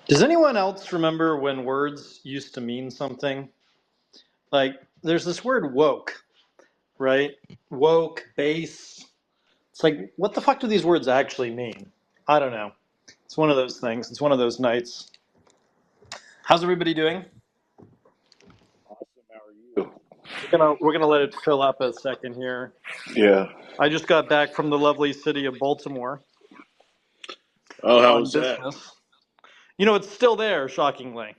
Does anyone else remember when words used to mean something? Like, there's this word woke, right? Woke, base. It's like, what the fuck do these words actually mean? I don't know. It's one of those things. It's one of those nights. How's everybody doing? Awesome. How are you? We're gonna let it fill up a second here. Yeah. I just got back from the lovely city of Baltimore Oh, how on was that? business. It's still there, shockingly.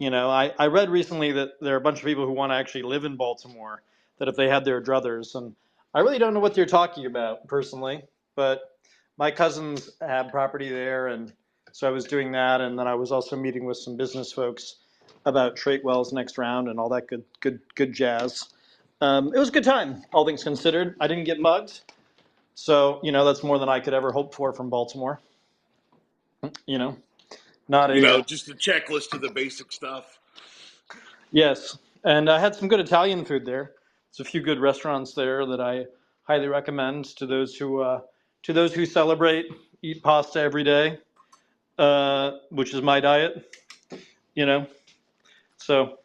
I read recently that there are a bunch of people who want to actually live in Baltimore, that if they had their druthers. And I really don't know what they're talking about personally, but my cousins have property there. And so I was doing that. And then I was also meeting with some business folks about Traitwell's next round and all that good jazz. It was a good time, all things considered. I didn't get mugged. So, that's more than I could ever hope for from Baltimore. You know, not a, Just a checklist of the basic stuff. Yes, and I had some good Italian food there. There's a few good restaurants there that I highly recommend to those who celebrate, eat pasta every day, which is my diet. You know, so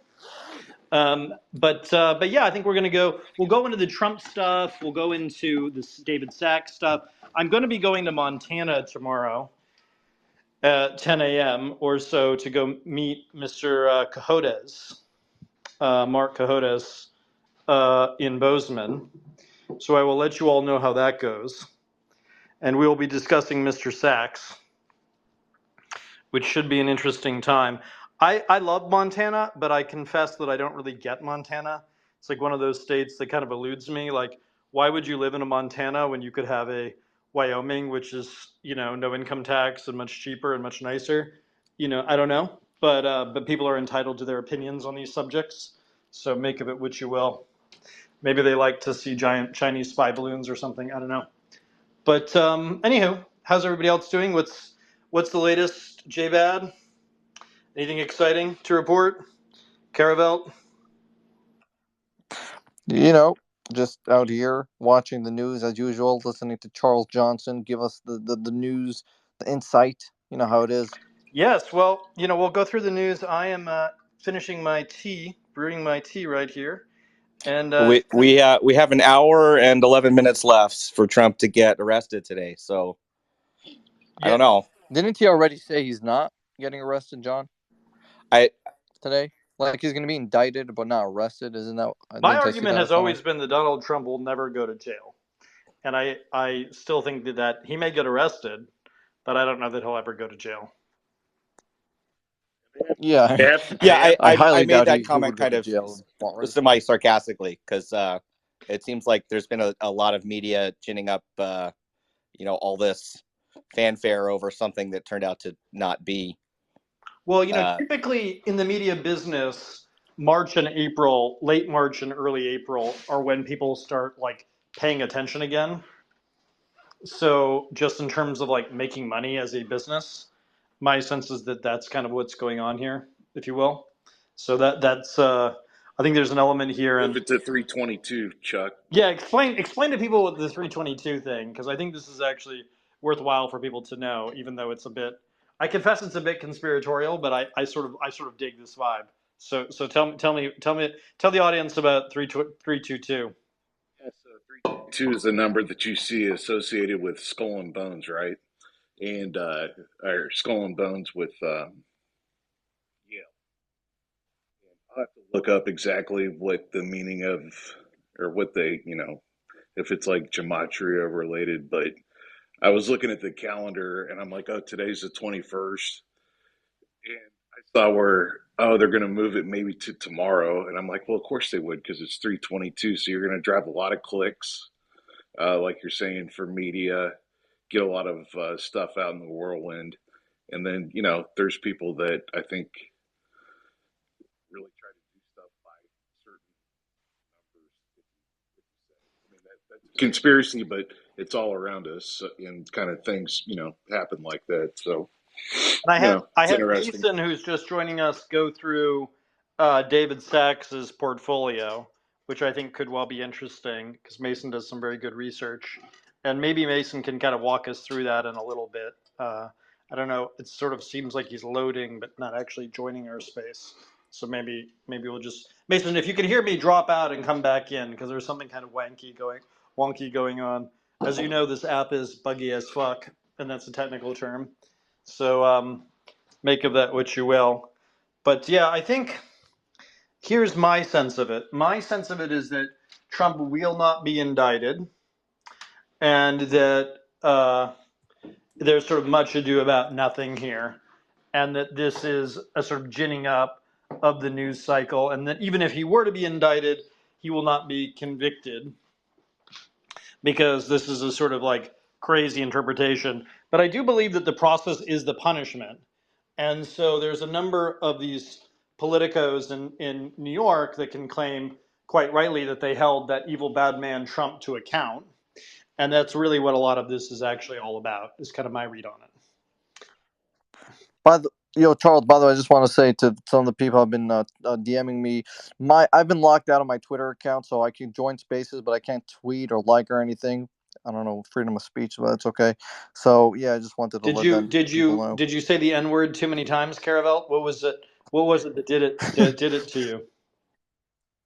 but yeah, I think we're gonna go. We'll go into the Trump stuff. We'll go into this David Sachs stuff. I'm going to be going to Montana tomorrow at 10 a.m. or so to go meet Mr. Kohodes, Mark Kohodes, in Bozeman. So I will let you all know how that goes. And we will be discussing Mr. Sachs, which should be an interesting time. I love Montana, but I confess that I don't really get Montana. It's like one of those states that kind of eludes me. Like, why would you live in a Montana when you could have a Wyoming, which is, no income tax and much cheaper and much nicer? I don't know. But people are entitled to their opinions on these subjects. So make of it what you will. Maybe they like to see giant Chinese spy balloons or something. I don't know. But anywho, how's everybody else doing? What's the latest, JBad? Anything exciting to report? Caravelt? You know, just out here watching the news as usual, listening to Charles Johnson give us the news, the insight. You know how it is. Yes, well, we'll go through the news. I am finishing my tea, brewing my tea right here. And We have an hour and 11 minutes left for Trump to get arrested today. So I don't know. Didn't he already say he's not getting arrested, John? Today, like he's going to be indicted but not arrested, isn't that? My argument has always been that Donald Trump will never go to jail, and I still think that he may get arrested, but I don't know that he'll ever go to jail. Yeah, I made that comment kind of semi-sarcastically because it seems like there's been a lot of media ginning up, all this fanfare over something that turned out to not be. Well, typically in the media business, March and April, late March and early April are when people start paying attention again. So just in terms of making money as a business, my sense is that that's kind of what's going on here, if you will. So that's I think there's an element here. If it's a 322, Chuck. Yeah, explain to people what the 322 thing, because I think this is actually worthwhile for people to know, even though it's a bit. I confess it's a bit conspiratorial, but I sort of dig this vibe. So tell the audience about 322. Yeah, so 322 is the number that you see associated with Skull and Bones, right? And or Skull and Bones with yeah. I'll have to look up exactly what the meaning of, or what they, if it's like gematria related, but I was looking at the calendar and I'm like, oh, today's the 21st. And I saw they're going to move it maybe to tomorrow. And I'm like, well, of course they would, because it's 322. So you're going to drive a lot of clicks, like you're saying, for media, get a lot of stuff out in the whirlwind. And then, there's people that I think really try to do stuff by certain numbers. I mean, that's conspiracy, but it's all around us, and kind of things, happen like that. So, and I had Mason, who's just joining us, go through David Sachs's portfolio, which I think could well be interesting because Mason does some very good research, and maybe Mason can kind of walk us through that in a little bit. I don't know. It sort of seems like he's loading, but not actually joining our space. So maybe we'll just Mason, if you can hear me, drop out and come back in because there's something kind of wonky going on. As you know, this app is buggy as fuck, and that's a technical term. So make of that what you will. But yeah, I think here's my sense of it. My sense of it is that Trump will not be indicted, and that there's sort of much ado about nothing here, and that this is a sort of ginning up of the news cycle, and that even if he were to be indicted, he will not be convicted because this is a sort of like crazy interpretation. But I do believe that the process is the punishment. And so there's a number of these politicos in New York that can claim quite rightly that they held that evil bad man Trump to account. And that's really what a lot of this is actually all about, is kind of my read on it. Charles, by the way, I just want to say to some of the people who have been DMing me, I've been locked out of my Twitter account, so I can join spaces, but I can't tweet or like or anything. I don't know, freedom of speech, but it's okay. So yeah, I just wanted to let people know. Did you say the N word too many times, Caravel? What was it that did it to you?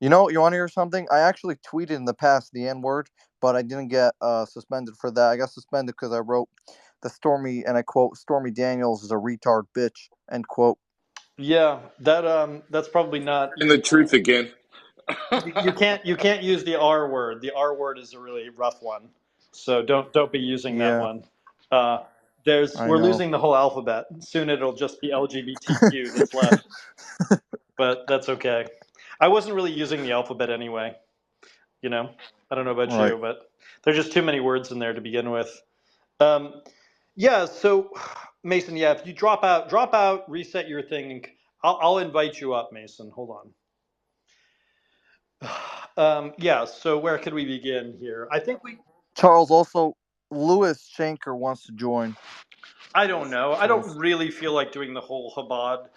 You want to hear something? I actually tweeted in the past the N word, but I didn't get suspended for that. I got suspended because I wrote the Stormy, and I quote, Stormy Daniels is a retard bitch, end quote. Yeah, that's probably not. And the truth again. You can't use the R word. The R word is a really rough one, so don't be using that one. We're losing the whole alphabet. Soon it'll just be LGBTQ that's left, but that's okay. I wasn't really using the alphabet anyway. I don't know about you, but there's just too many words in there to begin with. Yeah. So, Mason, yeah, if you drop out, reset your thing, and I'll invite you up, Mason. Hold on. Yeah. So where could we begin here? I think Charles, also Louis Shanker wants to join. I don't know. I don't really feel like doing the whole Chabad,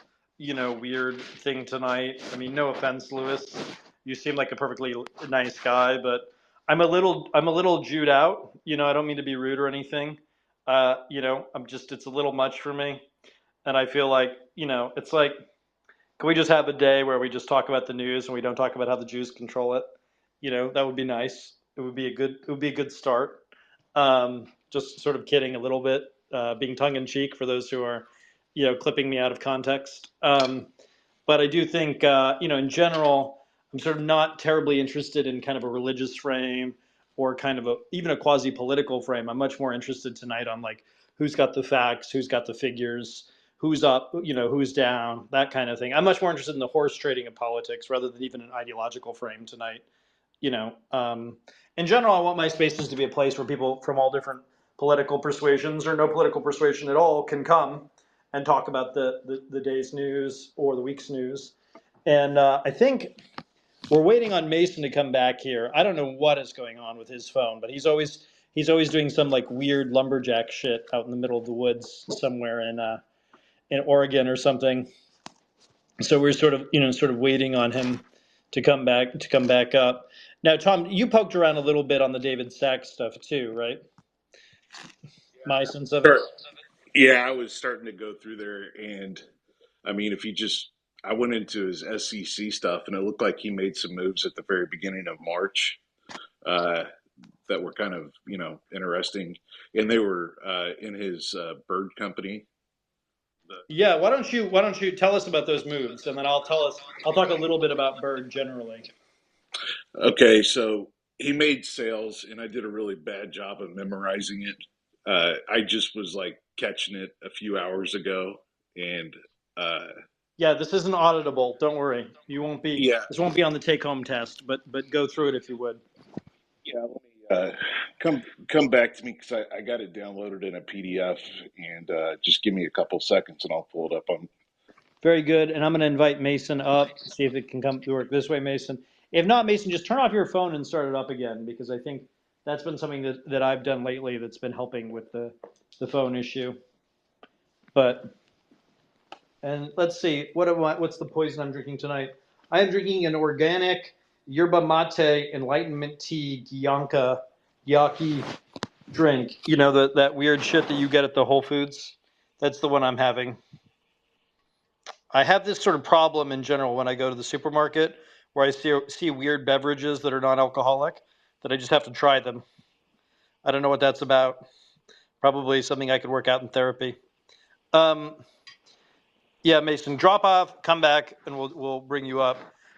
weird thing tonight. I mean, no offense, Louis. You seem like a perfectly nice guy, but I'm a little Jewed out. I don't mean to be rude or anything. It's a little much for me, and I feel like, it's like, can we just have a day where we just talk about the news and we don't talk about how the Jews control it? That would be nice. It would be a good start. Just sort of kidding a little bit, being tongue in cheek for those who are, clipping me out of context. But I do think, in general, I'm sort of not terribly interested in kind of a religious frame or kind of even a quasi-political frame. I'm much more interested tonight on like who's got the facts, who's got the figures, who's up, who's down, that kind of thing. I'm much more interested in the horse trading of politics rather than even an ideological frame tonight. In general, I want my spaces to be a place where people from all different political persuasions or no political persuasion at all can come and talk about the day's news or the week's news. And I think we're waiting on Mason to come back here. I don't know what is going on with his phone, but he's always doing some like weird lumberjack shit out in the middle of the woods somewhere in Oregon or something. So we're sort of waiting on him to come back up. Now, Tom, you poked around a little bit on the David Sachs stuff too, right? My sense of it. Yeah, I was starting to go through there, and I mean, I went into his SEC stuff, and it looked like he made some moves at the very beginning of March that were kind of interesting, and they were in his bird company. Yeah, why don't you tell us about those moves, and then I'll talk a little bit about Bird generally. Okay, so he made sales, and I did a really bad job of memorizing it. I just was like catching it a few hours ago, and yeah, this isn't auditable. Don't worry, you won't be. Yeah, this won't be on the take-home test, but go through it if you would. Yeah, let me come back to me because I got it downloaded in a PDF, and just give me a couple seconds, and I'll pull it up on. Very good, and I'm going to invite Mason up. See if it can come to work this way, Mason. If not, Mason, just turn off your phone and start it up again, because I think that's been something that I've done lately that's been helping with the phone issue. And let's see, what's the poison I'm drinking tonight? I am drinking an organic yerba mate enlightenment tea gyaki drink. That weird shit that you get at the Whole Foods That's the one I'm having. I have this sort of problem in general when I go to the supermarket where I see weird beverages that are non-alcoholic that I just have to try them. I don't know what that's about. Probably something I could work out in therapy. Yeah, Mason, drop off, come back, and we'll bring you up.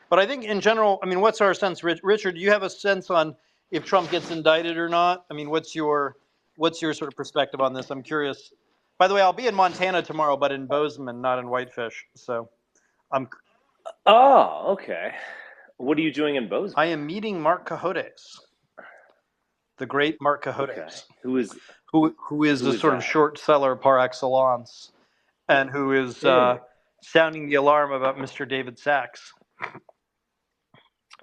But I think in general, I mean, what's our sense, Richard? Do you have a sense on if Trump gets indicted or not? I mean, what's your sort of perspective on this? I'm curious. By the way, I'll be in Montana tomorrow, but in Bozeman, not in Whitefish. So I'm. Oh, okay. What are you doing in Bozeman? I am meeting Mark Kohodes, the great Mark Kohodes, okay. Who is the sort of short seller par excellence, and who is sounding the alarm about Mr. David Sachs.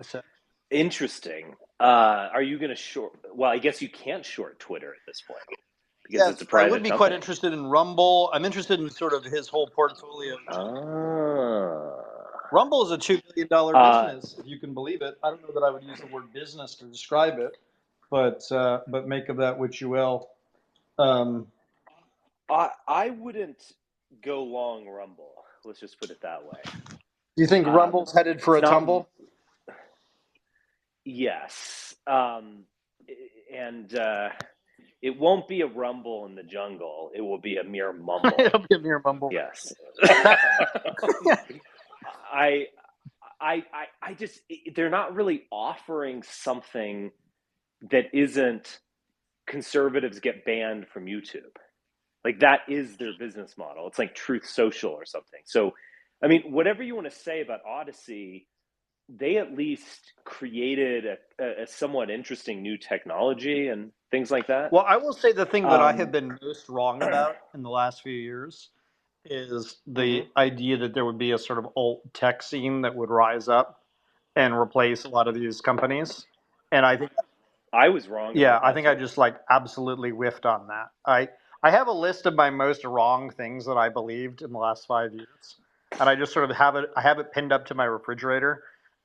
So, interesting. Are you going to short? Well, I guess you can't short Twitter at this point because it's a private I would be company. quite interested in Rumble. I'm interested in sort of his whole portfolio. Rumble is a $2 billion business, if you can believe it. I don't know that I would use the word business to describe it, but make of that which you will. I wouldn't go long Rumble. Let's just put it that way. Do you think Rumble's headed for a tumble? Yes. It won't be a rumble in the jungle. It will be a mere mumble. It'll be a mere mumble. Yes. I just, they're not really offering something that isn't conservatives get banned from YouTube. Like that is their business model. It's like Truth Social or something. So, I mean, whatever you want to say about Odyssey, they at least created a somewhat interesting new technology and things like that. Well, I will say the thing that I have been most wrong about in the last few years is the idea that there would be a sort of alt tech scene that would rise up and replace a lot of these companies. And I think I was wrong. Yeah, I think I just like absolutely whiffed on that. I have a list of my most wrong things that I believed in the last 5 years, and I just sort of have it. I have it pinned up to my refrigerator,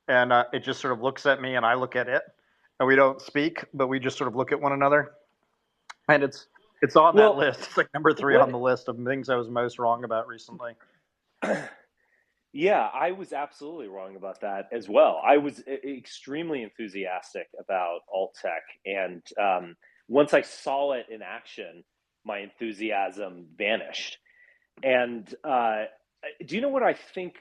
and it just sort of looks at me, and I look at it, and we don't speak, but we just sort of look at one another, and it's on that list. It's like number 3 on the list of things I was most wrong about recently. Yeah, I was absolutely wrong about that as well. I was extremely enthusiastic about alt tech, and once I saw it in action, my enthusiasm vanished. And do you know what I think?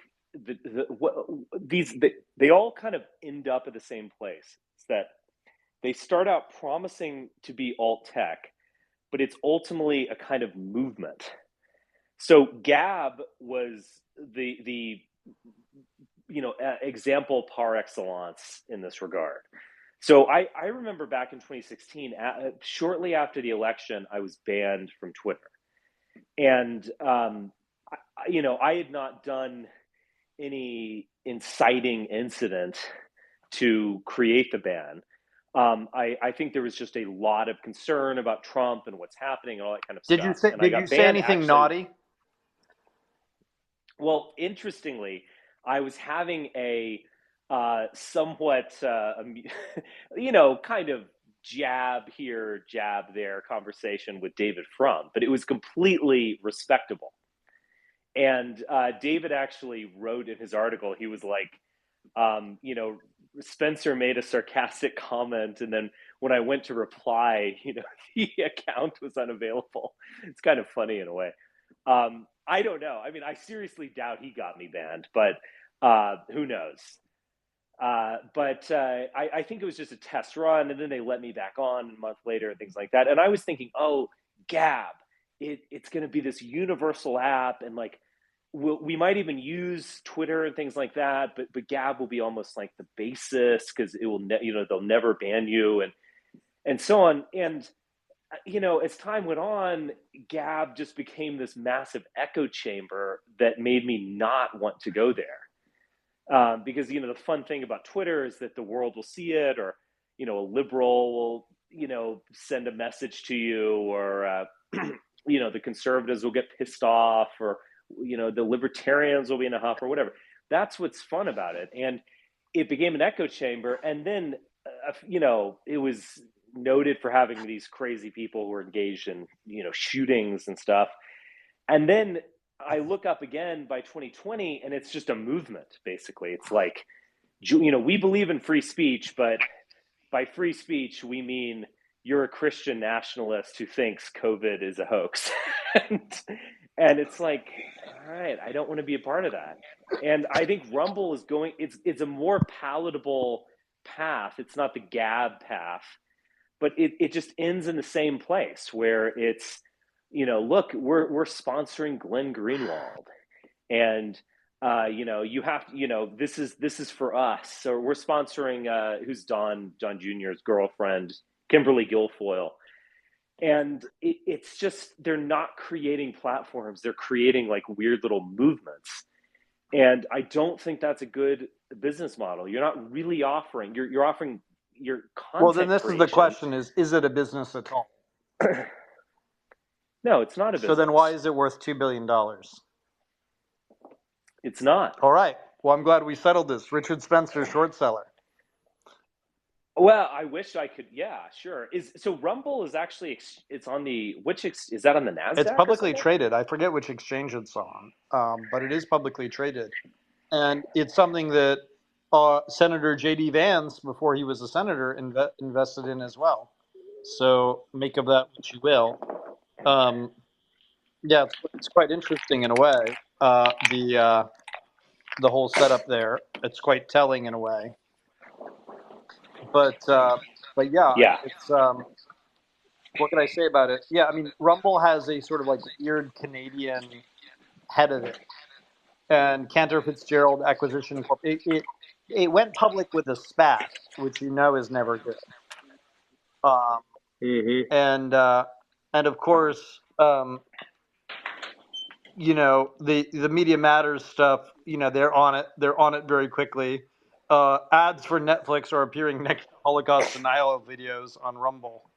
They all kind of end up at the same place. It's that they start out promising to be alt tech, but it's ultimately a kind of movement. So Gab was the example par excellence in this regard. So I remember back in 2016, shortly after the election, I was banned from Twitter, and I had not done any inciting incident to create the ban. I think there was just a lot of concern about Trump and what's happening and all that kind of stuff. Did you say anything naughty? Well, interestingly, I was having a somewhat, kind of jab here, jab there conversation with David Frum, but it was completely respectable. And David actually wrote in his article, he was like, Spencer made a sarcastic comment, and then when I went to reply, the account was unavailable. It's kind of funny in a way. I don't know. I mean, I seriously doubt he got me banned, but who knows? I think it was just a test run, and then they let me back on a month later and things like that. And I was thinking, oh, Gab, it's going to be this universal app, and like we might even use Twitter and things like that, but Gab will be almost like the basis because it will, they'll never ban you and so on. And as time went on, Gab just became this massive echo chamber that made me not want to go there. Because, the fun thing about Twitter is that the world will see it, or, a liberal will, send a message to you, or, the conservatives will get pissed off, or, the libertarians will be in a huff or whatever. That's what's fun about it. And it became an echo chamber. And then, it was noted for having these crazy people who were engaged in, shootings and stuff. And then I look up again by 2020, and it's just a movement, basically. It's like, we believe in free speech, but by free speech, we mean you're a Christian nationalist who thinks COVID is a hoax. and it's like, all right, I don't want to be a part of that. And I think Rumble is it's a more palatable path. It's not the Gab path, but it just ends in the same place where it's, look, we're sponsoring Glenn Greenwald, and you have to, this is for us. So we're sponsoring who's Don Jr.'s girlfriend, Kimberly Guilfoyle. And it's just, they're not creating platforms, they're creating like weird little movements. And I don't think that's a good business model. You're not really offering, you're offering your content. Well, then this creation. is the question: is it a business at all? No, it's not a business. So then why is it worth $2 billion? It's not. All right. Well, I'm glad we settled this. Richard Spencer, short seller. Well, I wish I could. Yeah, sure. So Rumble is actually, it's on the, is that on the NASDAQ? It's publicly traded. I forget which exchange it's on, but it is publicly traded. And it's something that Senator J.D. Vance, before he was a senator, invested in as well. So make of that what you will. Yeah, it's quite interesting in a way. The whole setup there, it's quite telling in a way. But yeah, it's what can I say about it? Yeah, I mean, Rumble has a sort of like weird Canadian head of it, and Cantor Fitzgerald Acquisition Corp. It went public with a SPAC, which is never good. And of course, the Media Matters stuff. They're on it. They're on it very quickly. Ads for Netflix are appearing next to Holocaust denial videos on Rumble.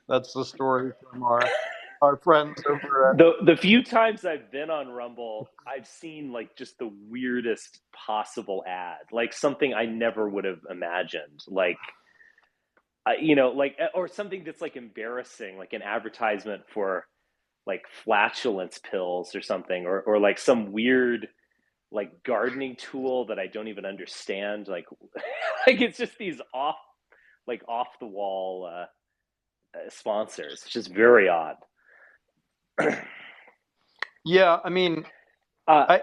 That's the story from our friends over at... The few times I've been on Rumble, I've seen like just the weirdest possible ad, like something I never would have imagined, like or something that's like embarrassing, like an advertisement for like flatulence pills or something, or like some weird like gardening tool that I don't even understand, like it's just these off the wall sponsors. It's just very odd. Yeah, I mean,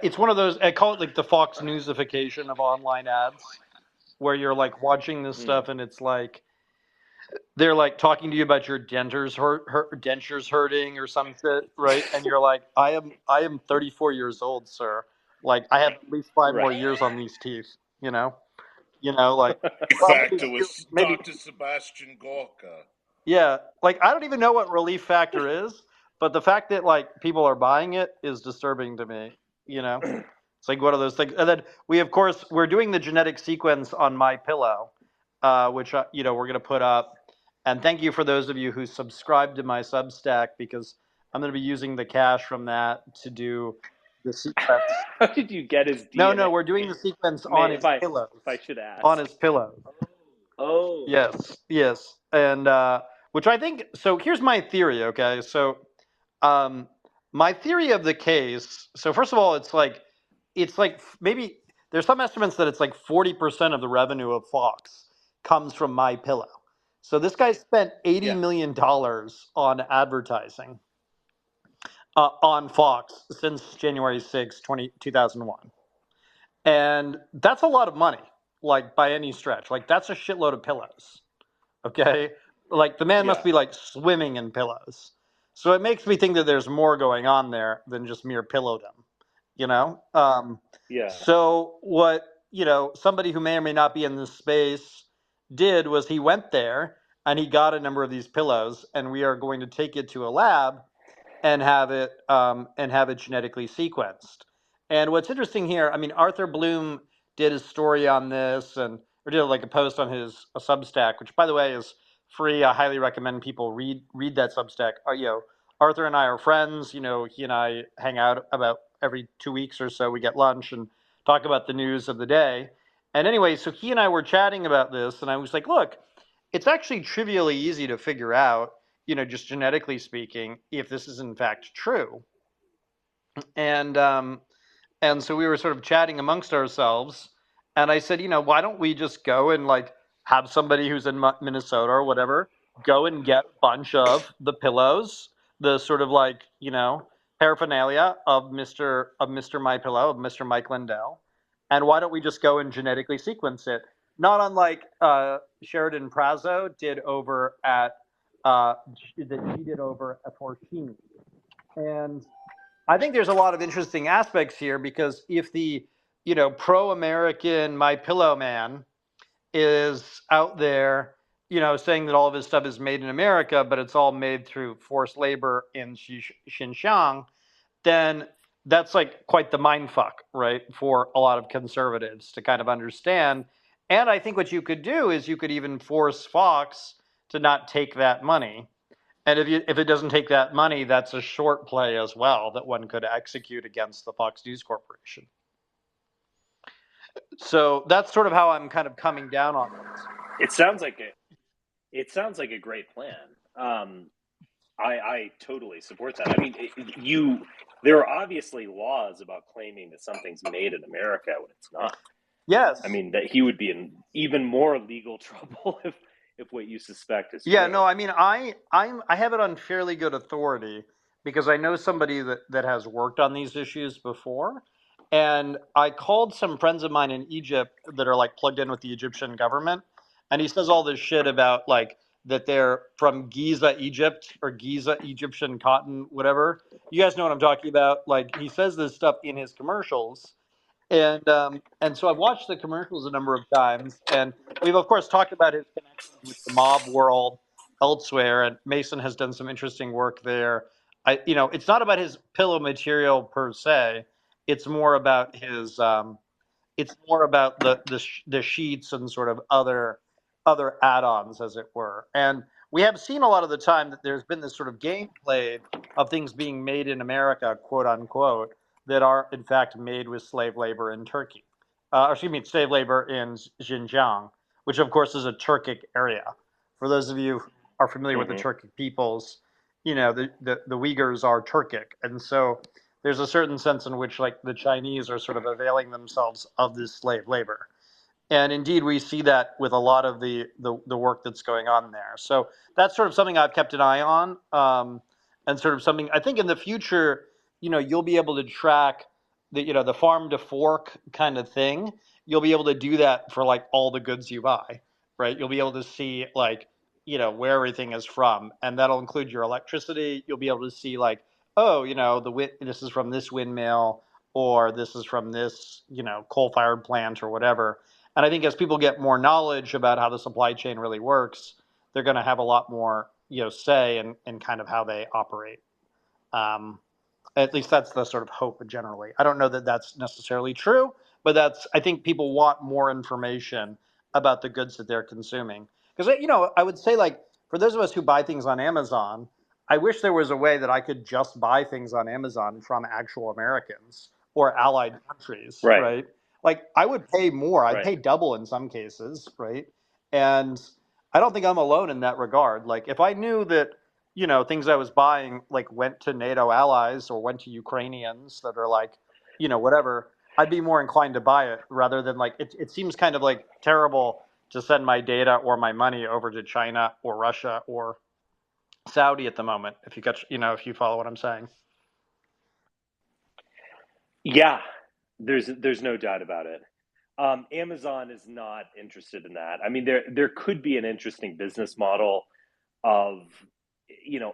it's one of those, I call it like the Fox Newsification of online ads, where you're like watching this stuff and it's like they're like talking to you about your dentures hurting or some shit, right? And you're like, I am 34 years old, sir. Like I have at least 5 more years on these teeth, like. In fact, it was Dr. Sebastian Gorka. Yeah, like I don't even know what Relief Factor is, but the fact that like people are buying it is disturbing to me. It's like one of those things. And then we're doing the genetic sequence on MyPillow, which we're gonna put up. And thank you for those of you who subscribe to my Substack, because I'm gonna be using the cash from that to do the sequence. How did you get his DNA? No, we're doing the sequence on his pillows. If I should ask. On his pillows. Oh. Yes. And which I think, so here's my theory, okay? So my theory of the case, so first of all, it's like maybe there's some estimates that it's like 40% of the revenue of Fox comes from MyPillow. So this guy spent $80 million on advertising on Fox since January 6, 2001. And that's a lot of money, like by any stretch. Like that's a shitload of pillows. Okay? Like the man must be like swimming in pillows. So it makes me think that there's more going on there than just mere pillowdom, So what, somebody who may or may not be in this space did was he went there and he got a number of these pillows, and we are going to take it to a lab and have it genetically sequenced. And what's interesting here, I mean, Arthur Bloom did a story on this or did like a post on his Substack, which by the way is free. I highly recommend people read that Substack. Arthur and I are friends. He and I hang out about every 2 weeks or so. We get lunch and talk about the news of the day. And anyway, so he and I were chatting about this, and I was like, look, it's actually trivially easy to figure out, just genetically speaking, if this is in fact true. and so we were sort of chatting amongst ourselves, and I said, why don't we just go and like have somebody who's in Minnesota or whatever go and get a bunch of the pillows, the sort of like paraphernalia of Mr. MyPillow, of Mr. Mike Lindell, and why don't we just go and genetically sequence it? Not unlike Sheridan Prazo did over at that she did over at Fortini. And I think there's a lot of interesting aspects here, because if the pro-American MyPillow man is out there, saying that all of his stuff is made in America, but it's all made through forced labor in Xinjiang, then that's like quite the mind fuck, right, for a lot of conservatives to kind of understand. And I think what you could do is you could even force Fox to not take that money. And if it doesn't take that money, that's a short play as well that one could execute against the Fox News Corporation. So that's sort of how I'm kind of coming down on this. It sounds like a great plan. I totally support that. I mean, there are obviously laws about claiming that something's made in America when it's not. Yes. I mean, that he would be in even more legal trouble if what you suspect is true. No, I mean, I have it on fairly good authority, because I know somebody that has worked on these issues before. And I called some friends of mine in Egypt that are like plugged in with the Egyptian government. And he says all this shit about like that they're from Giza, Egypt, or Giza, Egyptian cotton, whatever. You guys know what I'm talking about. Like, he says this stuff in his commercials. And so I've watched the commercials a number of times, and we've of course talked about his connections with the mob world elsewhere. And Mason has done some interesting work there. It's not about his pillow material per se. It's more about his the sheets and sort of other add-ons, as it were. And we have seen a lot of the time that there's been this sort of game played of things being made in America, quote unquote, that are in fact made with slave labor in Turkey. Slave labor in Xinjiang, which of course is a Turkic area. For those of you who are familiar with the Turkic peoples, the Uyghurs are Turkic. And so there's a certain sense in which like the Chinese are sort of availing themselves of this slave labor. And indeed, we see that with a lot of the work that's going on there. So that's sort of something I've kept an eye on, and sort of something I think in the future, you'll be able to track the farm to fork kind of thing. You'll be able to do that for like all the goods you buy, right? You'll be able to see like where everything is from, and that'll include your electricity. You'll be able to see like, oh, this is from this windmill, or this is from this coal-fired plant or whatever. And I think as people get more knowledge about how the supply chain really works, they're going to have a lot more, say in kind of how they operate. At least that's the sort of hope generally. I don't know that that's necessarily true, but I think people want more information about the goods that they're consuming. Because, I would say, like, for those of us who buy things on Amazon, I wish there was a way that I could just buy things on Amazon from actual Americans or allied countries, right? Like, I would pay more. I'd pay double in some cases, right? And I don't think I'm alone in that regard. Like, if I knew that, things I was buying like went to NATO allies or went to Ukrainians that are like, whatever, I'd be more inclined to buy it rather than like, it seems kind of like terrible to send my data or my money over to China or Russia or Saudi at the moment, if you follow what I'm saying. Yeah, there's no doubt about it. Amazon is not interested in that. I mean, there could be an interesting business model of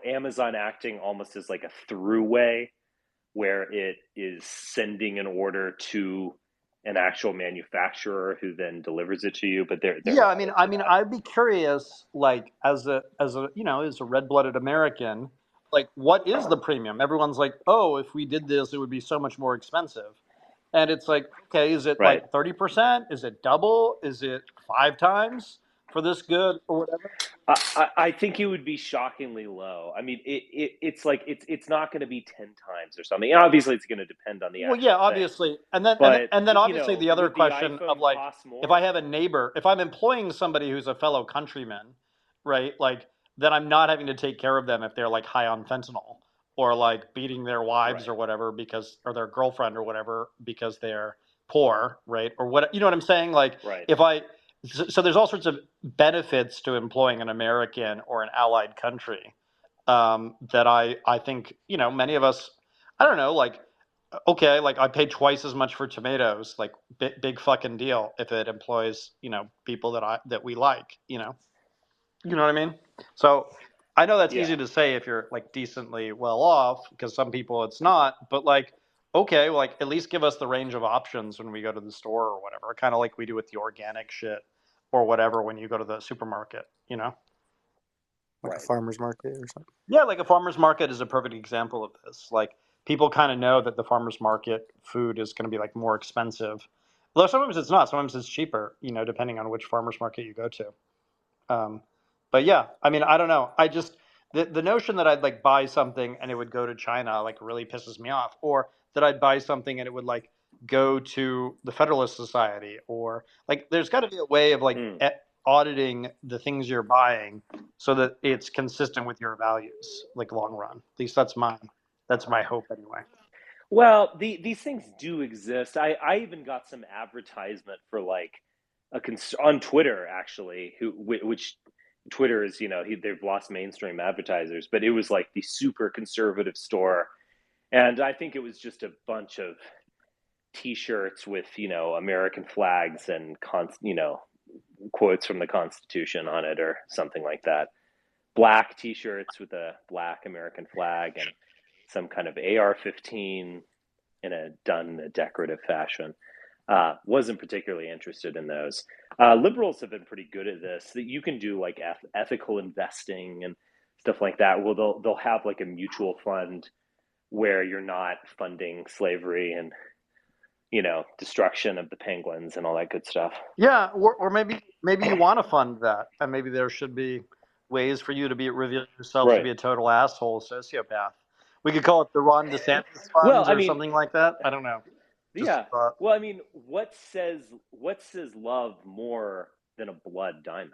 Amazon acting almost as like a throughway, where it is sending an order to an actual manufacturer who then delivers it to you. But they're yeah. I mean, I'd be curious, like as a red-blooded American, like what is the premium? Everyone's like, oh, if we did this, it would be so much more expensive. And it's like, okay, is it like 30%? Is it double? Is it 5 times for this good or whatever? I think it would be shockingly low. I mean, it's like it's not going to be 10 times or something. And obviously, it's going to depend on the. Well, yeah, obviously, thing. And then obviously the other question of like, if I have a neighbor, if I'm employing somebody who's a fellow countryman, right? Like, then I'm not having to take care of them if they're like high on fentanyl or like beating their wives or whatever or their girlfriend or whatever because they're poor, right? Or what, you know what I'm saying? Like so there's all sorts of benefits to employing an American or an allied country that I think, many of us, I don't know, like, okay, like I pay twice as much for tomatoes, like big fucking deal if it employs, people that we like, you know what I mean? So I know that's easy to say if you're like decently well off, because some people it's not, but like, okay, well, like at least give us the range of options when we go to the store or whatever, kind of like we do with the organic shit or whatever when you go to the supermarket, like a farmer's market or something. Yeah, like a farmer's market is a perfect example of this. Like people kind of know that the farmer's market food is going to be like more expensive, although sometimes it's not. Sometimes it's cheaper, depending on which farmer's market you go to. But yeah, I mean, I don't know. I just the notion that I'd like buy something and it would go to China like really pisses me off, or that I'd buy something and it would like go to the Federalist Society, or like there's got to be a way of like auditing the things you're buying so that it's consistent with your values, like long run. At least that's my hope anyway. Well, these things do exist. I even got some advertisement for like on Twitter actually, which Twitter is, they've lost mainstream advertisers, but it was like the super conservative store, and I think it was just a bunch of T-shirts with American flags and quotes from the Constitution on it or something like that. Black T-shirts with a black American flag and some kind of AR-15 done in a decorative fashion. Wasn't particularly interested in those. Liberals have been pretty good at this. That you can do like ethical investing and stuff like that. Well, they'll have like a mutual fund where you're not funding slavery and destruction of the penguins and all that good stuff. Yeah, or maybe you want to fund that, and maybe there should be ways for you to reveal yourself to be a total asshole, sociopath. We could call it the Ron DeSantis funds or something like that. I don't know. Well, I mean, what says love more than a blood diamond?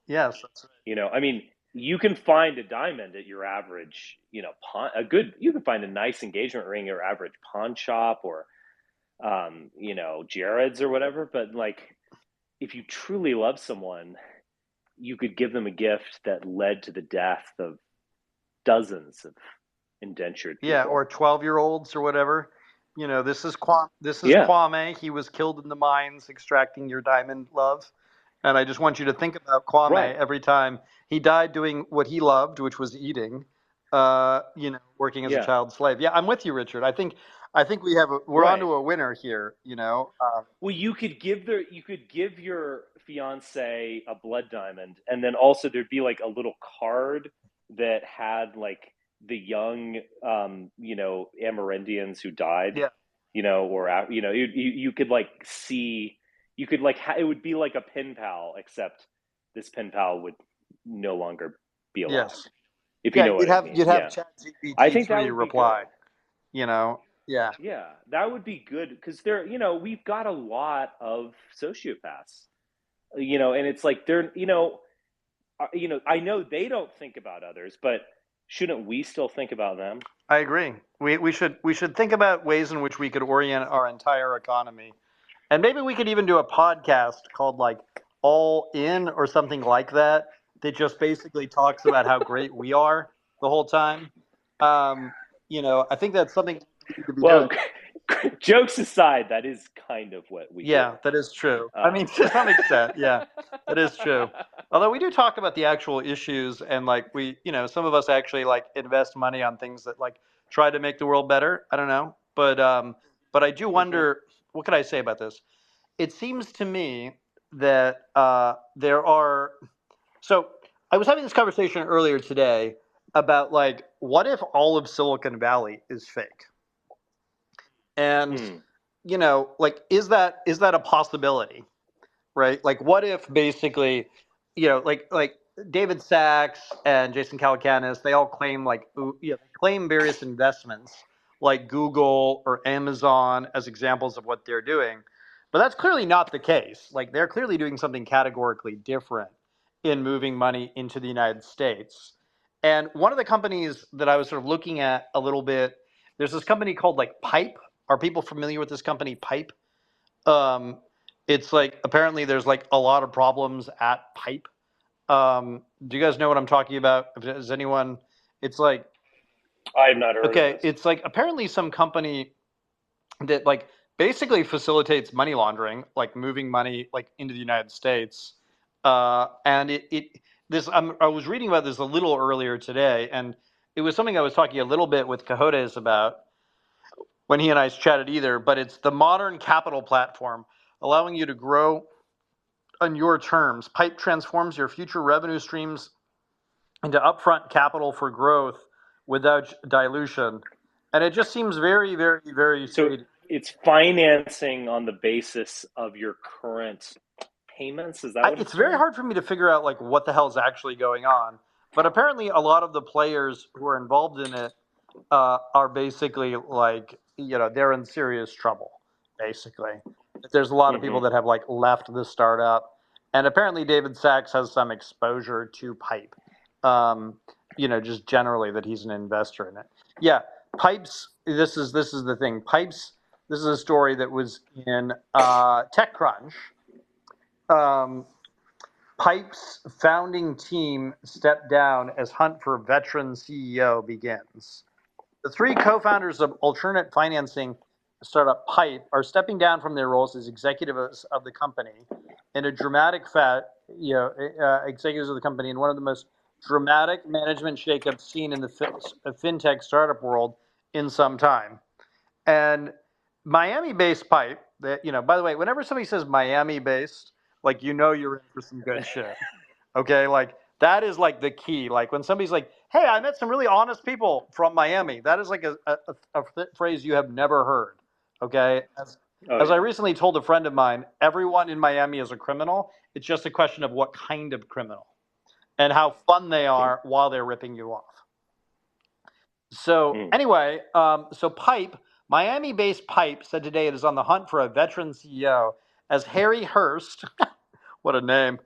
Yes, that's right. I mean, you can find a diamond at your average, you can find a nice engagement ring at your average pawn shop or, Jared's or whatever. But like, if you truly love someone, you could give them a gift that led to the death of dozens of indentured people. Yeah, or 12-year-olds or whatever. This is Kwame. He was killed in the mines extracting your diamond, love. And I just want you to think about Kwame every time. He died doing what he loved, which was eating, working as a child slave. Yeah, I'm with you, Richard. I think we're onto a winner here, Well, you could give your fiance a blood diamond, and then also there'd be like a little card that had like the young Amerindians who died, or you could like see, you could like it would be like a pen pal, except this pen pal would no longer be alive. Yes. If you know what I mean. You'd have ChatGPT I think that would reply. Be Yeah. Yeah, that would be good because we've got a lot of sociopaths, and it's like they're, I know they don't think about others, but shouldn't we still think about them? I agree. We should think about ways in which we could orient our entire economy, and maybe we could even do a podcast called like All In or something like that just basically talks about how great we are the whole time. I think that's something. Well, jokes aside, that is kind of what we do. That is true. I mean, to some extent, yeah, that is true. Although we do talk about the actual issues, and like some of us actually like invest money on things that like try to make the world better. I don't know, but I do wonder, what could I say about this? It seems to me that there are. So I was having this conversation earlier today about like, what if all of Silicon Valley is fake? And like, is that a possibility, right? Like, what if basically, like David Sachs and Jason Calacanis, they all claim claim various investments like Google or Amazon as examples of what they're doing, but that's clearly not the case. Like, they're clearly doing something categorically different in moving money into the United States. And one of the companies that I was sort of looking at a little bit, there's this company called like Pipe. Are people familiar with this company, Pipe? It's like apparently there's like a lot of problems at Pipe. Do you guys know what I'm talking about? Does anyone? It's like I have not heard of this. it's like apparently some company that like basically facilitates money laundering, like moving money like into the United States. And I was reading about this a little earlier today, and it was something I was talking a little bit with Kohodes about when he and I chatted either. But it's the modern capital platform, allowing you to grow on your terms. Pipe transforms your future revenue streams into upfront capital for growth without dilution. And it just seems very, very, very so it's financing on the basis of your current payments. Is that what it's very hard for me to figure out like what the hell is actually going on. But apparently a lot of the players who are involved in it are basically like, they're in serious trouble, basically. There's a lot of people that have like left the startup. And apparently David Sachs has some exposure to Pipe, just generally that he's an investor in it. Yeah, Pipes, this is the thing. Pipes, this is a story that was in TechCrunch. Pipe's founding team stepped down as hunt for veteran CEO begins. The three co-founders of alternate financing startup Pipe are stepping down from their roles as executives of the company in a dramatic executives of the company in one of the most dramatic management shakeups seen in the fintech startup world in some time. And Miami-based Pipe, by the way, whenever somebody says Miami-based, like, you're in for some good shit. Okay, like that is like the key. Like when somebody's like, "Hey, I met some really honest people from Miami," that is like a phrase you have never heard. Okay, as I recently told a friend of mine, everyone in Miami is a criminal. It's just a question of what kind of criminal and how fun they are while they're ripping you off. So anyway, so Pipe, Miami-based Pipe, said today it is on the hunt for a veteran CEO as Harry Hurst, what a name,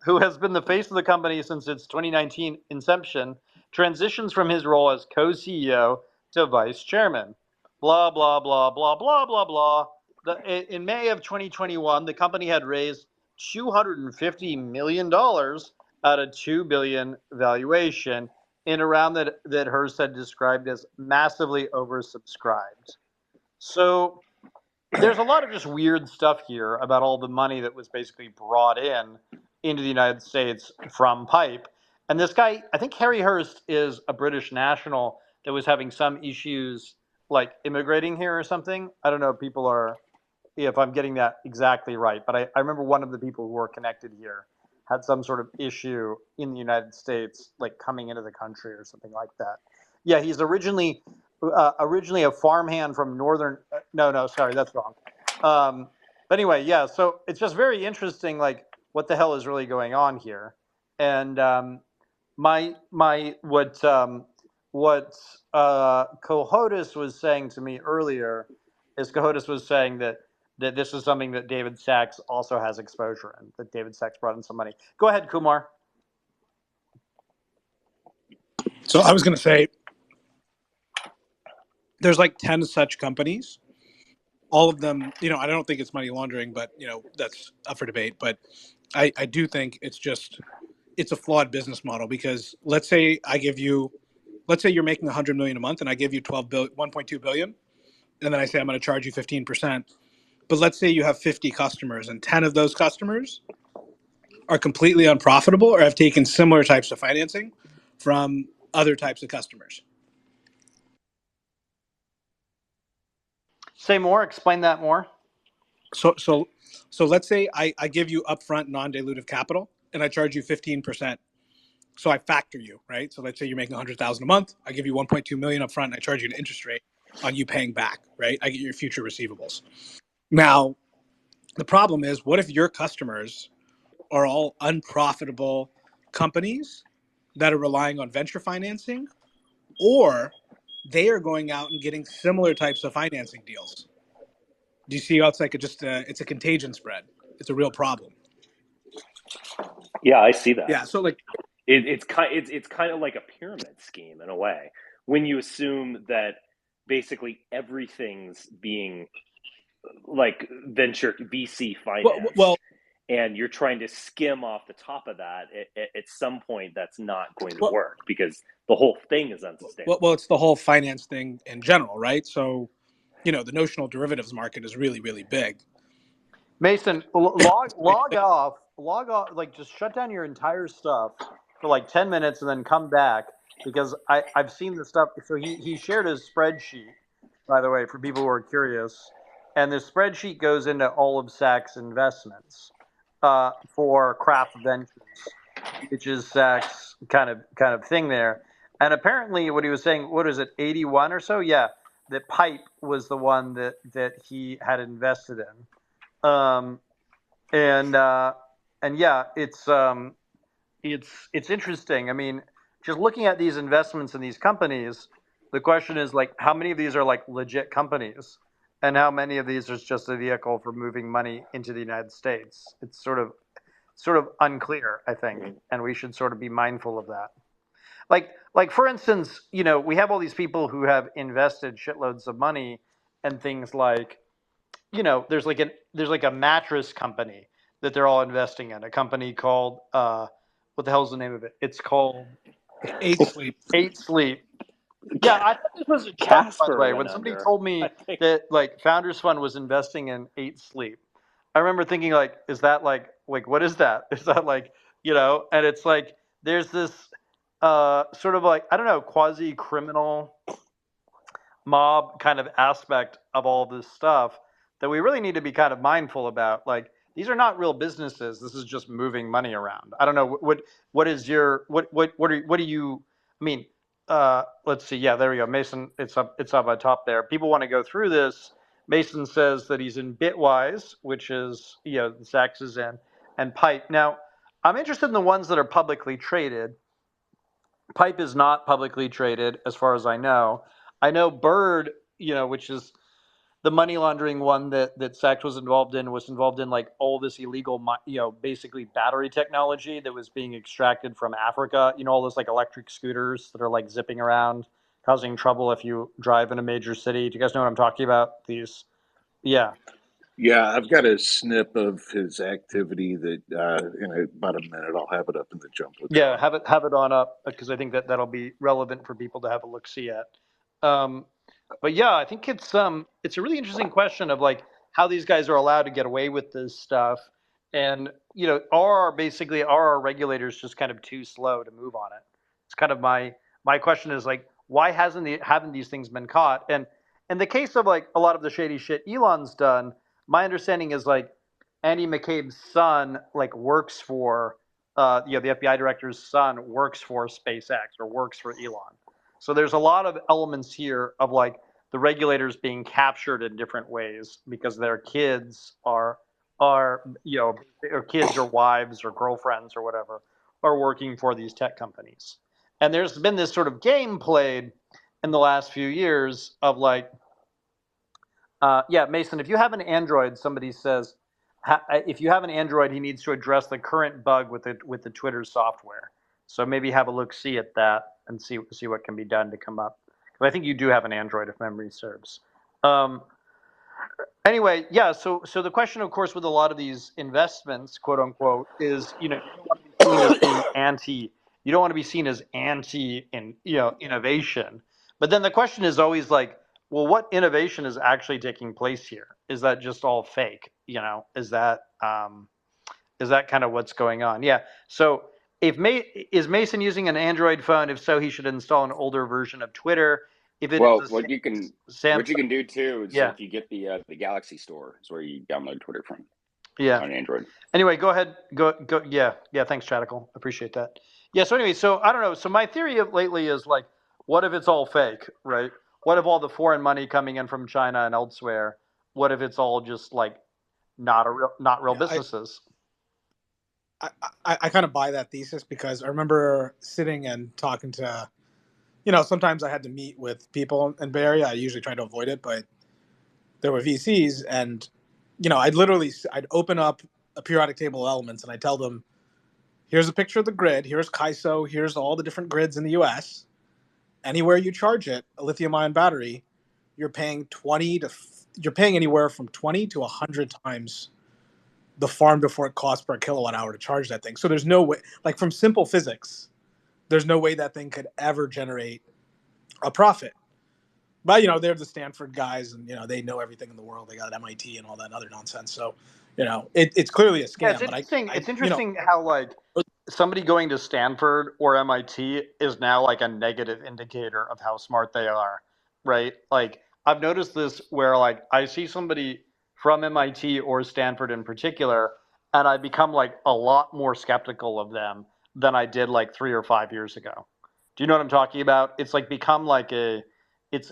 who has been the face of the company since its 2019 inception, transitions from his role as co-CEO to vice chairman. Blah, blah, blah, blah, blah, blah, blah. In May of 2021, the company had raised $250 million at a $2 billion valuation in a round that Hearst had described as massively oversubscribed. So there's a lot of just weird stuff here about all the money that was basically brought into the United States from Pipe. And this guy, I think Harry Hurst is a British national that was having some issues like immigrating here or something. I don't know if I'm getting that exactly right, but I remember one of the people who were connected here had some sort of issue in the United States, like coming into the country or something like that. Yeah, he's originally a farmhand from northern. Sorry, that's wrong. But anyway, yeah. So it's just very interesting, like what the hell is really going on here, and what Kohodes was saying to me earlier is Kohodes was saying that this is something that David Sachs also has exposure in, that David Sachs brought in some money. Go ahead, Kumar. So I was going to say, there's like 10 such companies. All of them, I don't think it's money laundering, but, that's up for debate. But I do think it's a flawed business model because let's say you're making 100 million a month and I give you 1.2 billion. And then I say, I'm going to charge you 15%. But let's say you have 50 customers and 10 of those customers are completely unprofitable or have taken similar types of financing from other types of customers. Say more, explain that more. So let's say I give you upfront non-dilutive capital and I charge you 15%. So I factor you, right? So let's say you're making 100,000 a month. I give you 1.2 million upfront and I charge you an interest rate on you paying back, right? I get your future receivables. Now, the problem is, what if your customers are all unprofitable companies that are relying on venture financing, or they are going out and getting similar types of financing deals? Do you see how it's like it's a contagion spread? It's a real problem. Yeah, I see that. Yeah, so like it's kind of like a pyramid scheme in a way, when you assume that basically everything's being like venture VC financed, Well, and you're trying to skim off the top of that. At some point, that's not going to well, work because the whole thing is unsustainable. well, it's the whole finance thing in general, right? So, the notional derivatives market is really, really big. Mason, log off, like just shut down your entire stuff for like 10 minutes and then come back, because I've seen the stuff. So he shared his spreadsheet, by the way, for people who are curious. And the spreadsheet goes into all of Sachs investments for Craft Ventures, which is Sachs kind of thing there. And apparently what he was saying, what is it, 81 or so? Yeah, that Pipe was the one that he had invested in. And yeah, it's interesting. I mean, just looking at these investments in these companies, the question is like, how many of these are like legit companies, and how many of these is just a vehicle for moving money into the United States? It's sort of unclear, I think, and we should sort of be mindful of that. Like for instance, we have all these people who have invested shitloads of money and things like, there's like a mattress company that they're all investing in, a company called what the hell's the name of it? It's called 8 Sleep. 8 Sleep. Yeah, I thought this was a joke, by the way. When somebody told me that like Founders Fund was investing in 8 Sleep, I remember thinking like, is that like what is that? Is that like, and it's like there's this sort of like, I don't know, quasi criminal mob kind of aspect of all this stuff that we really need to be kind of mindful about. Like, these are not real businesses. This is just moving money around. I don't know what is your what do you, I mean, let's see. Yeah, there we go. Mason, it's up on top there. People want to go through this. Mason says that he's in Bitwise, which is, Sachs is in, and Pipe. Now, I'm interested in the ones that are publicly traded. Pipe is not publicly traded, as far as I know. I know Bird, which is the money laundering one that Sachs was involved in like all this illegal, basically battery technology that was being extracted from Africa. All those like electric scooters that are like zipping around, causing trouble if you drive in a major city. Do you guys know what I'm talking about? These, yeah. Yeah, I've got a snip of his activity that in about a minute I'll have it up in the Jumbotron. Yeah, have it on up, because I think that'll be relevant for people to have a look see at. But yeah, I think it's a really interesting question of like how these guys are allowed to get away with this stuff, and are our regulators just kind of too slow to move on it? It's kind of my question is like, why haven't these things been caught? And in the case of like a lot of the shady shit Elon's done, my understanding is like Andy McCabe's son like works for the FBI director's son works for SpaceX or works for Elon. So there's a lot of elements here of like the regulators being captured in different ways because their kids are or kids or wives or girlfriends or whatever are working for these tech companies. And there's been this sort of game played in the last few years of like, Mason, if you have an Android, somebody says, if you have an Android, he needs to address the current bug with the Twitter software. So maybe have a look see at that and see what can be done to come up. Because I think you do have an Android, if memory serves. Anyway, yeah. So the question, of course, with a lot of these investments, quote unquote, is you don't want to be seen as being anti. You don't want to be seen as anti innovation. But then the question is always like, well, what innovation is actually taking place here? Is that just all fake? Is that kind of what's going on? Yeah. So is Mason using an Android phone? If so, he should install an older version of Twitter. If it is what you can do too is if you get the Galaxy Store, is where you download Twitter from. Yeah. On Android. Anyway, go ahead. Go. Yeah. Thanks, Chatical. Appreciate that. Yeah. So anyway, so I don't know. So my theory of lately is like, what if it's all fake, right? What if all the foreign money coming in from China and elsewhere? What if it's all just like not real businesses? I kind of buy that thesis because I remember sitting and talking to, sometimes I had to meet with people in Bay Area. I usually try to avoid it, but there were VCs and, I'd open up a periodic table of elements and I tell them, here's a picture of the grid. Here's CAISO. Here's all the different grids in the U.S. Anywhere you charge it, a lithium-ion battery, you're paying anywhere from 20 to 100 times the farm to fork cost per kilowatt hour to charge that thing. So there's no way, like from simple physics, there's no way that thing could ever generate a profit. But, they're the Stanford guys and, they know everything in the world. They got MIT and all that other nonsense. So, it's clearly a scam. Yeah, it's interesting. It's interesting how like somebody going to Stanford or MIT is now like a negative indicator of how smart they are, right? Like I've noticed this where like I see somebody from MIT or Stanford in particular, and I become like a lot more skeptical of them than I did like 3 or 5 years ago. Do you know what I'm talking about? It's like become like it's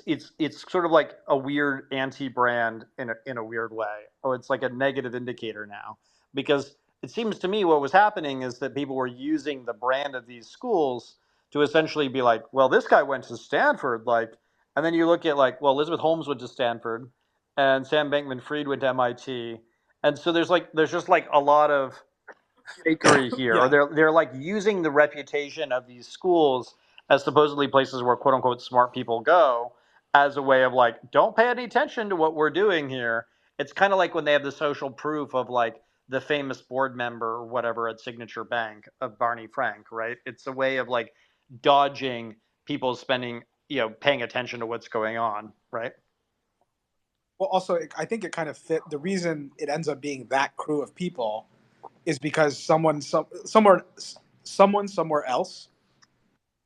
sort of like a weird anti-brand in a weird way. Oh, it's like a negative indicator now because it seems to me what was happening is that people were using the brand of these schools to essentially be like, well, this guy went to Stanford, like, and then you look at like, well, Elizabeth Holmes went to Stanford, and Sam Bankman-Fried went to MIT, and so there's just like a lot of fakery here, or they're like using the reputation of these schools as supposedly places where quote unquote smart people go as a way of like, don't pay any attention to what we're doing here. It's kind of like when they have the social proof of like the famous board member or whatever at Signature Bank of Barney Frank, right? It's a way of like dodging people spending, paying attention to what's going on, right? Well, also, I think it kind of fit. The reason it ends up being that crew of people is because someone somewhere else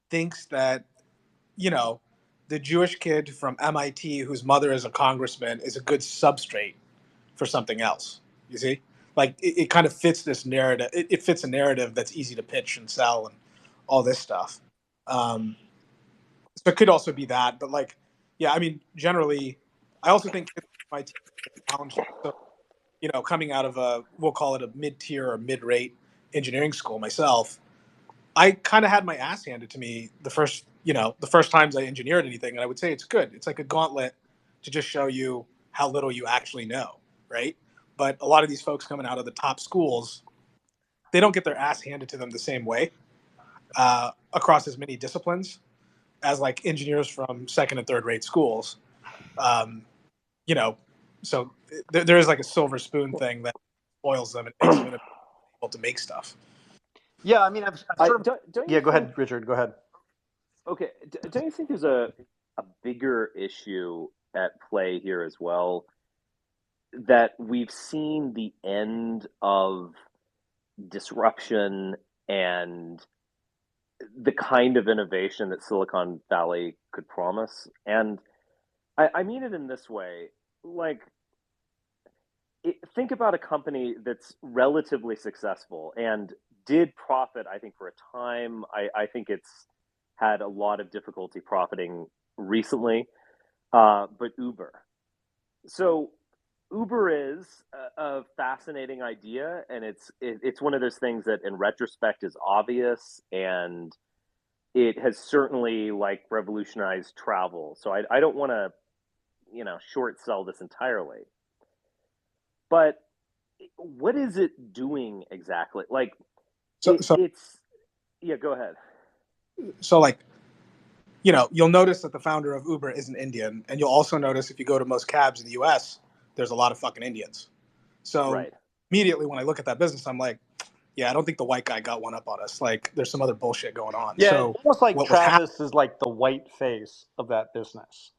thinks that, the Jewish kid from MIT whose mother is a congressman is a good substrate for something else. You see? Like, it kind of fits this narrative. It fits a narrative that's easy to pitch and sell and all this stuff. So it could also be that. But, like, yeah, I mean, generally, I also think MIT challenge. So, coming out of we'll call it a mid-tier or mid-rate engineering school myself, I kind of had my ass handed to me the first times I engineered anything, and I would say it's good. It's like a gauntlet to just show you how little you actually know, right? But a lot of these folks coming out of the top schools, they don't get their ass handed to them the same way across as many disciplines as like engineers from second and third rate schools. So there is like a silver spoon thing that spoils them and makes them able to make stuff. Yeah, I mean, go ahead, Richard. Go ahead. Okay, don't you think there's a bigger issue at play here as well? That we've seen the end of disruption and the kind of innovation that Silicon Valley could promise. And I mean it in this way, like, think about a company that's relatively successful and did profit, I think, for a time. I think it's had a lot of difficulty profiting recently, but Uber. So Uber is a fascinating idea, and it's one of those things that in retrospect is obvious, and it has certainly like revolutionized travel. So I don't want to, short sell this entirely. But what is it doing exactly? Like, it's yeah. Go ahead. So, like, you'll notice that the founder of Uber isn't Indian, and you'll also notice if you go to most cabs in the U.S., there's a lot of fucking Indians. So immediately when I look at that business, I'm like, yeah, I don't think the white guy got one up on us. Like, there's some other bullshit going on. Yeah, so it's almost like Travis is like the white face of that business.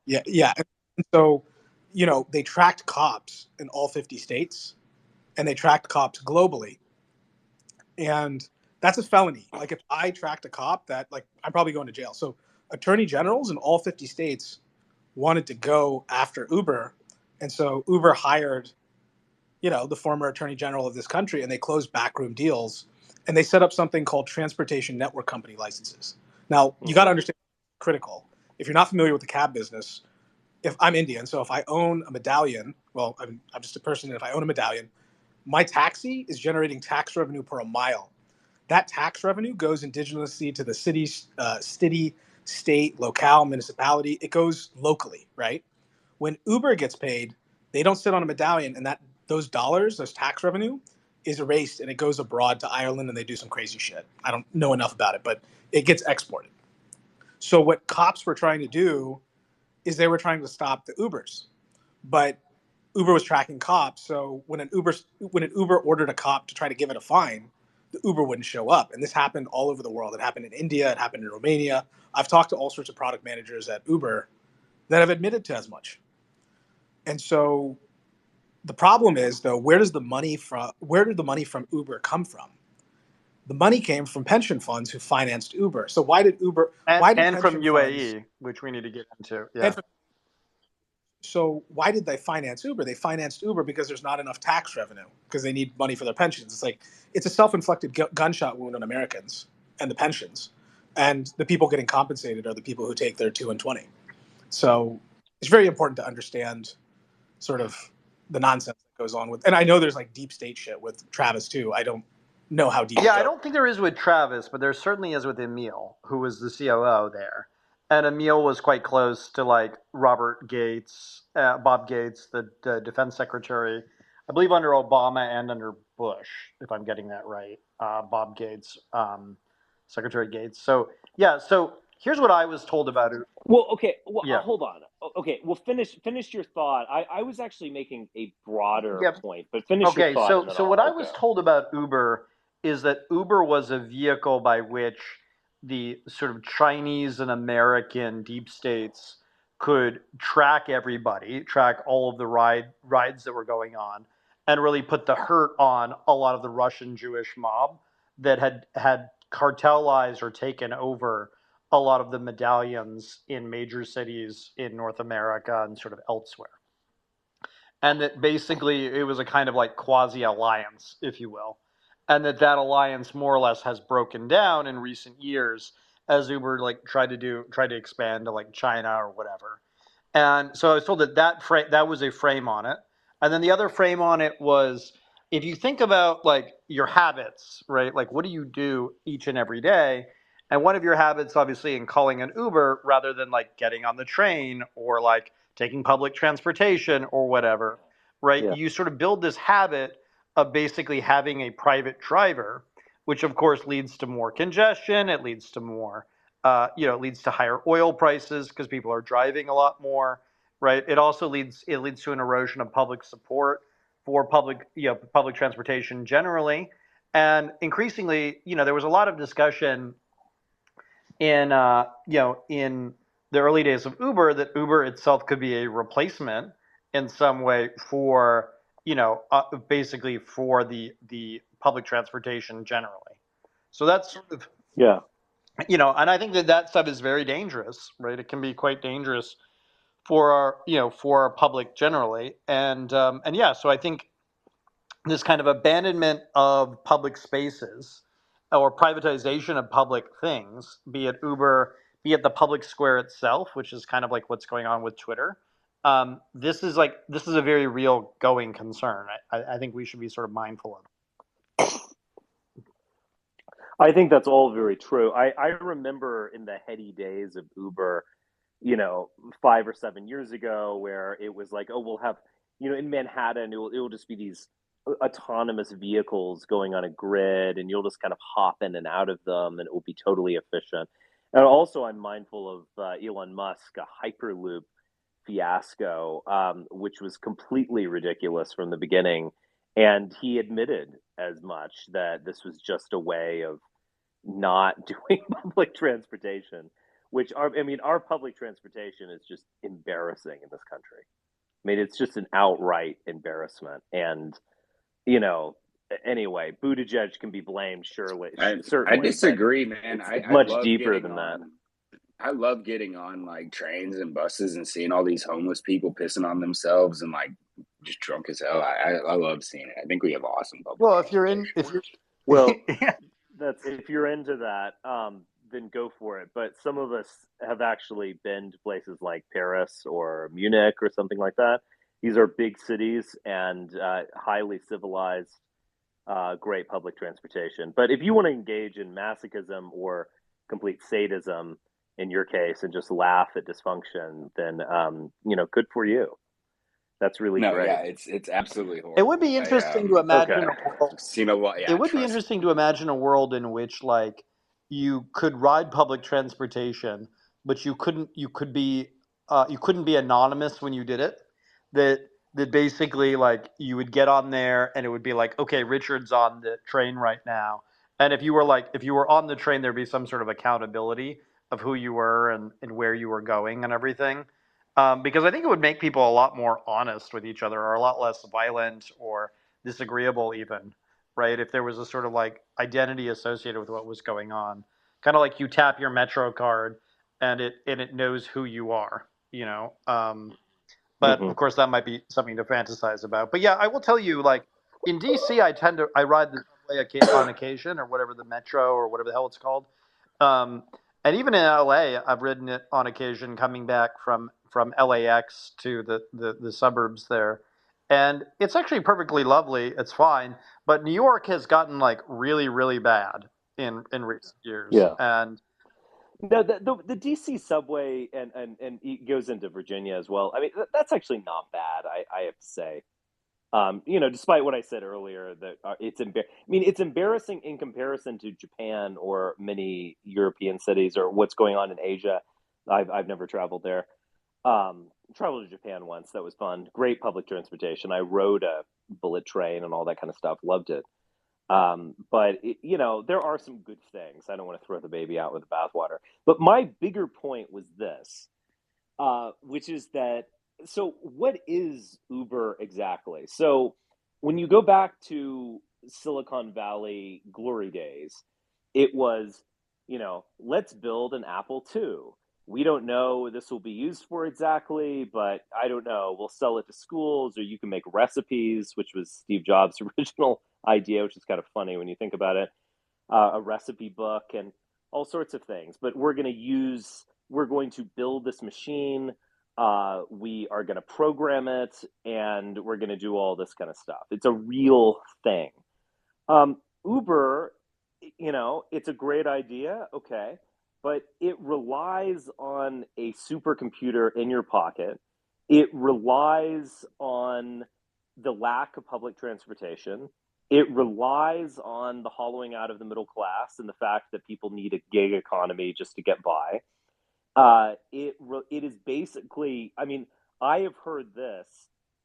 Yeah. And so, they tracked cops in all 50 states, and they tracked cops globally. And that's a felony. Like, if I tracked a cop, that, like, I'm probably going to jail. So attorney generals in all 50 states wanted to go after Uber. And so Uber hired, the former attorney general of this country, and they closed backroom deals, and they set up something called transportation network company licenses. Now, you got to understand, critical. If you're not familiar with the cab business, if I'm Indian, so if I own a medallion, well, I'm just a person, and if I own a medallion, my taxi is generating tax revenue per a mile. That tax revenue goes indigenously to the city, state, locale, municipality. It goes locally, right? When Uber gets paid, they don't sit on a medallion, and those dollars, those tax revenue, is erased and it goes abroad to Ireland and they do some crazy shit. I don't know enough about it, but it gets exported. So what cops were trying to do is they were trying to stop the Ubers, but Uber was tracking cops. So when an Uber ordered a cop to try to give it a fine, the Uber wouldn't show up. And this happened all over the world. It happened in India. It happened in Romania. I've talked to all sorts of product managers at Uber that have admitted to as much. And so the problem is, though, where did the money from Uber come from? The money came from pension funds who financed Uber. So why did Uber? And from UAE, which we need to get into. Yeah. So why did they finance Uber? They financed Uber because there's not enough tax revenue because they need money for their pensions. It's a self-inflicted gunshot wound on Americans and the pensions, and the people getting compensated are the people who take their 2 and 20. So it's very important to understand sort of the nonsense that goes on with. And I know there's like deep state shit with Travis too. I don't know how deep. Yeah, I don't think there is with Travis, but there certainly is with Emil, who was the COO there. And Emil was quite close to like Robert Gates, Bob Gates, the defense secretary, I believe under Obama and under Bush, if I'm getting that right. Bob Gates, Secretary Gates. So yeah, so here's what I was told about it. Well, okay. Well, hold on. Okay, well, finish your thought. I was actually making a broader point, but finish your thought. Okay, so what I was told about Uber is that Uber was a vehicle by which the sort of Chinese and American deep states could track everybody, track all of the rides that were going on, and really put the hurt on a lot of the Russian Jewish mob that had cartelized or taken over a lot of the medallions in major cities in North America and sort of elsewhere. And that basically it was a kind of like quasi-alliance, if you will. And that alliance more or less has broken down in recent years as Uber like tried to expand to like China or whatever. And so I was told that was a frame on it. And then the other frame on it was, if you think about like your habits, right? Like what do you do each and every day? And one of your habits, obviously, in calling an Uber rather than like getting on the train or like taking public transportation or whatever, right? Yeah. You sort of build this habit of basically having a private driver, which of course leads to more congestion. It leads to more, it leads to higher oil prices because people are driving a lot more, right? It also leads to an erosion of public support for public transportation generally. And increasingly, there was a lot of discussion in the early days of Uber that Uber itself could be a replacement in some way for basically for the public transportation generally. So that's sort of and I think that stuff is very dangerous, right? It can be quite dangerous for our public generally, and so I think this kind of abandonment of public spaces or privatization of public things, be it Uber, be it the public square itself, which is kind of like what's going on with Twitter. This is a very real going concern. I think we should be sort of mindful of it. I think that's all very true. I remember in the heady days of Uber, 5 or 7 years ago, where it was like, oh, we'll have, in Manhattan, it will just be these autonomous vehicles going on a grid, and you'll just kind of hop in and out of them, and it will be totally efficient. And also, I'm mindful of Elon Musk, a Hyperloop fiasco, which was completely ridiculous from the beginning. And he admitted as much, that this was just a way of not doing public transportation, which our public transportation is just embarrassing in this country. I mean, it's just an outright embarrassment. And, anyway, Buttigieg can be blamed, certainly. I disagree, man. It's much deeper than that. I love getting on like trains and buses and seeing all these homeless people pissing on themselves and like just drunk as hell. I love seeing it. I think we have awesome public. Well, if you're into that, then go for it. But some of us have actually been to places like Paris or Munich or something like that. These are big cities and highly civilized, great public transportation. But if you want to engage in masochism or complete sadism, in your case, and just laugh at dysfunction, then good for you. That's really No, great. yeah, it's absolutely horrible. It would be interesting to imagine a world. I've seen a lot. Yeah, It would be interesting to imagine a world in which, like, you could ride public transportation, but you couldn't be anonymous when you did it. That basically, like, you would get on there and it would be like, okay, Richard's on the train right now, and if you were on the train, there'd be some sort of accountability of who you were and where you were going and everything. Because I think it would make people a lot more honest with each other, or a lot less violent or disagreeable, even, right? If there was a sort of like identity associated with what was going on, kind of like you tap your Metro card and it knows who you are, you know. But of course, that might be something to fantasize about. But yeah, I will tell you, like, in DC, I ride the subway on occasion, or whatever, the Metro or whatever the hell it's called. And even in LA, I've ridden it on occasion coming back from LAX to the suburbs there. And it's actually perfectly lovely. It's fine. But New York has gotten, like, really, really bad in recent years. Yeah. And no, the DC subway and it goes into Virginia as well. I mean, that's actually not bad, I have to say. Despite what I said earlier, that it's embarrassing in comparison to Japan or many European cities or what's going on in Asia. I've never traveled there. Traveled to Japan once. That was fun. Great public transportation. I rode a bullet train and all that kind of stuff. Loved it. But there are some good things. I don't want to throw the baby out with the bathwater. But my bigger point was this, which is that, so what is Uber exactly? So when you go back to Silicon Valley glory days, it was, let's build an Apple II. We don't know what this will be used for exactly, but I don't know. We'll sell it to schools, or you can make recipes, which was Steve Jobs' original idea, which is kind of funny when you think about it. A recipe book and all sorts of things. But we're going to build this machine. We are going to program it, and we're going to do all this kind of stuff. It's a real thing. Uber, it's a great idea, okay, but it relies on a supercomputer in your pocket. It relies on the lack of public transportation. It relies on the hollowing out of the middle class and the fact that people need a gig economy just to get by. It is basically, I mean, I have heard this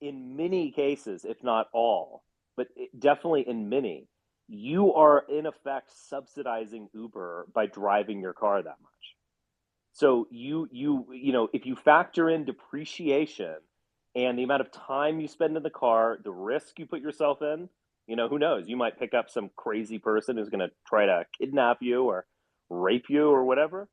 in many cases, if not all, but definitely in many. You are in effect subsidizing Uber by driving your car that much. So if you factor in depreciation and the amount of time you spend in the car, the risk you put yourself in, who knows? You might pick up some crazy person who's going to try to kidnap you or rape you or whatever.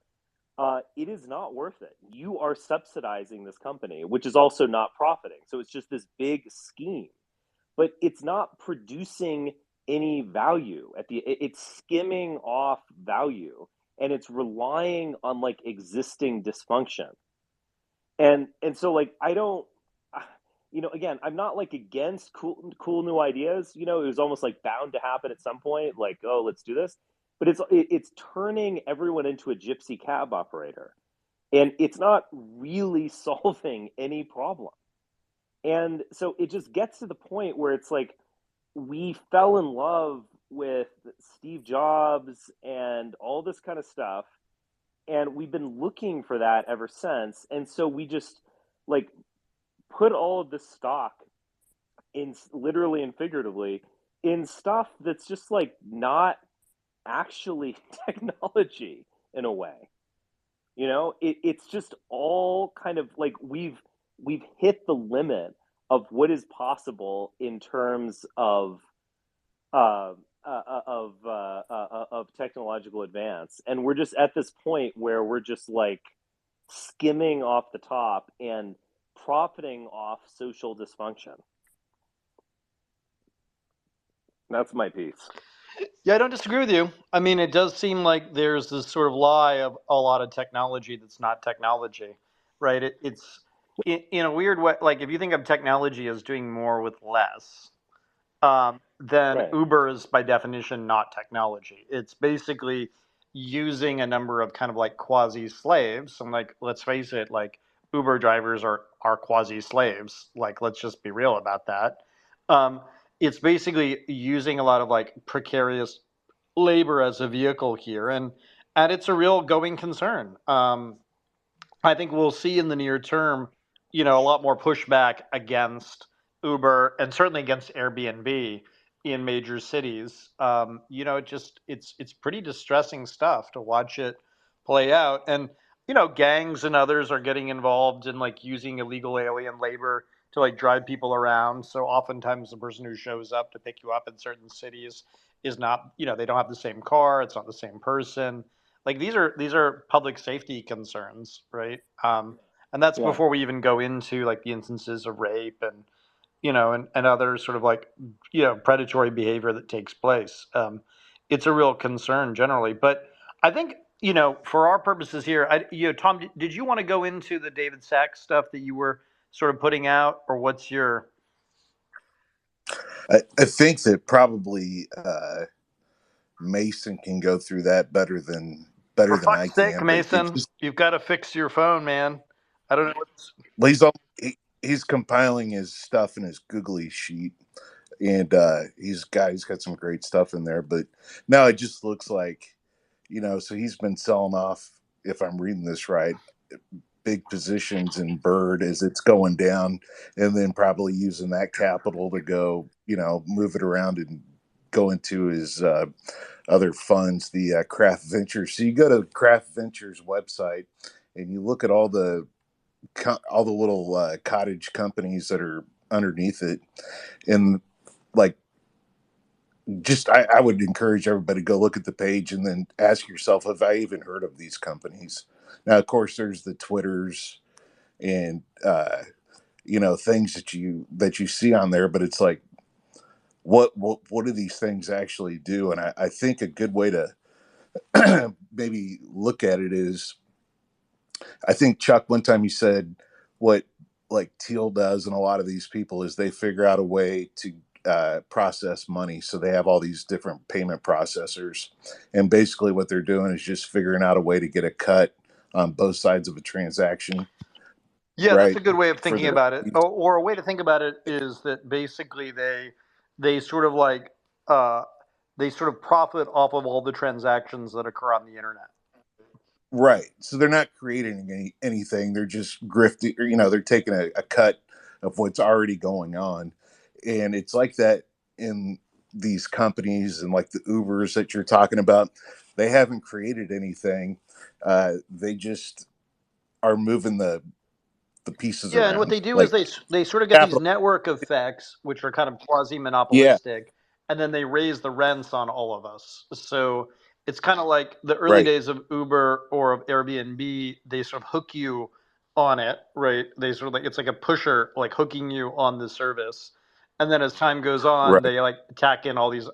It is not worth it. You are subsidizing this company, which is also not profiting. So it's just this big scheme, but it's not producing any value it's skimming off value, and it's relying on, like, existing dysfunction. And so, like, I don't, again, I'm not, like, against cool new ideas. It was almost like bound to happen at some point, like, oh, let's do this. But it's turning everyone into a gypsy cab operator, and it's not really solving any problem. And so it just gets to the point where it's like, we fell in love with Steve Jobs and all this kind of stuff, and we've been looking for that ever since. And so we just, like, put all of this stock in, literally and figuratively, in stuff that's just, like, not actually technology in a way. It's just all kind of like we've hit the limit of what is possible in terms of technological advance, and we're just at this point where we're just, like, skimming off the top and profiting off social dysfunction. That's my piece. Yeah, I don't disagree with you. I mean, it does seem like there's this sort of lie of a lot of technology that's not technology, right? It's in a weird way. Like, if you think of technology as doing more with less, then Right. Uber is by definition not technology. It's basically using a number of kind of like quasi slaves. And, like, let's face it, like, Uber drivers are quasi slaves. Like, let's just be real about that. It's basically using a lot of like precarious labor as a vehicle here, and it's a real going concern. I think we'll see in the near term, a lot more pushback against Uber and certainly against Airbnb in major cities. It's pretty distressing stuff to watch it play out, and gangs and others are getting involved in like using illegal alien labor to like drive people around. So oftentimes the person who shows up to pick you up in certain cities is not, they don't have the same car, it's not the same person. Like these are public safety concerns, right? And that's Yeah. before we even go into like the instances of rape and other sort of like predatory behavior that takes place. It's a real concern generally, but I think for our purposes here, Tom, did you want to go into the David Sachs stuff that you were sort of putting out, or what's your? I think that probably Mason can go through that better than For I fuck's sake, can. But Mason, you've got to fix your phone, man. I don't know what's. He's compiling his stuff in his Googly sheet, and he's got some great stuff in there. But now it just looks like, so he's been selling off, if I'm reading this right, big positions in Bird as it's going down, and then probably using that capital to go, move it around and go into his other funds, the Craft Ventures. So you go to Craft Ventures website and you look at all the little cottage companies that are underneath it, and like, just I would encourage everybody to go look at the page and then ask yourself, have I even heard of these companies? Now, of course, there's the Twitters and things that you see on there, but it's like, what do these things actually do? And I think a good way to maybe look at it is, I think, Chuck, one time you said what like Teal does and a lot of these people is they figure out a way to process money. So they have all these different payment processors, and basically what they're doing is just figuring out a way to get a cut on both sides of a transaction. Yeah, right? That's a good way of thinking about it. Or a way to think about it is that basically they sort of like they sort of profit off of all the transactions that occur on the internet. Right. So they're not creating anything. They're just grifting, or, they're taking a cut of what's already going on. And it's like that in these companies, and like the Ubers that you're talking about. They haven't created anything. They just are moving the pieces around. And what they do like, is they sort of get these network effects, which are kind of quasi-monopolistic, and then they raise the rents on all of us. So it's kind of like the early days of Uber or of Airbnb. They sort of hook you on it, right? They sort of like, it's like a pusher, like hooking you on the service. And then as time goes on, they like tack in all these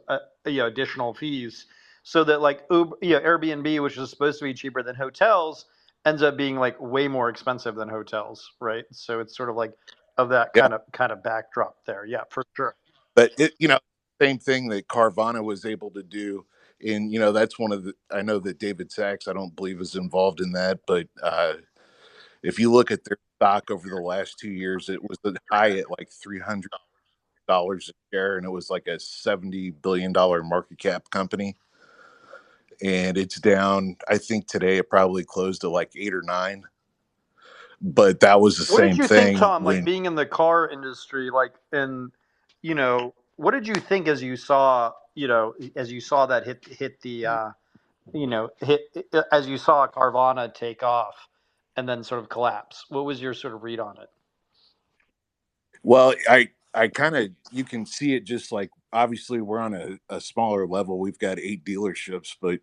additional fees, so that like Uber, Airbnb, which is supposed to be cheaper than hotels, ends up being like way more expensive than hotels, right? So it's sort of like of that kind of backdrop there. Yeah, for sure. But same thing that Carvana was able to do. And that's one of the, I know that David Sachs, I don't believe, is involved in that, but if you look at their stock over the last 2 years, it was high at like $300 a share, and it was like a $70 billion market cap company. And it's down, I think today it probably closed at like 8 or 9. But that was the same thing. What did you think, Tom, like being in the car industry, like, and, what did you think as you saw that hit the, as you saw Carvana take off and then sort of collapse? What was your sort of read on it? Well, I kind of, you can see it just like, obviously we're on a smaller level. We've got 8 dealerships, but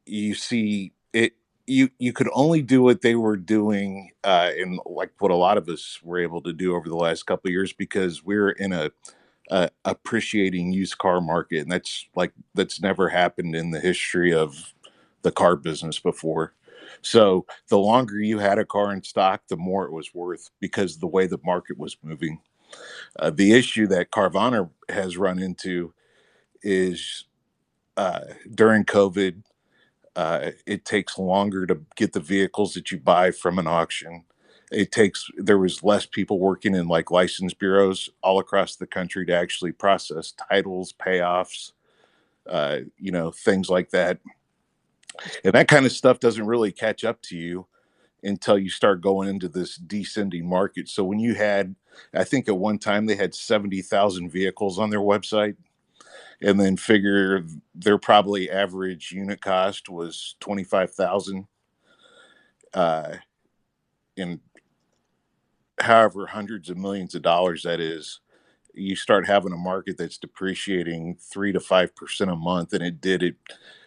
you see it, you could only do what they were doing and like what a lot of us were able to do over the last couple of years, because we're in a appreciating used car market, and that's never happened in the history of the car business before. So the longer you had a car in stock, the more it was worth, because of the way the market was moving. The issue that Carvana has run into is during COVID, It takes longer to get the vehicles that you buy from an auction. There was less people working in like license bureaus all across the country to actually process titles, payoffs, things like that. And that kind of stuff doesn't really catch up to you until you start going into this descending market. So when you had, I think at one time they had 70,000 vehicles on their website, and then figure their probably average unit cost was 25,000, in however hundreds of millions of dollars that is. You start having a market that's depreciating 3 to 5% a month, and it did it.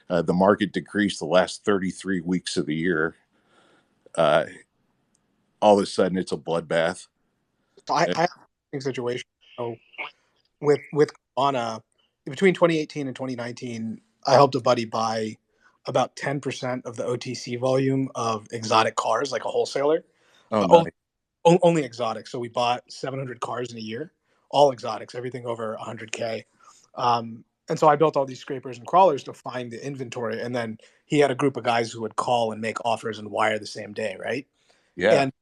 The market decreased the last 33 weeks of the year. All of a sudden, it's a bloodbath. I have a situation. So with Carvana, between 2018 and 2019, I helped a buddy buy about 10% of the OTC volume of exotic cars, like a wholesaler. Oh, nice. Only exotic. So we bought 700 cars in a year, all exotics, everything over 100K. And so I built all these scrapers and crawlers to find the inventory. And then he had a group of guys who would call and make offers and wire the same day, right? Yeah. And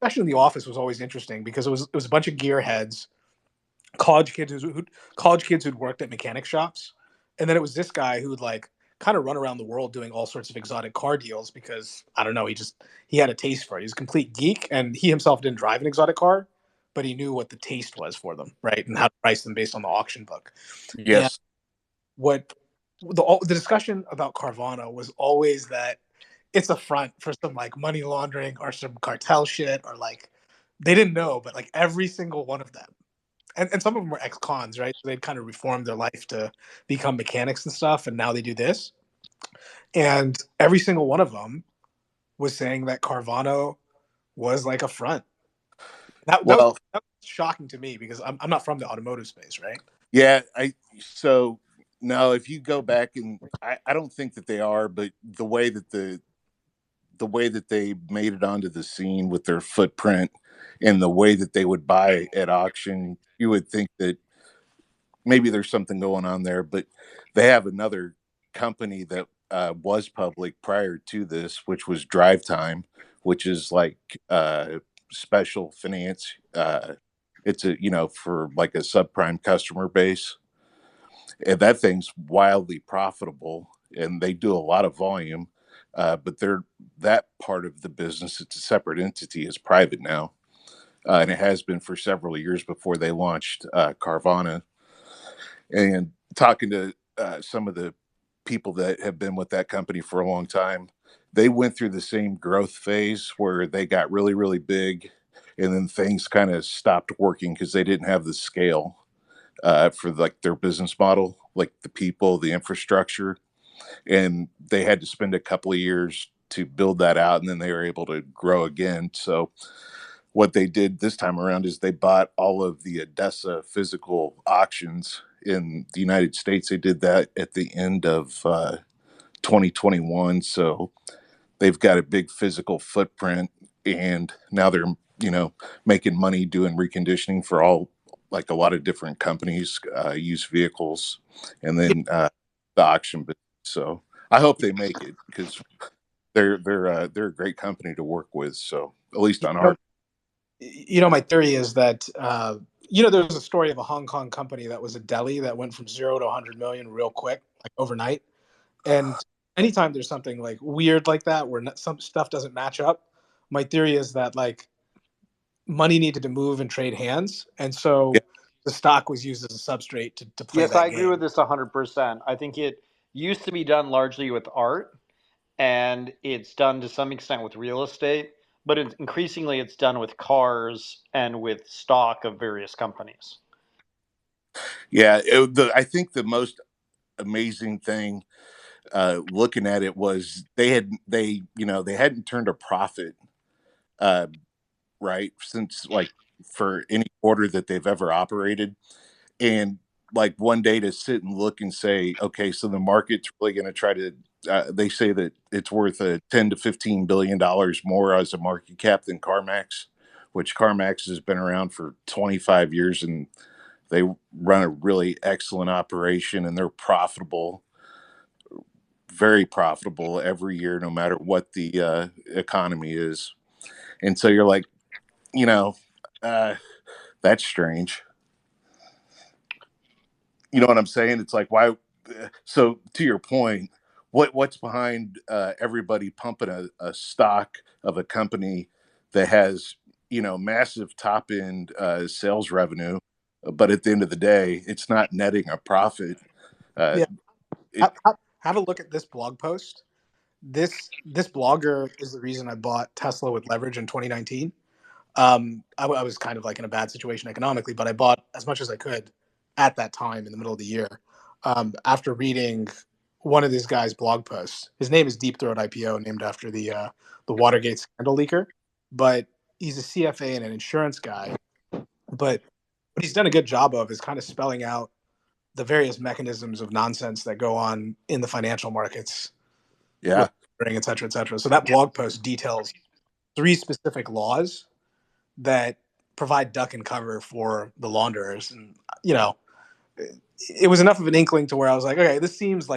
especially in the office was always interesting because it was a bunch of gearheads, college kids who'd worked at mechanic shops, and then it was this guy who would like kind of run around the world doing all sorts of exotic car deals because I don't know, he had a taste for it. He's a complete geek, and he himself didn't drive an exotic car, but he knew what the taste was for them, right, and how to price them based on the auction book. Yes. And what the discussion about Carvana was always that it's a front for some like money laundering or some cartel shit, or like they didn't know, but like every single one of them, and some of them were ex-cons, right? So they'd kind of reformed their life to become mechanics and stuff, and now they do this. And every single one of them was saying that Carvana was like a front. That was shocking to me because I'm not from the automotive space, right? Yeah. So now if you go back, and I don't think that they are, but the way that they made it onto the scene with their footprint and the way that they would buy at auction, you would think that maybe there's something going on there. But they have another company that was public prior to this, which was Drive Time, which is like special finance. It's for like a subprime customer base, and that thing's wildly profitable, and they do a lot of volume. But that part of the business, it's a separate entity, is private now, and it has been for several years before they launched Carvana. And talking to some of the people that have been with that company for a long time, they went through the same growth phase where they got really, really big, and then things kind of stopped working because they didn't have the scale for like their business model, like the people, the infrastructure, and they had to spend a couple of years to build that out, and then they were able to grow again. So what they did this time around is they bought all of the Odessa physical auctions in the United States. They did that at the end of 2021. So they've got a big physical footprint, and now they're making money doing reconditioning for like a lot of different companies, used vehicles, and then the auction business. So I hope they make it because they're a great company to work with. So at least on our. My theory is that there's a story of a Hong Kong company that was a deli that went from 0 to 100 million real quick, like overnight. And anytime there's something like weird like that where some stuff doesn't match up, my theory is that like money needed to move and trade hands, and so the stock was used as a substrate to play. Yes, I agree with this 100%. I think it used to be done largely with art, and it's done to some extent with real estate, but increasingly it's done with cars and with stock of various companies. Yeah, I think the most amazing thing looking at it was they hadn't turned a profit right since like for any quarter that they've ever operated, and like one day to sit and look and say, okay, so the market's really going to try to they say that it's worth a 10 to 15 billion dollars more as a market cap than CarMax, which CarMax has been around for 25 years, and they run a really excellent operation, and they're profitable very profitable every year, no matter what the economy is. And so you're like, you know, that's strange. You know what I'm saying? It's like, why? So to your point, what's behind everybody pumping a stock of a company that has, massive top end sales revenue, but at the end of the day, it's not netting a profit. Yeah. It, Have a look at this blog post. This blogger is the reason I bought Tesla with leverage in 2019. I was kind of like in a bad situation economically, but I bought as much as I could at that time in the middle of the year. After reading one of this guy's blog posts, his name is Deep Throat IPO, named after the Watergate scandal leaker. But he's a CFA and an insurance guy. But what he's done a good job of is kind of spelling out the various mechanisms of nonsense that go on in the financial markets. Yeah. Et cetera, et cetera. So that blog post details 3 specific laws that provide duck and cover for the launderers. And, it was enough of an inkling to where I was like, okay, this seems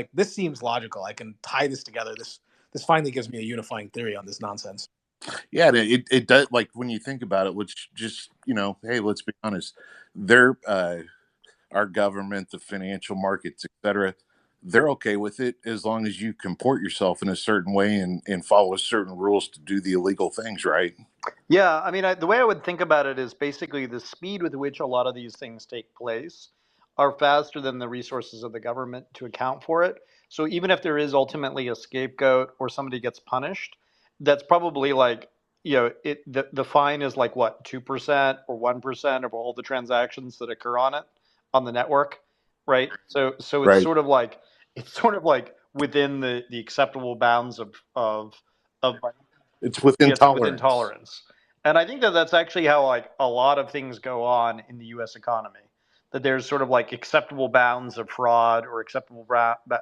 logical. I can tie this together. This finally gives me a unifying theory on this nonsense. Yeah, it does. Like when you think about it, which just, hey, let's be honest. They're our government, the financial markets, etc. They're okay with it as long as you comport yourself in a certain way and follow certain rules to do the illegal things, right? Yeah, I mean, the way I would think about it is basically the speed with which a lot of these things take place are faster than the resources of the government to account for it. So even if there is ultimately a scapegoat or somebody gets punished, that's probably like, the fine is like what, 2% or 1% of all the transactions that occur on it on the network, right? So it's Right. sort of like within the acceptable bounds of it's within tolerance. Within tolerance. And I think that that's actually how like a lot of things go on in the U.S. economy. That there's sort of like acceptable bounds of fraud or acceptable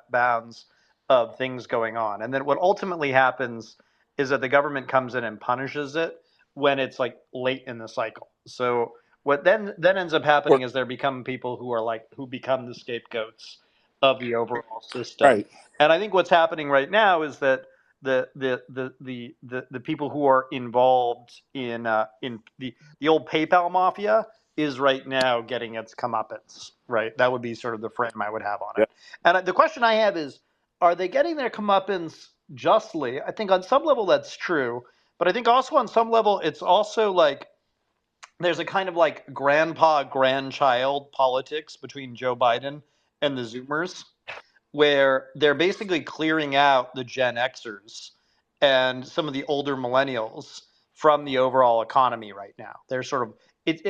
bounds of things going on. And then what ultimately happens is that the government comes in and punishes it when it's like late in the cycle. So what then ends up happening is there become people who become the scapegoats of the overall system. Right. And I think what's happening right now is that the people who are involved in the old PayPal mafia is right now getting its comeuppance. Right, that would be sort of the frame I would have on it. And the question I have is, are they getting their comeuppance justly? I think on some level that's true, but I think also on some level it's also like there's a kind of like grandpa grandchild politics between Joe Biden and the Zoomers, where they're basically clearing out the Gen Xers and some of the older millennials from the overall economy right now. They're sort of,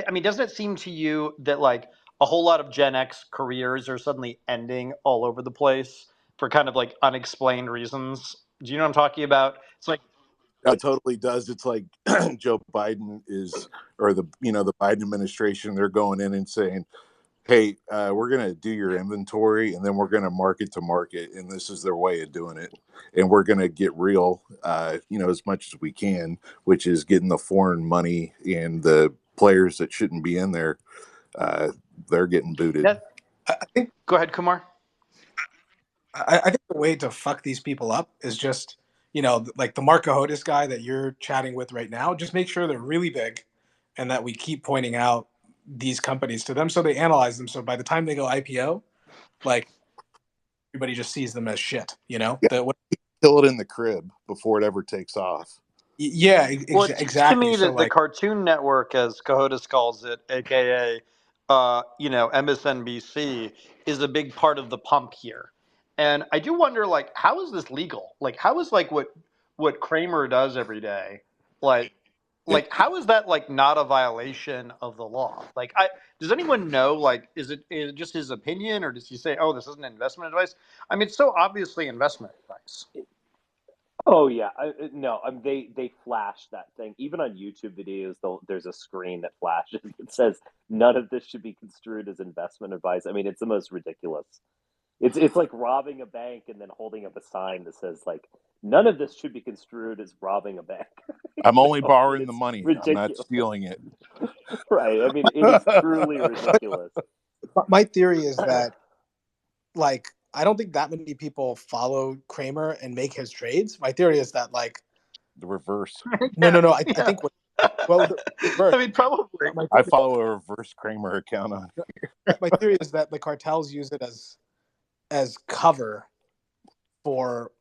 I mean, doesn't it seem to you that like a whole lot of Gen X careers are suddenly ending all over the place for kind of like unexplained reasons? Do you know what I'm talking about? It's like, it totally does. It's like Joe Biden or the Biden administration, they're going in and saying, hey, we're going to do your inventory and then we're going to market to market. And this is their way of doing it. And we're going to get real, as much as we can, which is getting the foreign money and the players that shouldn't be in there. They're getting booted. Go ahead, Kumar. I think the way to fuck these people up is just, like the Mark Kohodes guy that you're chatting with right now, just make sure they're really big and that we keep pointing out these companies to them so they analyze them. So by the time they go IPO, like everybody just sees them as shit, Yeah. Kill it in the crib before it ever takes off. Yeah, exactly. To me, the Cartoon Network, as Kohodes calls it, aka MSNBC, is a big part of the pump here. And I do wonder, like, how is this legal? Like, how is like what Kramer does every day, like how is that like not a violation of the law? Like, does anyone know? Like, is it just his opinion, or does he say, "Oh, this isn't investment advice"? I mean, it's so obviously investment advice. Oh yeah, they flash that thing. Even on YouTube videos, there's a screen that flashes that says none of this should be construed as investment advice. I mean, it's the most ridiculous. It's like robbing a bank and then holding up a sign that says like none of this should be construed as robbing a bank. I'm only borrowing the money. Ridiculous. I'm not stealing it. Right. I mean, it is truly ridiculous. My theory is that, like, I don't think that many people follow Kramer and make his trades. My theory is that like The reverse. No. I think the reverse. I mean, probably. I follow a reverse Kramer account on. My theory is that the cartels use it as cover for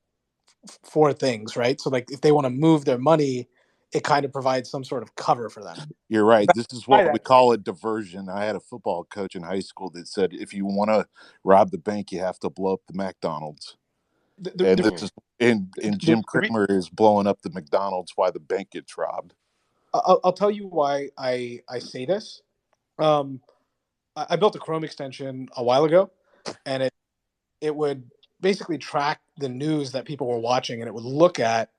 things, right? So like if they want to move their money, it kind of provides some sort of cover for them. You're right. This is what we call a diversion. I had a football coach in high school that said, if you want to rob the bank, you have to blow up the McDonald's. And Jim Cramer is blowing up the McDonald's while the bank gets robbed. I'll tell you why I say this. I built a Chrome extension a while ago, and it would basically track the news that people were watching, and it would look at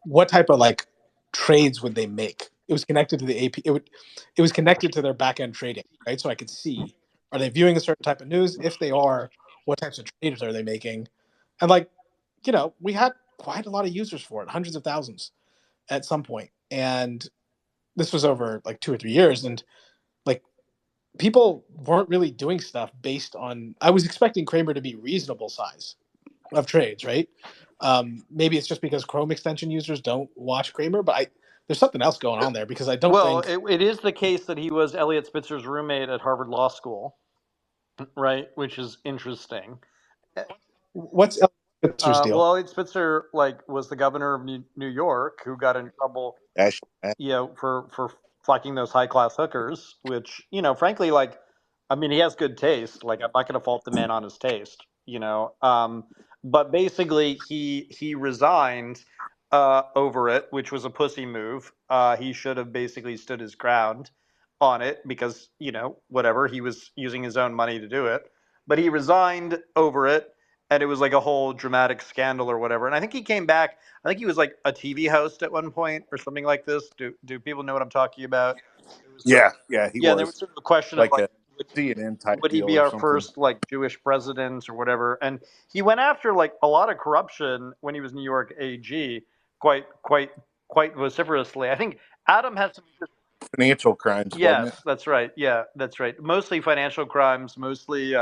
what type of like trades would they make. It was connected to the AP. It was connected to their back end trading, right? So I could see, are they viewing a certain type of news? If they are, what types of trades are they making? And like, we had quite a lot of users for it, hundreds of thousands at some point. And this was over like 2 or 3 years. And like people weren't really doing stuff based on, I was expecting Kramer to be reasonable size of trades, right? Maybe it's just because Chrome extension users don't watch Kramer, but there's something else going on there because I don't think... Well, it is the case that he was Elliot Spitzer's roommate at Harvard Law School, right? Which is interesting. What's Elliot Spitzer's deal? Well, Elliot Spitzer was the governor of New York who got in trouble, for fucking those high class hookers. Which frankly, he has good taste. Like I'm not going to fault the man on his taste. But basically he resigned over it, which was a pussy move. He should have basically stood his ground on it because whatever, he was using his own money to do it. But he resigned over it. And it was like a whole dramatic scandal or whatever. And I think he came back. I think he was like a TV host at one point or something like this. Do people know what I'm talking about? He was. There was sort of a question of like, CNN type would he be our first like Jewish president or whatever? And he went after like a lot of corruption when he was New York AG, quite vociferously. I think Adam has some financial crimes. Yes, that's right. Yeah, that's right. Mostly financial crimes. Mostly.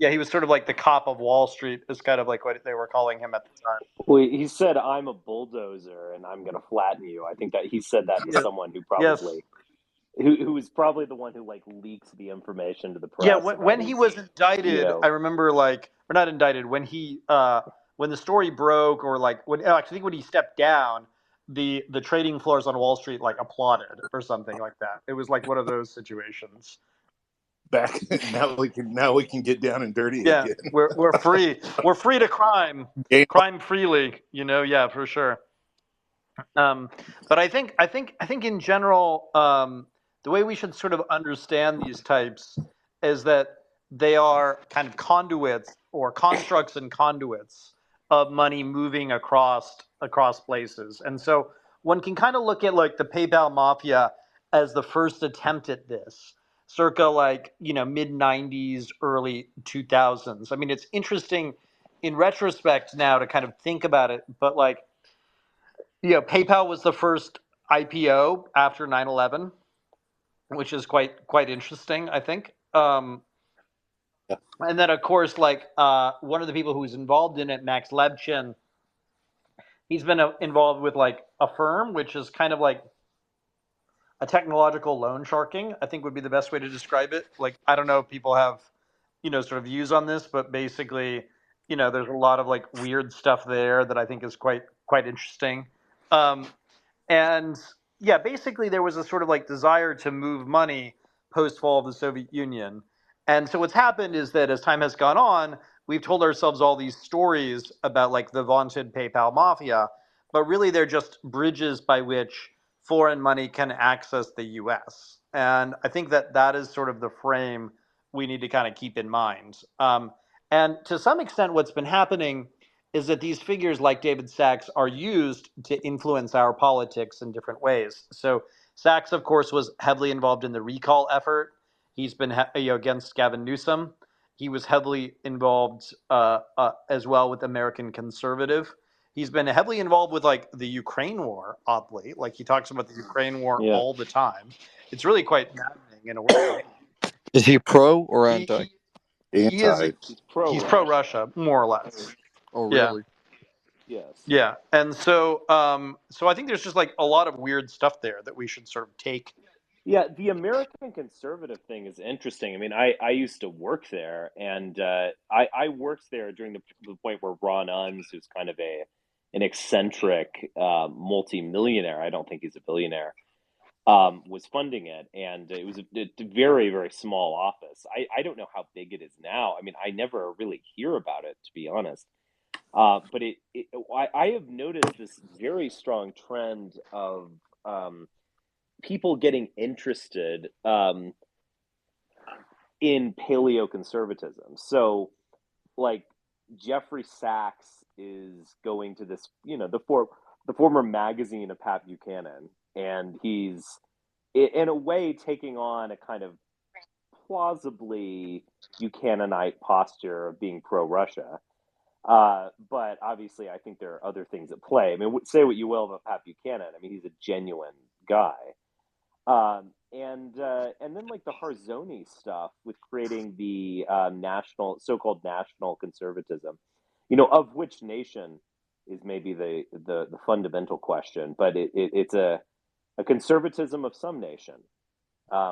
Yeah, he was sort of like the cop of Wall Street, is kind of like what they were calling him at the time. Well, he said, "I'm a bulldozer and I'm going to flatten you." I think that he said that to someone who probably, who was probably the one who like leaks the information to the press. Yeah, when he was indicted, I remember or not indicted, when he when the story broke, or like I think when he stepped down, the trading floors on Wall Street like applauded or something like that. It was like one of those situations. Back now we can get down and dirty again. we're free. We're free to crime freely. Yeah, for sure. But I think in general, the way we should sort of understand these types is that they are kind of conduits or constructs and conduits of money moving across places. And so one can kind of look at like the PayPal Mafia as the first attempt at this, circa mid 90s, early 2000s. I mean, it's interesting in retrospect now to kind of think about it, but PayPal was the first IPO after 9/11, which is quite interesting, I think. And then, of course, one of the people who was involved in it, Max Lebchin, he's been involved with a firm, which is kind of like a technological loan sharking, I think would be the best way to describe it. I don't know if people have, sort of views on this, but basically, there's a lot of weird stuff there that I think is quite interesting. And yeah, basically there was a sort of desire to move money post fall of the Soviet Union. And so what's happened is that as time has gone on, we've told ourselves all these stories about the vaunted PayPal Mafia, but really they're just bridges by which foreign money can access the US. And I think that is sort of the frame we need to kind of keep in mind. And to some extent, what's been happening is that these figures like David Sachs are used to influence our politics in different ways. So Sachs, of course, was heavily involved in the recall effort. He's been against Gavin Newsom. He was heavily involved as well with American Conservative. He's been heavily involved with the Ukraine war, oddly. He talks about the Ukraine war all the time. It's really quite maddening in a way. Is he pro or anti? He is. Anti. He's pro Russia, more or less. Oh, Yeah. really? Yes. Yeah, and so so I think there's just like a lot of weird stuff there that we should sort of take. Yeah, the American conservative thing is interesting. I mean, I used to work there, and I worked there during the point where Ron Unz, who's kind of an eccentric multi-millionaire, I don't think he's a billionaire, was funding it, and it was a very, very small office. I don't know how big it is now. I mean, I never really hear about it, to be honest. But I have noticed this very strong trend of people getting interested in paleoconservatism. So, like Jeffrey Sachs is going to this, the former magazine of Pat Buchanan, and he's in a way taking on a kind of plausibly Buchananite posture of being pro-Russia. But obviously, I think there are other things at play. I mean, say what you will about Pat Buchanan. I mean, he's a genuine guy. And then like the Harzoni stuff with creating the so-called national conservatism, of which nation is maybe the fundamental question, but it's a conservatism of some nation.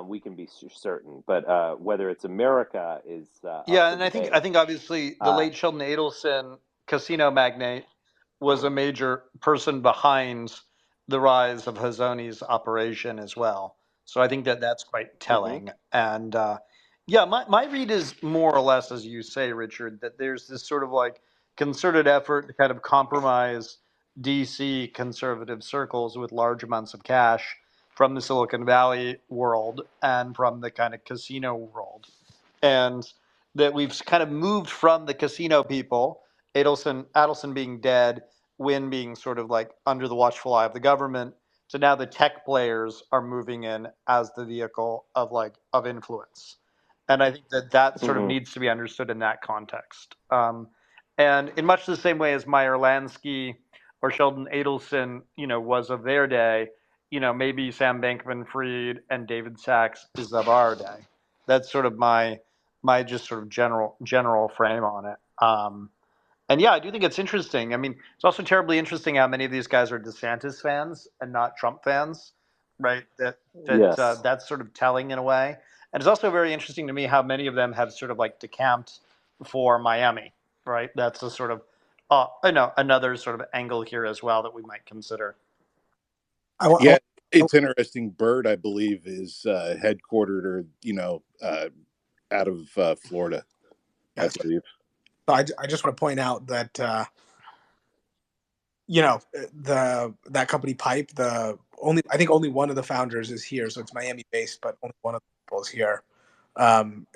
We can be certain, but whether it's America is Yeah, up for and I debate. think obviously the late Sheldon Adelson casino magnate was a major person behind the rise of Hazoni's operation as well. So I think that that's quite telling. And yeah, my read is more or less, as you say, Richard, that there's this sort of like concerted effort to kind of compromise DC conservative circles with large amounts of cash from the Silicon Valley world and from the kind of casino world. And that we've kind of moved from the casino people, Adelson being dead, Wynn being sort of like under the watchful eye of the government, to now the tech players are moving in as the vehicle of influence. And I think that sort of needs to be understood in that context. And in much the same way as Meyer Lansky or Sheldon Adelson, was of their day, maybe Sam Bankman-Fried and David Sachs is of our day. That's sort of my just sort of general frame on it. And yeah, I do think it's interesting. I mean, it's also terribly interesting how many of these guys are DeSantis fans and not Trump fans, right? That's sort of telling in a way. And it's also very interesting to me how many of them have sort of like decamped for Miami, right? That's a sort of another sort of angle here as well that we might consider. Yeah, it's interesting. Bird, I believe, is headquartered or out of Florida. I believe. I just want to point out that that company Pipe, I think only one of the founders is here, so it's Miami based, but only one of the people is here.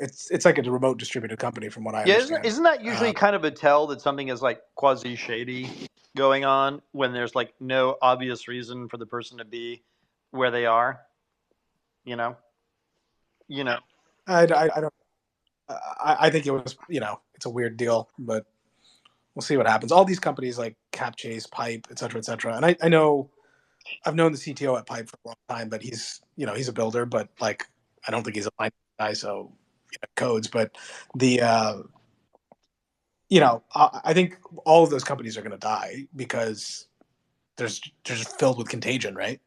It's like a remote distributed company, from what I understand. Isn't that usually kind of a tell that something is like quasi shady going on when there's like no obvious reason for the person to be where they are? I don't. I think it was, it's a weird deal, but we'll see what happens. All these companies like Capchase, Pipe, et cetera, and I know I've known the CTO at Pipe for a long time, but he's a builder, but like I don't think he's a finance guy, so codes. But the I think all of those companies are going to die because they're just filled with contagion, right?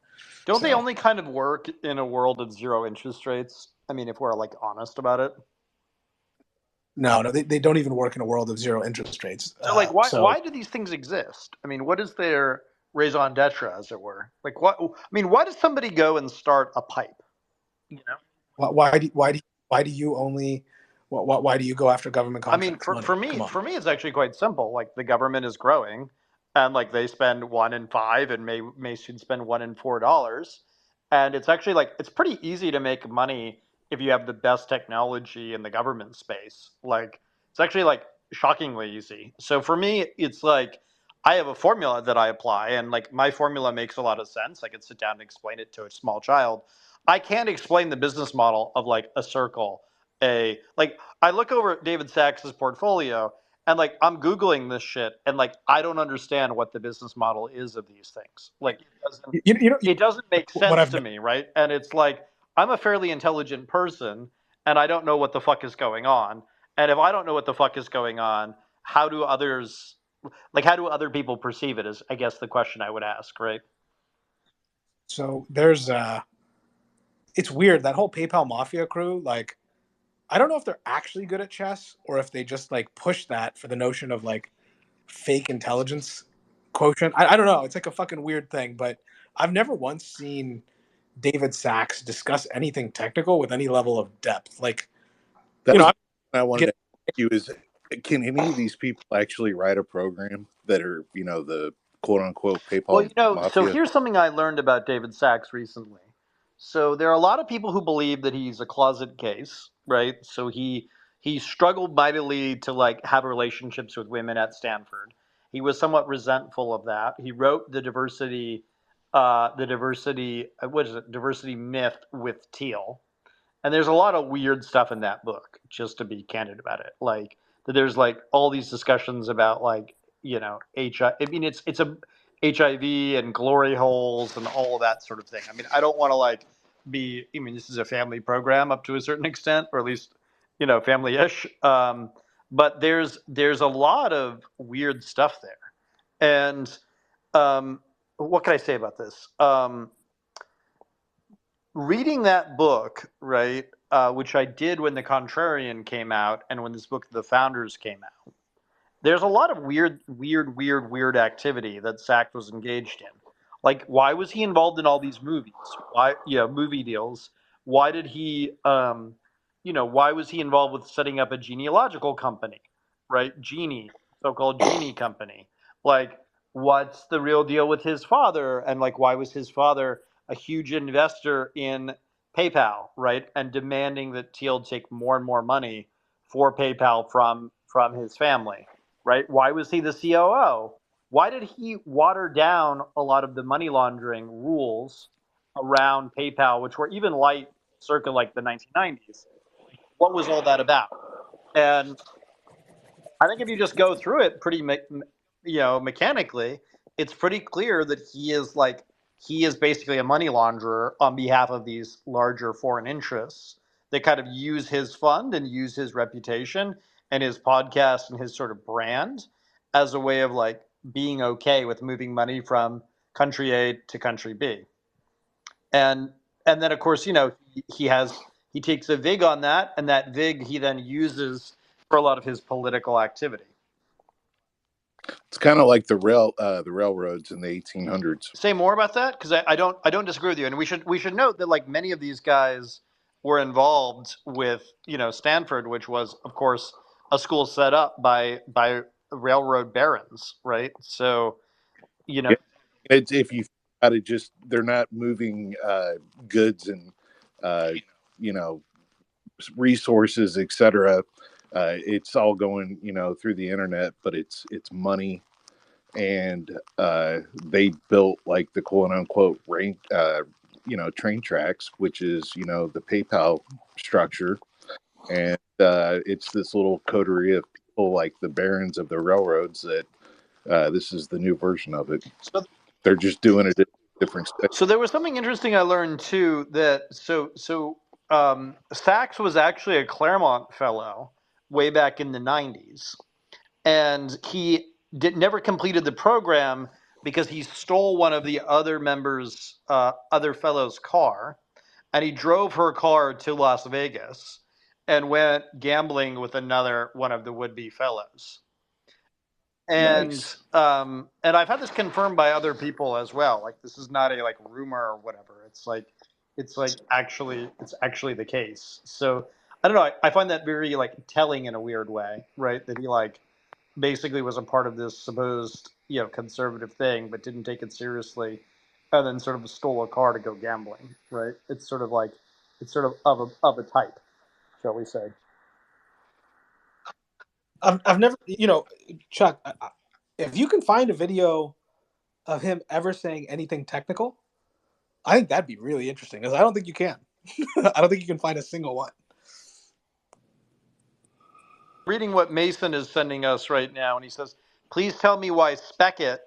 Don't they only kind of work in a world of zero interest rates? I mean, if we're like honest about it. No, they don't even work in a world of zero interest rates. So like, why do these things exist? I mean, what is their raison d'etre, as it were? Like, what? I mean, why does somebody go and start a pipe? Why do you only? Why do you go after government contracts? I mean, for me, it's actually quite simple. Like the government is growing, and like they spend $1 in $5 and may soon spend $1 in $4, and it's actually like it's pretty easy to make money if you have the best technology in the government space. Like it's actually like shockingly easy. So for me, it's like I have a formula that I apply, and like my formula makes a lot of sense. I could sit down and explain it to a small child. I can't explain the business model of like a Circle. I look over at David Sachs's portfolio and like I'm Googling this shit and like I don't understand what the business model is of these things. Like it doesn't make sense to me, right? And it's like I'm a fairly intelligent person and I don't know what the fuck is going on. And if I don't know what the fuck is going on, how do others, like, how do other people perceive it is, I guess, the question I would ask, right? So there's it's weird, that whole PayPal Mafia crew, like, I don't know if they're actually good at chess or if they just like push that for the notion of like fake intelligence quotient. I don't know. It's like a fucking weird thing, but I've never once seen David Sachs discuss anything technical with any level of depth. Like, That you was know, what I wanted to ask you is, can any of these people actually write a program that are, the quote unquote Well, PayPal so mafia? here's something I learned about David Sachs recently. So there are a lot of people who believe that he's a closet case, right? So he struggled mightily to like have relationships with women at Stanford. He was somewhat resentful of that. He wrote what is it, diversity myth with Thiel, and there's a lot of weird stuff in that book, just to be candid about it. Like that there's like all these discussions about like, HIV. I mean, it's a HIV and glory holes and all of that sort of thing. I mean, I don't want to like I mean, this is a family program up to a certain extent, or at least, family-ish. But there's a lot of weird stuff there. And what can I say about this? Reading that book, right, which I did when The Contrarian came out and when this book, The Founders, came out, there's a lot of weird activity that Sachs was engaged in. Like, why was he involved in all these movies? Why, movie deals? Why did he, why was he involved with setting up a genealogical company, right? So-called Genie company. Like, what's the real deal with his father? And like, why was his father a huge investor in PayPal, right? And demanding that Thiel take more and more money for PayPal from his family, right? Why was he the COO? Why did he water down a lot of the money laundering rules around PayPal, which were even light circa like the 1990s? What was all that about? And I think if you just go through it pretty, mechanically, it's pretty clear that he is basically a money launderer on behalf of these larger foreign interests that kind of use his fund and use his reputation and his podcast and his sort of brand as a way of like being okay with moving money from country A to country B. And then of course, he takes a vig on that, and that vig he then uses for a lot of his political activity. It's kind of like the railroads in the 1800s. Say more about that, because I don't disagree with you, and we should note that like many of these guys were involved with Stanford, which was of course a school set up by railroad barons, right? So Yeah. It's, if you got it, just they're not moving goods and resources, etc. It's all going through the internet, but it's money. And they built like the quote unquote train tracks, which is the PayPal structure, and it's this little coterie of people like the barons of the railroads that this is the new version of it. So they're just doing it at different stages. So there was something interesting I learned too, that Sachs was actually a Claremont fellow way back in the 90s, and he never completed the program because he stole one of the other members, other fellow's car, and he drove her car to Las Vegas and went gambling with another one of the would-be fellows. And Nice. And I've had this confirmed by other people as well. Like, this is not a like rumor or whatever. It's actually the case. So I don't know. I find that very like telling in a weird way, right? That he like basically was a part of this supposed conservative thing, but didn't take it seriously, and then sort of stole a car to go gambling, right? It's sort of a type, shall we say? I've never, Chuck, if you can find a video of him ever saying anything technical, I think that'd be really interesting, because I don't think you can. I don't think you can find a single one. Reading what Mason is sending us right now, and he says, please tell me why Speckit,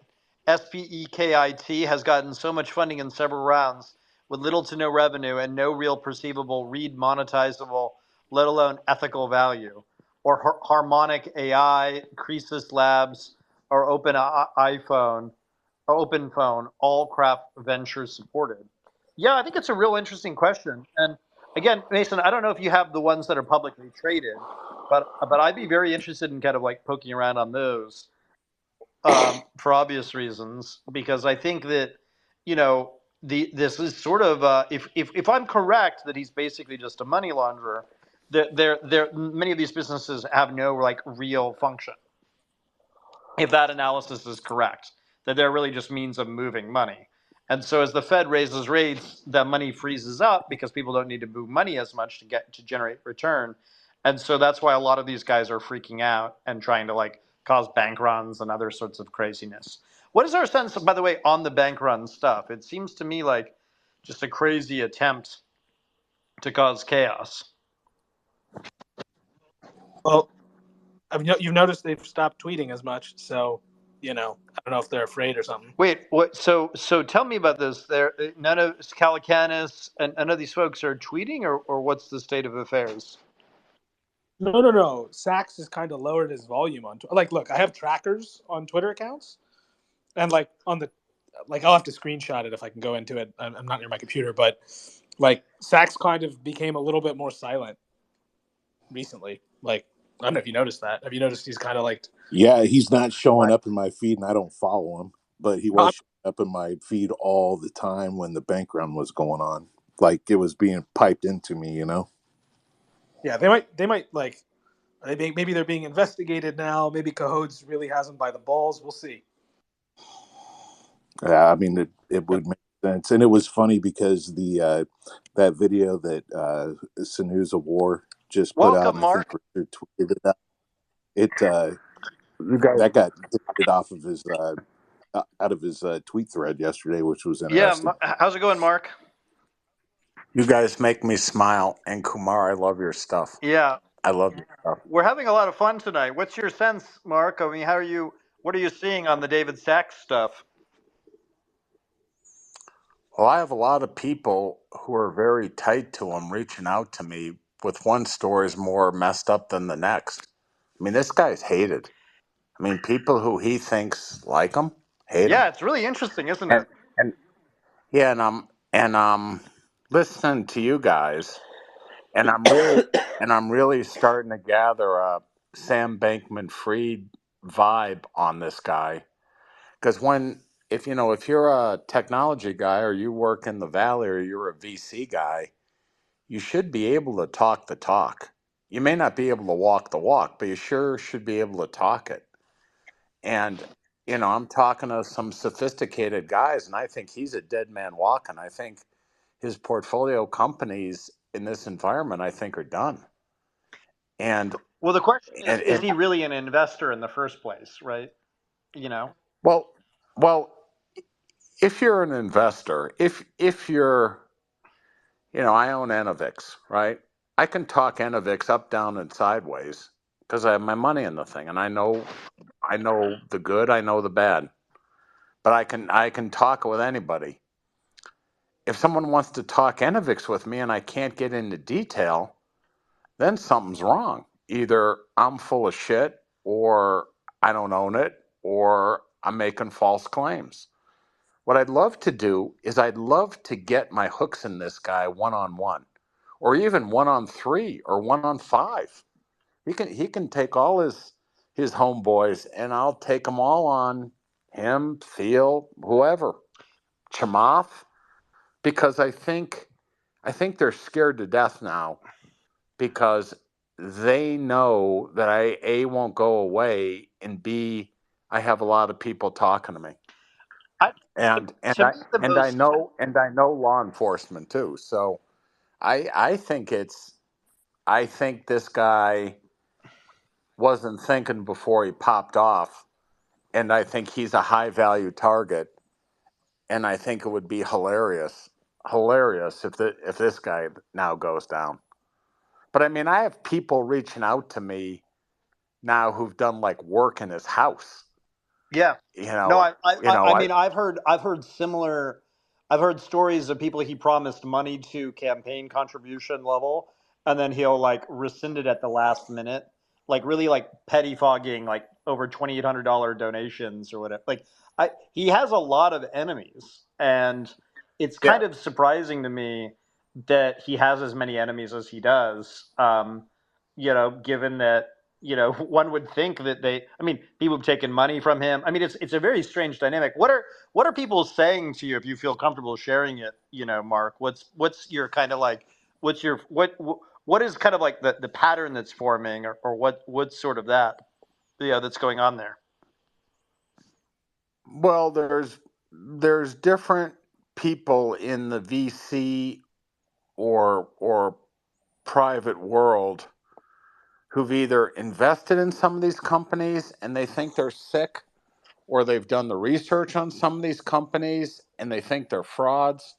S-P-E-K-I-T, has gotten so much funding in several rounds with little to no revenue and no real perceivable read monetizable, let alone ethical value. or Harmonic AI, Creasus Labs, or iPhone, or Open Phone, all craft venture supported? Yeah, I think it's a real interesting question. And again, Mason, I don't know if you have the ones that are publicly traded, but I'd be very interested in kind of like poking around on those, for obvious reasons, because I think that, this is sort of, if I'm correct that he's basically just a money launderer, many of these businesses have no like real function. If that analysis is correct, that they're really just means of moving money. And so as the Fed raises rates, the money freezes up because people don't need to move money as much to generate return. And so that's why a lot of these guys are freaking out and trying to like cause bank runs and other sorts of craziness. What is our sense, by the way, on the bank run stuff? It seems to me like just a crazy attempt to cause chaos. Well, you've noticed they've stopped tweeting as much, so I don't know if they're afraid or something. Wait, what? So tell me about this. There, none of Calacanis and none of these folks are tweeting, or what's the state of affairs? No. Sachs has kind of lowered his volume on look, I have trackers on Twitter accounts, and on the I'll have to screenshot it if I can go into it. I'm not near my computer, but Sachs kind of became a little bit more silent recently. I don't know if you noticed that. Have you noticed he's kind of Yeah, he's not showing up in my feed, and I don't follow him, but he was showing up in my feed all the time when the bank run was going on. Like it was being piped into me, Yeah, they might maybe they're being investigated now. Maybe Kohodes really has them by the balls. We'll see. Yeah, I mean it would make sense, and it was funny because the that video that Sinews of War just put out, Welcome, and I think Mark. Richard tweeted it out. You guys, That got deleted off of his out of his tweet thread yesterday, which was interesting. How's it going, Mark? You guys make me smile, and Kumar, I love your stuff. Yeah, I love your stuff. we're having a lot of fun tonight. What's your sense, Mark? I mean, what are you seeing on the David Sachs stuff? Well, I have a lot of people who are very tight to him reaching out to me with one story's more messed up than the next. I mean, this guy's hated. I mean, people who he thinks like him hate him. Yeah, it's really interesting, isn't And it? and yeah, and I'm listening to you guys, and I'm really starting to gather a Sam Bankman-Fried vibe on this guy. Because if you're a technology guy or you work in the valley or you're a VC guy, you should be able to talk the talk. You may not be able to walk the walk, but you sure should be able to talk it. And I'm talking to some sophisticated guys, and I think he's a dead man walking. I think his portfolio companies in this environment, I think, are done. And Well, the question is and he really an investor in the first place, right? well, if you're an investor, if you're I own Enovix, right? I can talk Enovix up, down, and sideways because I have my money in the thing, and I know the good, I know the bad, but I can talk with anybody. If someone wants to talk Enovix with me and I can't get into detail, then something's wrong. Either I'm full of shit, or I don't own it, or I'm making false claims. What I'd love to do is I'd love to get my hooks in this guy one-on-one, or even 1-on-3 or 1-on-5. He can take all his homeboys, and I'll take them all on him, Thiel, whoever, Chamath, because I think they're scared to death now because they know that I A, won't go away, and B, I have a lot of people talking to me. And I know law enforcement too. So I think this guy wasn't thinking before he popped off, and I think he's a high value target, and I think it would be hilarious if this guy now goes down. But I mean, I have people reaching out to me now who've done work in his house. Yeah. No, I mean, I've heard similar. I've heard stories of people he promised money to campaign contribution level, and then he'll rescind it at the last minute like really like pettifogging like over $2,800 donations or whatever. Like he has a lot of enemies, and it's Yeah. kind of surprising to me that he has as many enemies as he does. Given that one would think that people have taken money from him. I mean, it's a very strange dynamic. What are people saying to you if you feel comfortable sharing it? Mark, what's your kind of like, what is kind of like the pattern that's forming, or what's sort of that's going on there? Well, there's different people in the VC or private world who've either invested in some of these companies and they think they're sick, or they've done the research on some of these companies and they think they're frauds.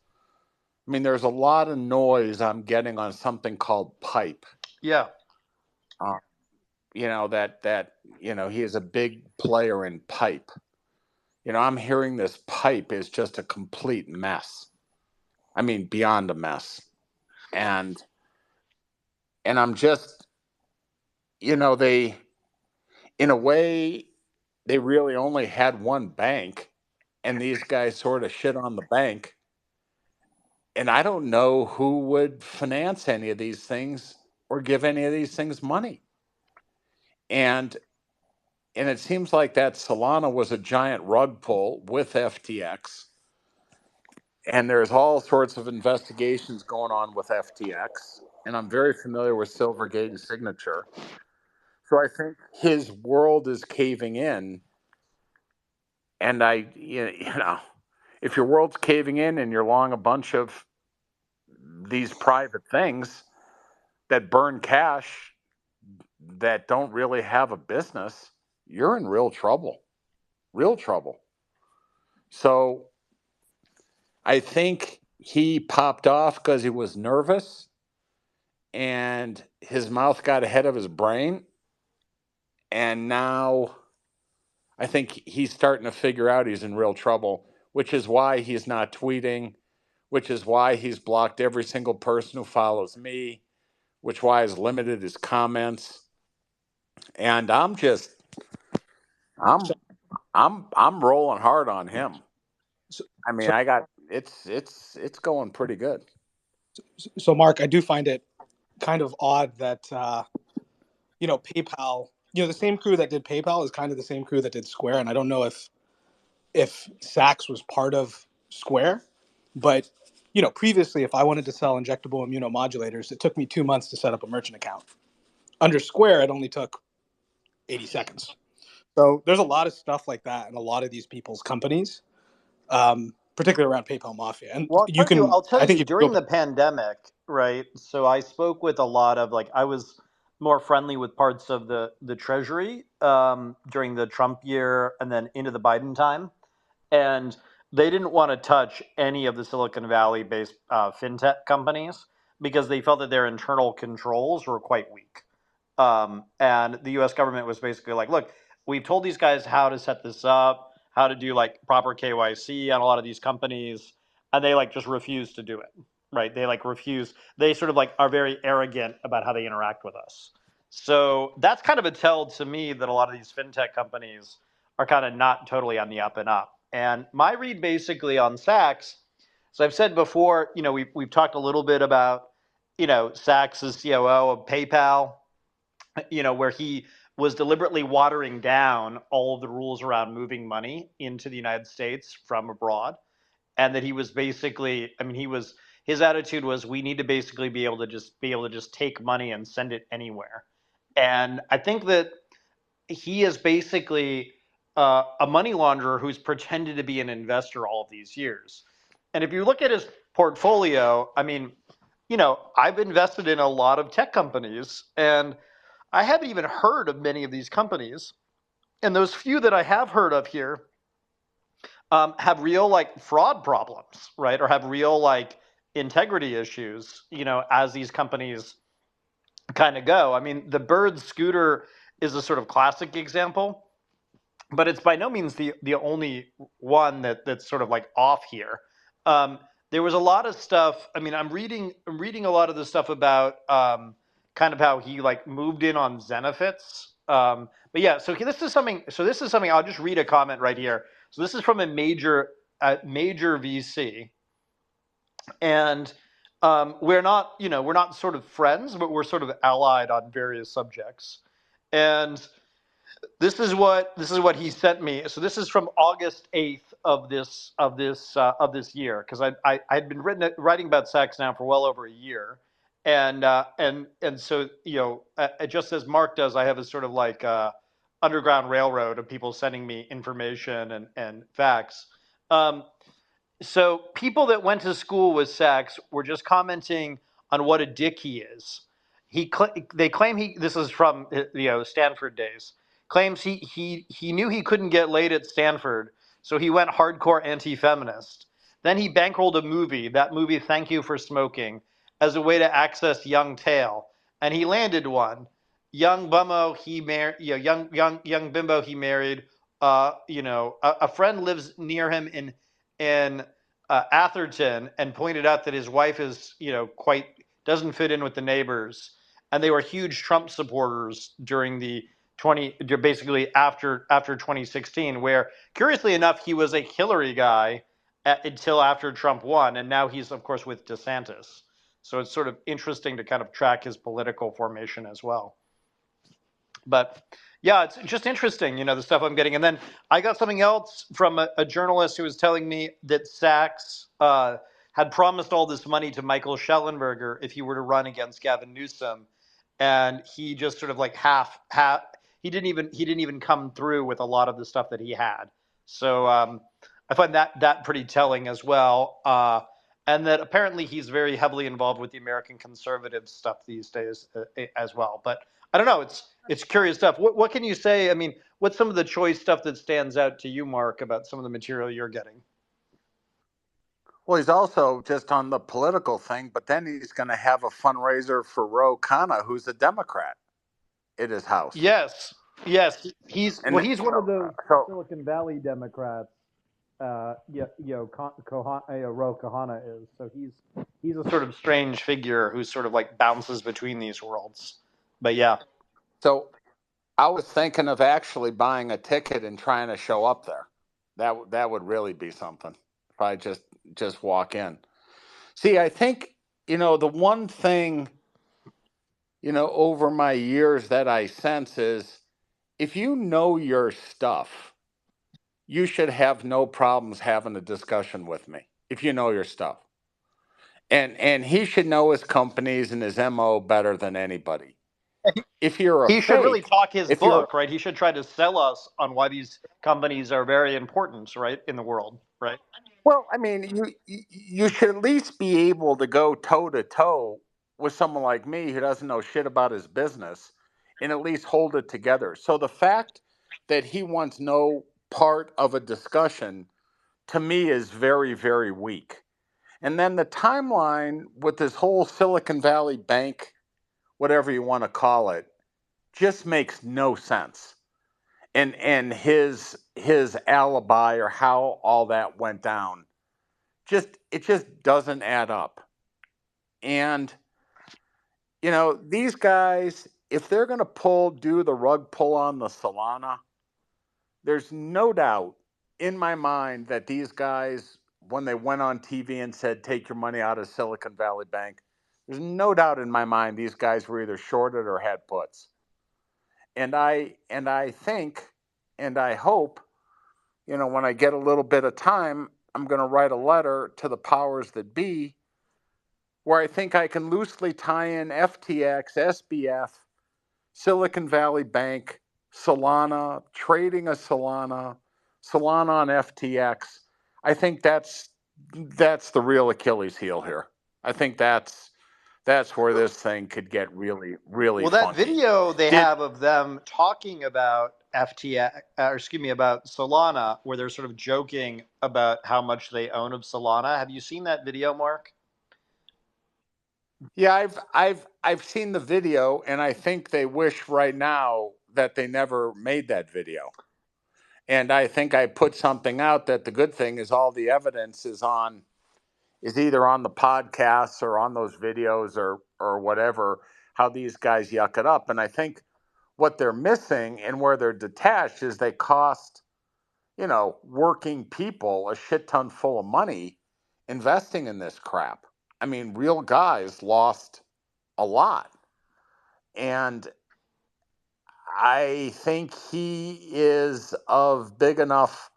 I mean, there's a lot of noise I'm getting on something called pipe. Yeah. That he is a big player in pipe. I'm hearing this pipe is just a complete mess. I mean, beyond a mess. And I'm just, they, in a way, they really only had one bank, and these guys sort of shit on the bank. And I don't know who would finance any of these things or give any of these things money. And it seems like that Solana was a giant rug pull with FTX. And there's all sorts of investigations going on with FTX. And I'm very familiar with Silvergate and Signature. So I think his world is caving in. And if your world's caving in and you're long a bunch of these private things that burn cash that don't really have a business, you're in real trouble. Real trouble. So I think he popped off because he was nervous and his mouth got ahead of his brain. And now I think he's starting to figure out he's in real trouble, which is why he's not tweeting, which is why he's blocked every single person who follows me, which why he's limited his comments. And I'm rolling hard on him. I mean, it's going pretty good. So Mark, I do find it kind of odd that PayPal, the same crew that did PayPal is kind of the same crew that did Square, and I don't know if Saks was part of Square, but previously, if I wanted to sell injectable immunomodulators, it took me 2 months to set up a merchant account. Under Square, it only took 80 seconds. So there's a lot of stuff like that in a lot of these people's companies, particularly around PayPal Mafia. And Well, I'll tell you during the pandemic, right? So I spoke with a lot of I was more friendly with parts of the Treasury during the Trump year and then into the Biden time, and they didn't want to touch any of the Silicon Valley based fintech companies because they felt that their internal controls were quite weak. And the U.S. government was basically like, look, we've told these guys how to set this up, how to do proper KYC on a lot of these companies, and they just refuse to do it, right? They refuse. They sort of are very arrogant about how they interact with us. So that's kind of a tell to me that a lot of these fintech companies are kind of not totally on the up and up. And my read basically on Saks, so I've said before, we've talked a little bit about, Saks as COO of PayPal, where he was deliberately watering down all of the rules around moving money into the United States from abroad. And that he was basically, his attitude was, we need to basically be able to just take money and send it anywhere. And I think that he is basically a money launderer who's pretended to be an investor all of these years. And if you look at his portfolio, I've invested in a lot of tech companies, and I haven't even heard of many of these companies. And those few that I have heard of here have real fraud problems, right? Or have real integrity issues, as these companies kind of go. The Bird scooter is a sort of classic example, but it's by no means the only one that's sort of off here. There was a lot of stuff. I'm reading a lot of the stuff about kind of how he like moved in on Zenefits. But yeah, so this is something. So this is something. I'll just read a comment right here. So this is from a major VC, and we're not, we're not sort of friends, but we're sort of allied on various subjects. And this is what he sent me. So this is from August 8th of this year, because I'd been writing about sex now for well over a year, and so it just as Mark does, I have a sort of like underground railroad of people sending me information and facts. So people that went to school with Sachs were just commenting on what a dick he is. They claim this is from Stanford days. Claims he knew he couldn't get laid at Stanford, so he went hardcore anti-feminist. Then he bankrolled a movie, that movie Thank You for Smoking, as a way to access young tail, and he landed one. Young bummo he married, young bimbo he married. A friend lives near him in Atherton, and pointed out that his wife is, quite doesn't fit in with the neighbors, and they were huge Trump supporters during the basically after 2016, where curiously enough he was a Hillary guy until after Trump won, and now he's of course with DeSantis. So it's sort of interesting to kind of track his political formation as well. But yeah, it's just interesting, the stuff I'm getting. And then I got something else from a journalist who was telling me that Sachs had promised all this money to Michael Schellenberger if he were to run against Gavin Newsom, and he just sort of like half he didn't even come through with a lot of the stuff that he had. So I find that pretty telling as well. And that apparently he's very heavily involved with the American conservative stuff these days as well. But I don't know. It's curious stuff. What can you say? I mean, what's some of the choice stuff that stands out to you, Mark, about some of the material you're getting? Well, he's also just on the political thing, but then he's going to have a fundraiser for Ro Khanna, who's a Democrat, at his house. Yes. He's one of those Silicon Valley Democrats. Ro Khanna is. So he's a sort of strange figure who sort of like bounces between these worlds. But yeah. So I was thinking of actually buying a ticket and trying to show up there. That would really be something. If I just walk in. See, I think, the one thing, over my years that I sense is if you know your stuff, you should have no problems having a discussion with me if you know your stuff. And he should know his companies and his MO better than anybody. If you're he should really talk his book, right? He should try to sell us on why these companies are very important, right, in the world, right? Well, I mean, you should at least be able to go toe to toe with someone like me who doesn't know shit about his business and at least hold it together. So the fact that he wants no part of a discussion to me is very, very weak. And then the timeline with this whole Silicon Valley Bank, whatever you want to call it, just makes no sense. And his alibi or how all that went down, it just doesn't add up. And these guys, if they're going to do the rug pull on the Solana, there's no doubt in my mind that these guys, when they went on TV and said, take your money out of Silicon Valley Bank, there's no doubt in my mind these guys were either shorted or had puts. And I think, and I hope, when I get a little bit of time, I'm going to write a letter to the powers that be where I think I can loosely tie in FTX, SBF, Silicon Valley Bank, Solana, trading a Solana on FTX. I think that's the real Achilles heel here. I think that's where this thing could get really, really well, funky. that video they have of them talking about FTX, about Solana, where they're sort of joking about how much they own of Solana. Have you seen that video, Mark? Yeah, I've seen the video, and I think they wish right now that they never made that video. And I think I put something out that the good thing is all the evidence is either on the podcasts or on those videos or whatever, how these guys yuck it up. And I think what they're missing and where they're detached is they cost, working people a shit ton full of money investing in this crap. I mean, real guys lost a lot. And I think he is of big enough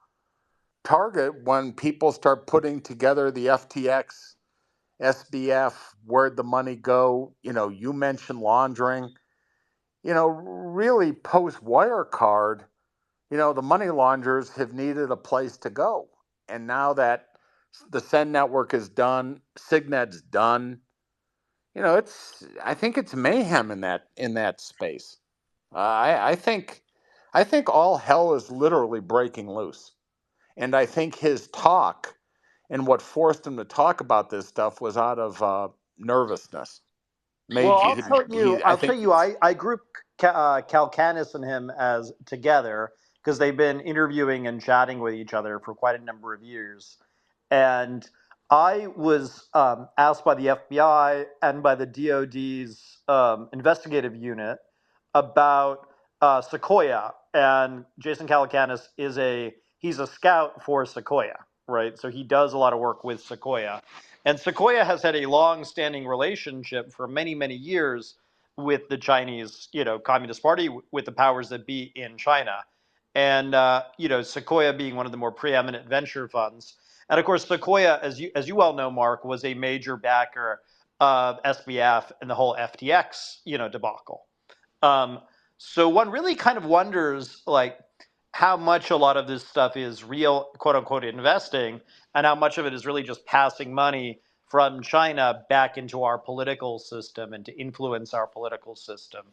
target when people start putting together the FTX, SBF, where'd the money go? You mentioned laundering. Really post Wirecard, the money launderers have needed a place to go. And now that the Send network is done, Signet's done, I think it's mayhem in that space. I think all hell is literally breaking loose. And I think his talk and what forced him to talk about this stuff was out of nervousness. Well, Made I'll you, tell you. I I'll tell think. you. I group Calcanis and him as together because they've been interviewing and chatting with each other for quite a number of years. And I was asked by the FBI and by the DoD's investigative unit about Sequoia. And Jason Calacanis he's a scout for Sequoia, right? So he does a lot of work with Sequoia. And Sequoia has had a long-standing relationship for many, many years with the Chinese, Communist Party, with the powers that be in China, and Sequoia being one of the more preeminent venture funds. And of course, Sequoia, as you well know, Mark, was a major backer of SBF and the whole FTX, debacle. So one really kind of wonders, like, how much a lot of this stuff is real, quote unquote, investing, and how much of it is really just passing money from China back into our political system and to influence our political system.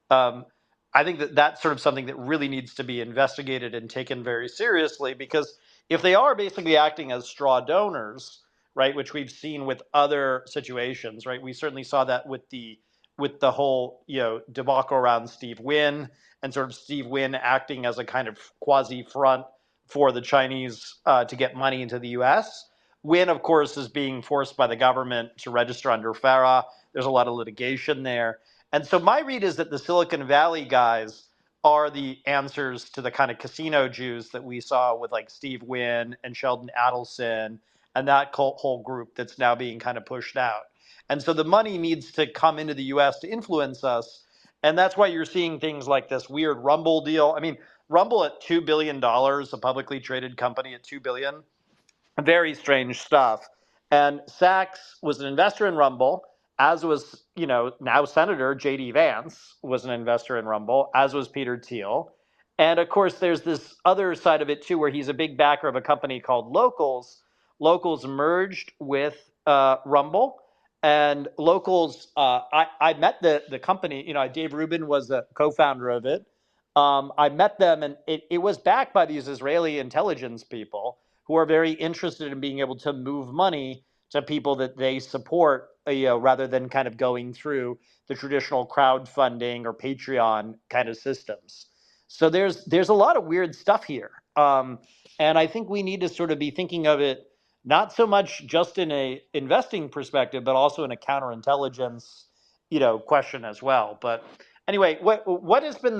Um, I think that that's sort of something that really needs to be investigated and taken very seriously, because if they are basically acting as straw donors, right, which we've seen with other situations, right, we certainly saw that with the whole debacle around Steve Wynn, and sort of Steve Wynn acting as a kind of quasi front for the Chinese to get money into the U.S. Wynn, of course, is being forced by the government to register under FARA. There's a lot of litigation there. And so my read is that the Silicon Valley guys are the answers to the kind of casino Jews that we saw with like Steve Wynn and Sheldon Adelson and that whole group that's now being kind of pushed out. And so the money needs to come into the U.S. to influence us. And that's why you're seeing things like this weird Rumble deal. I mean, Rumble at $2 billion, a publicly traded company at $2 billion, very strange stuff. And Sachs was an investor in Rumble, as was, now Senator J.D. Vance was an investor in Rumble, as was Peter Thiel. And of course, there's this other side of it too, where he's a big backer of a company called Locals. Locals merged with Rumble. And Locals, I met the company, Dave Rubin was a co-founder of it. I met them, and it was backed by these Israeli intelligence people who are very interested in being able to move money to people that they support, rather than kind of going through the traditional crowdfunding or Patreon kind of systems. So there's a lot of weird stuff here, and I think we need to sort of be thinking of it not so much just in a investing perspective, but also in a counterintelligence, question as well. But anyway, what has been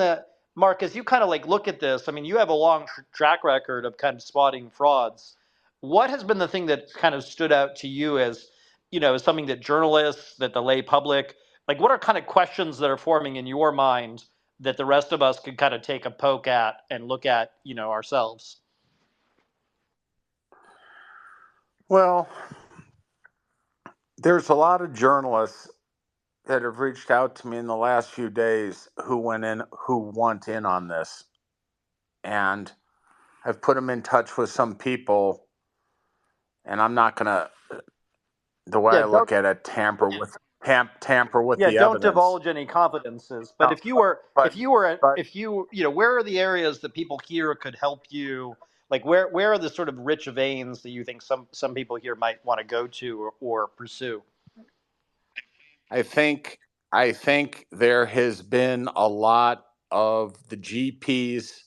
Mark, as you kind of like look at this, I mean, you have a long track record of kind of spotting frauds. What has been the thing that kind of stood out to you as, something that journalists, that the lay public, like what are kind of questions that are forming in your mind that the rest of us could kind of take a poke at and look at, ourselves? Well, there's a lot of journalists that have reached out to me in the last few days who want in on this, and I've put them in touch with some people, and I'm not gonna, the way Yeah, I look at it, tamper with the don't evidence. divulge any confidences. But No, if you were, but if you were, but if you, where are the areas that people here could help you? Like, where are the sort of rich veins that you think some people here might want to go to or pursue? I think there has been a lot of the GPs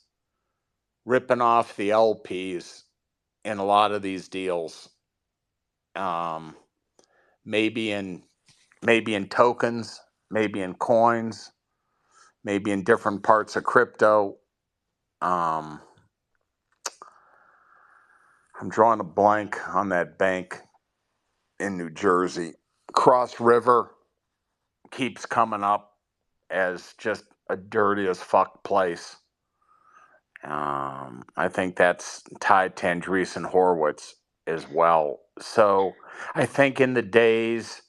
ripping off the LPs in a lot of these deals. Maybe in tokens, maybe in coins, maybe in different parts of crypto. I'm drawing a blank on that bank in New Jersey. Cross River keeps coming up as just a dirty as fuck place. I think that's tied to Andreessen Horowitz as well. So I think in the days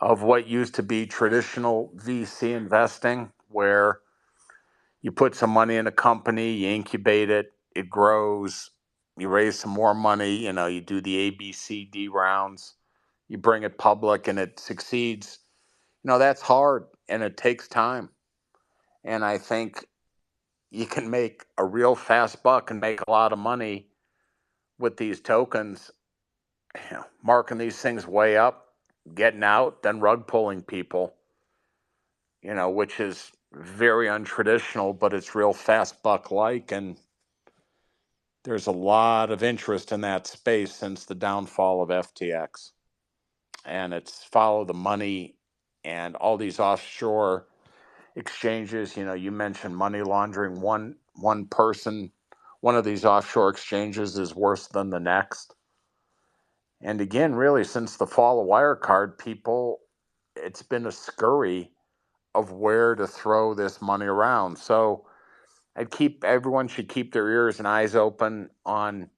of what used to be traditional VC investing, where you put some money in a company, you incubate it, it grows, you raise some more money, you do the A, B, C, D rounds, you bring it public and it succeeds. That's hard and it takes time. And I think you can make a real fast buck and make a lot of money with these tokens, marking these things way up, getting out, then rug pulling people, which is very untraditional, but it's real fast buck like. And there's a lot of interest in that space since the downfall of FTX. And it's follow the money and all these offshore exchanges. You mentioned money laundering. One person, one of these offshore exchanges is worse than the next. And again, really, since the fall of Wirecard, it's been a scurry of where to throw this money around. So everyone should keep their ears and eyes open on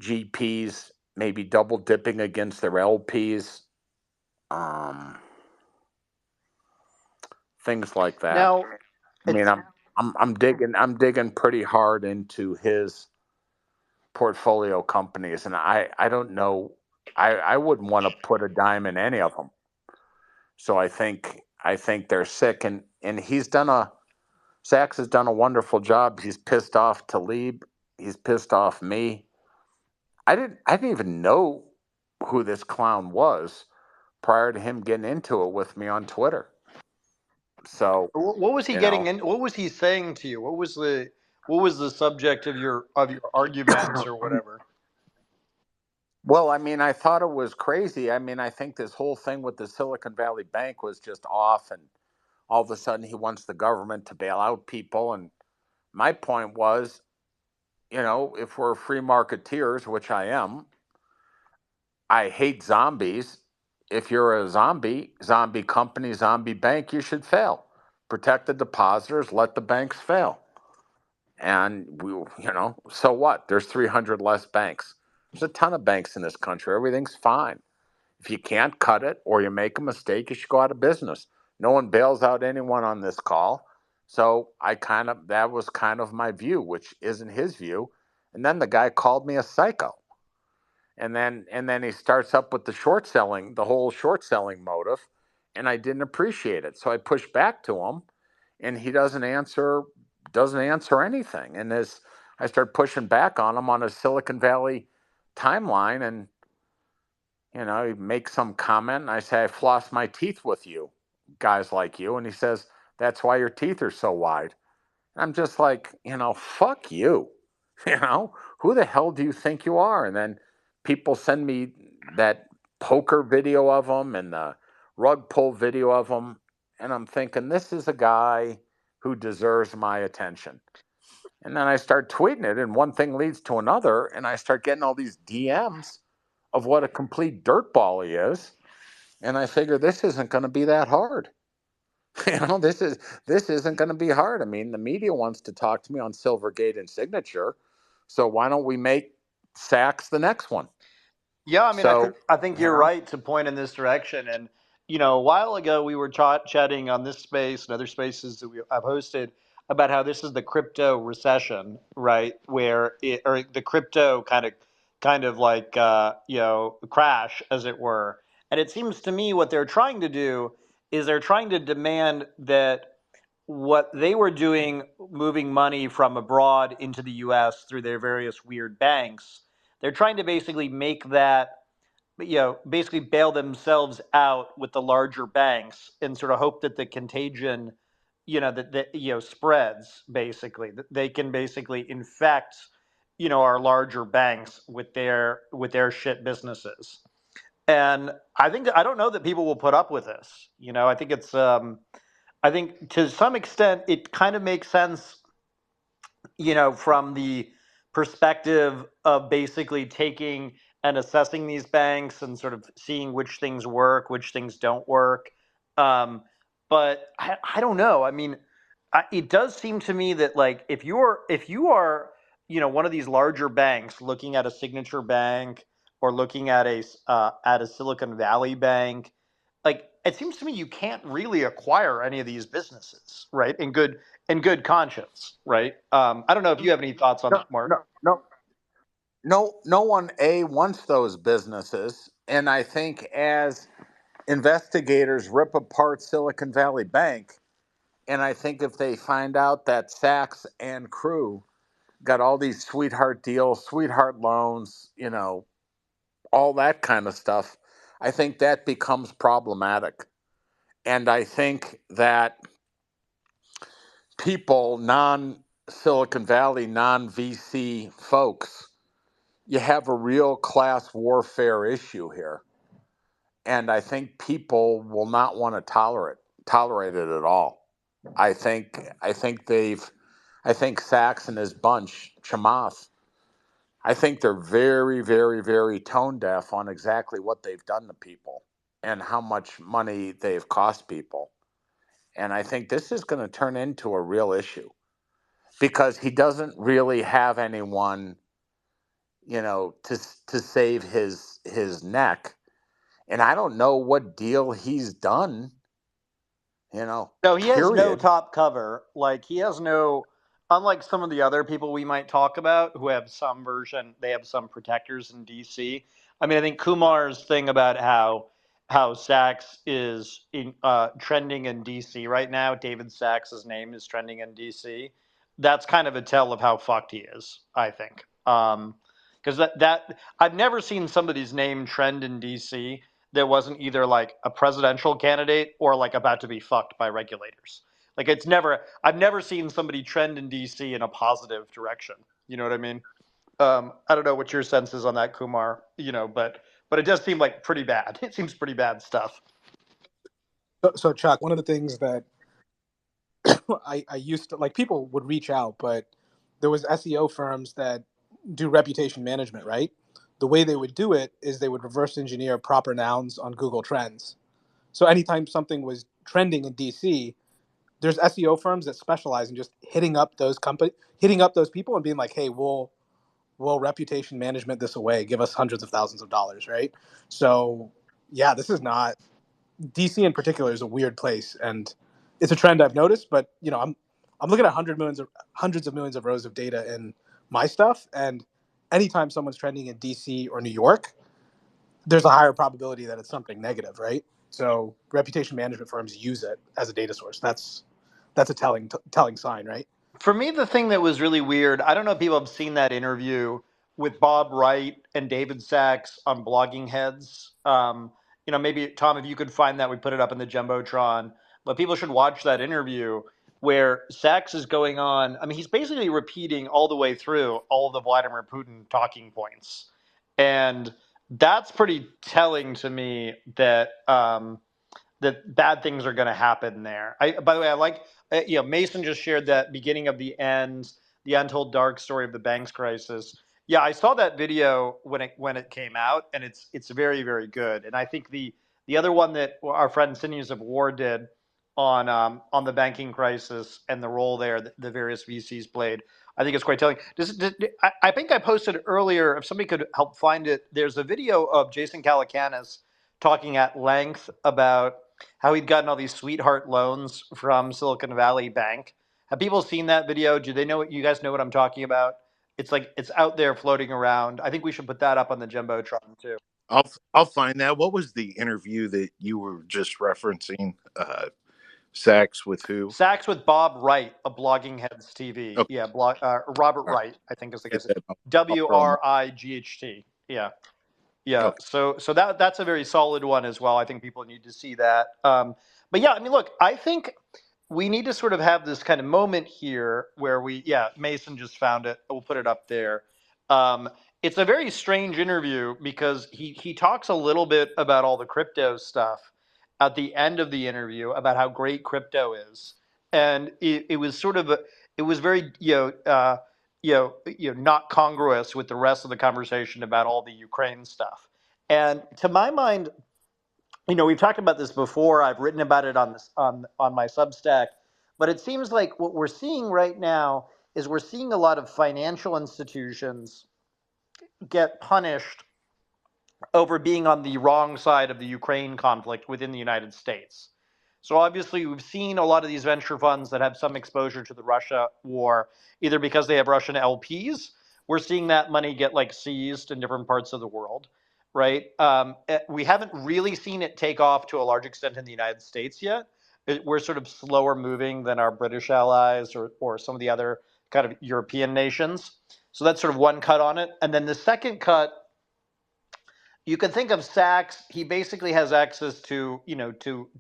GPs, maybe double dipping against their LPs, things like that. Now, I mean, I'm digging pretty hard into his portfolio companies, and I don't know, I wouldn't want to put a dime in any of them. So I think they're sick, and Sachs has done a wonderful job. He's pissed off Talib. He's pissed off me. I didn't even know who this clown was prior to him getting into it with me on Twitter. So what was he getting in? What was he saying to you? What was the subject of your arguments or whatever? Well, I mean, I thought it was crazy. I mean, I think this whole thing with the Silicon Valley Bank was just off, and all of a sudden he wants the government to bail out people. And my point was, if we're free marketeers, which I am, I hate zombies. If you're a zombie company, zombie bank, you should fail. Protect the depositors, let the banks fail. And so what? There's 300 less banks. There's a ton of banks in this country. Everything's fine. If you can't cut it or you make a mistake, you should go out of business. No one bails out anyone on this call. So that was kind of my view, which isn't his view. And then the guy called me a psycho. And then he starts up with the whole short selling motive, and I didn't appreciate it. So I pushed back to him, and he doesn't answer anything. And as I start pushing back on him on his Silicon Valley timeline, and he makes some comment, and I say, I floss my teeth with you, guys like you. And he says, that's why your teeth are so wide. And I'm just like, fuck you. Who the hell do you think you are? And then people send me that poker video of him and the rug pull video of him. And I'm thinking, this is a guy who deserves my attention. And then I start tweeting it, and one thing leads to another, and I start getting all these DMs of what a complete dirtball he is. And I figure this isn't going to be that hard. This isn't going to be hard. I mean, the media wants to talk to me on Silvergate and Signature, so why don't we make Sachs the next one? Yeah, I mean, I think you're right to point in this direction. And a while ago we were chatting on this space and other spaces that I've hosted about how this is the crypto recession, right? Or the crypto kind of like crash, as it were. And it seems to me what they're trying to do is they're trying to demand that what they were doing, moving money from abroad into the U.S. through their various weird banks, they're trying to basically make that, basically bail themselves out with the larger banks and sort of hope that the contagion, that spreads. Basically, that they can basically infect, our larger banks with their shit businesses. And I don't know that people will put up with this. I think I think to some extent it kind of makes sense, from the perspective of basically taking and assessing these banks and sort of seeing which things work, which things don't work. But I don't know. I mean, it does seem to me that like if you are one of these larger banks looking at a Signature Bank or looking at a Silicon Valley bank, like it seems to me you can't really acquire any of these businesses, right? In good conscience, right? I don't know if you have any thoughts on No, that, Mark. no one wants those businesses, and I think as investigators rip apart Silicon Valley Bank, and I think if they find out that Sachs and crew got all these sweetheart deals, sweetheart loans, all that kind of stuff, I think that becomes problematic. And I think that people, non Silicon Valley, non VC folks, you have a real class warfare issue here. And I think people will not want to tolerate it at all. I think Sachs and his bunch, Chamath, I think they're very, very, very tone deaf on exactly what they've done to people and how much money they've cost people. And I think this is going to turn into a real issue because he doesn't really have anyone, to save his neck. And I don't know what deal he's done, No, he has no period. top cover. Like he has no, unlike some of the other people we might talk about who have some version, they have some protectors in DC. I mean, I think Kumar's thing about how Sachs is trending in DC right now. David Sachs's name is trending in DC. That's kind of a tell of how fucked he is, I think. Because that I've never seen somebody's name trend in DC that wasn't either like a presidential candidate or like about to be fucked by regulators. Like I've never seen somebody trend in DC in a positive direction. You know what I mean? I don't know what your sense is on that, Kumar. But it does seem like pretty bad. It seems pretty bad stuff. So Chuck, one of the things that I used to like, people would reach out, but there was SEO firms that do reputation management, right? The way they would do it is they would reverse engineer proper nouns on Google Trends. So anytime something was trending in DC, there's SEO firms that specialize in just hitting up those people and being like, hey, we'll reputation management this away, give us hundreds of thousands of dollars, right? So yeah, this is not, DC in particular is a weird place, and it's a trend I've noticed. But I'm looking at hundreds of millions of rows of data in my stuff, and anytime someone's trending in DC or New York, there's a higher probability that it's something negative, right? So reputation management firms use it as a data source. That's a telling sign, right? For me, the thing that was really weird, I don't know if people have seen that interview with Bob Wright and David Sachs on Blogging Heads. Maybe Tom, if you could find that, we put it up in the Jumbotron. But people should watch that interview where Sachs is going on. I mean, he's basically repeating all the way through all of the Vladimir Putin talking points, and that's pretty telling to me that that bad things are going to happen there. By the way, I like Mason just shared that beginning of the end, the untold dark story of the banks crisis. Yeah, I saw that video when it came out, and it's very, very good. And I think the other one that our friend Sinews of War did on the banking crisis and the role there that the various VCs played, I think it's quite telling. I think I posted earlier, if somebody could help find it, there's a video of Jason Calacanis talking at length about how he'd gotten all these sweetheart loans from Silicon Valley Bank. Have people seen that video? Do they know what you guys know what I'm talking about? It's like it's out there floating around. I think we should put that up on the Jumbotron too. I'll find that. What was the interview that you were just referencing? Sachs with who? Sachs with Bob Wright of Blogging Heads TV. Okay. Yeah, Robert All right. Wright, I think is the Get guy's that. WRIGHT. Yeah. Yeah, Okay. so that's a very solid one as well. I think people need to see that. But yeah, I mean, look, I think we need to sort of have this kind of moment here where Mason just found it. We'll put it up there. it's a very strange interview because he talks a little bit about all the crypto stuff at the end of the interview about how great crypto is, and it was sort of it was very not congruous with the rest of the conversation about all the Ukraine stuff. And to my mind, we've talked about this before. I've written about it on this on my Substack, but it seems like what we're seeing right now is we're seeing a lot of financial institutions get punished over being on the wrong side of the Ukraine conflict within the United States. So obviously, we've seen a lot of these venture funds that have some exposure to the Russia war, either because they have Russian LPs. We're seeing that money get like seized in different parts of the world, right? We haven't really seen it take off to a large extent in the United States yet. We're sort of slower moving than our British allies or some of the other kind of European nations. So that's sort of one cut on it. And then the second cut, you can think of Sachs. He basically has access to,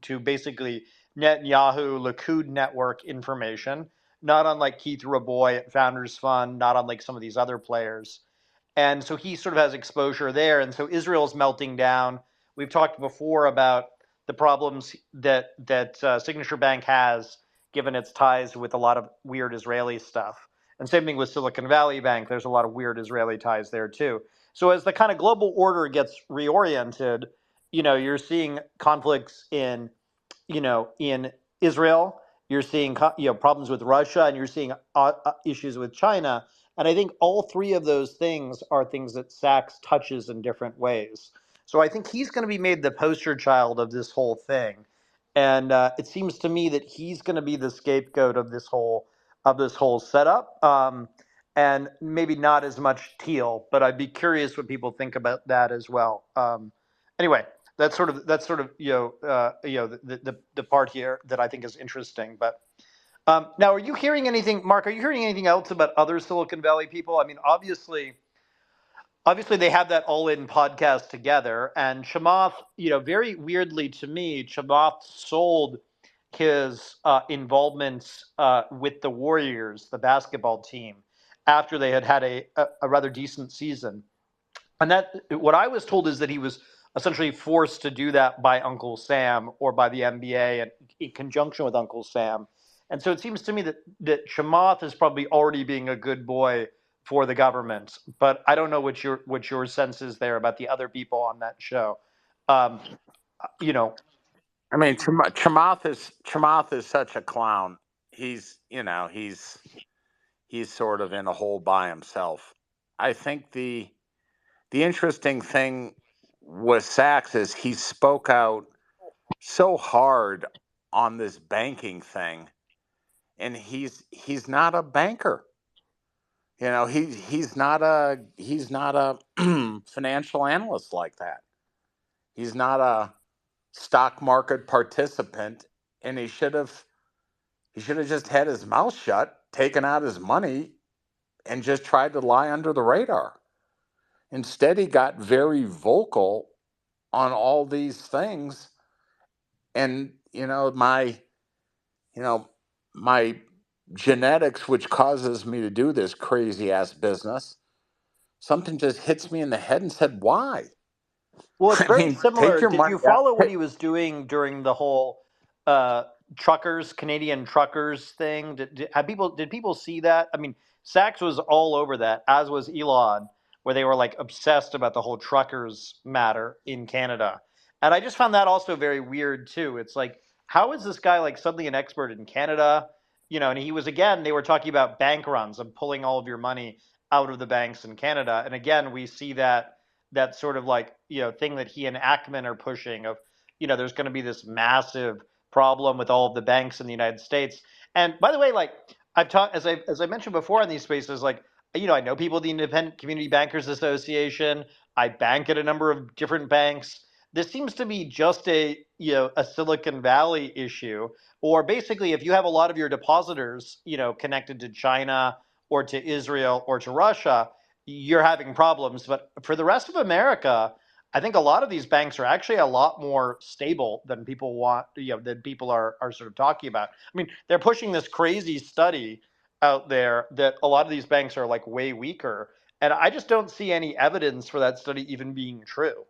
to basically Netanyahu, Likud network information, not unlike Keith Raboy at Founders Fund, not unlike some of these other players. And so he sort of has exposure there. And so Israel's melting down. We've talked before about the problems that Signature Bank has, given its ties with a lot of weird Israeli stuff. And same thing with Silicon Valley Bank. There's a lot of weird Israeli ties there too. So as the kind of global order gets reoriented, you're seeing conflicts in Israel. You're seeing problems with Russia, and you're seeing issues with China. And I think all three of those things are things that Sachs touches in different ways. So I think he's going to be made the poster child of this whole thing, and it seems to me that he's going to be the scapegoat of this whole setup. And maybe not as much Teal, but I'd be curious what people think about that as well. Anyway, that's sort of the part here that I think is interesting. But now, are you hearing anything, Mark? Are you hearing anything else about other Silicon Valley people? I mean, obviously they have that all-in podcast together, and Chamath, very weirdly to me, Chamath sold his involvements with the Warriors, the basketball team, after they had a rather decent season. And that, what I was told is that he was essentially forced to do that by Uncle Sam or by the NBA and in conjunction with Uncle Sam. And so it seems to me that Chamath is probably already being a good boy for the government. But I don't know what your sense is there about the other people on that show. Um, I mean, Chamath is such a clown. He's sort of in a hole by himself. I think the interesting thing with Sachs is he spoke out so hard on this banking thing, and he's not a banker. He's not a financial analyst like that. He's not a stock market participant, and he should have just had his mouth shut, taken out his money, and just tried to lie under the radar. Instead, he got very vocal on all these things. And, my genetics, which causes me to do this crazy ass business, something just hits me in the head and said, why? Well, it's very similar. Take your Did money you follow out. what he was doing during the whole Canadian truckers thing? Did people see that? I mean, Sachs was all over that, as was Elon, where they were like obsessed about the whole truckers matter in Canada. And I just found that also very weird too. It's like, how is this guy like suddenly an expert in Canada? And he was, again, they were talking about bank runs and pulling all of your money out of the banks in Canada. And again, we see that sort of like thing that he and Ackman are pushing of there's going to be this massive problem with all of the banks in the United States. And by the way, like I've talked, as I mentioned before in these spaces, like I know people at the Independent Community Bankers Association. I bank at a number of different banks. This seems to be just a Silicon Valley issue, or basically if you have a lot of your depositors connected to China or to Israel or to Russia, you're having problems. But for the rest of America, I think a lot of these banks are actually a lot more stable than people want, than people are sort of talking about. I mean, they're pushing this crazy study out there that a lot of these banks are like way weaker. And I just don't see any evidence for that study even being true,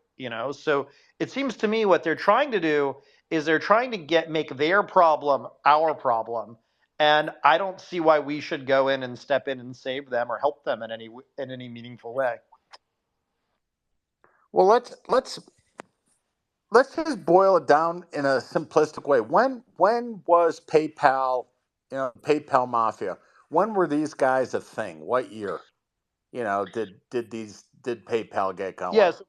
So it seems to me what they're trying to do is they're trying to make their problem our problem. And I don't see why we should go in and step in and save them or help them in any meaningful way. Well, let's just boil it down in a simplistic way. When was PayPal, PayPal Mafia? When were these guys a thing? What year? Did PayPal get going? Yes.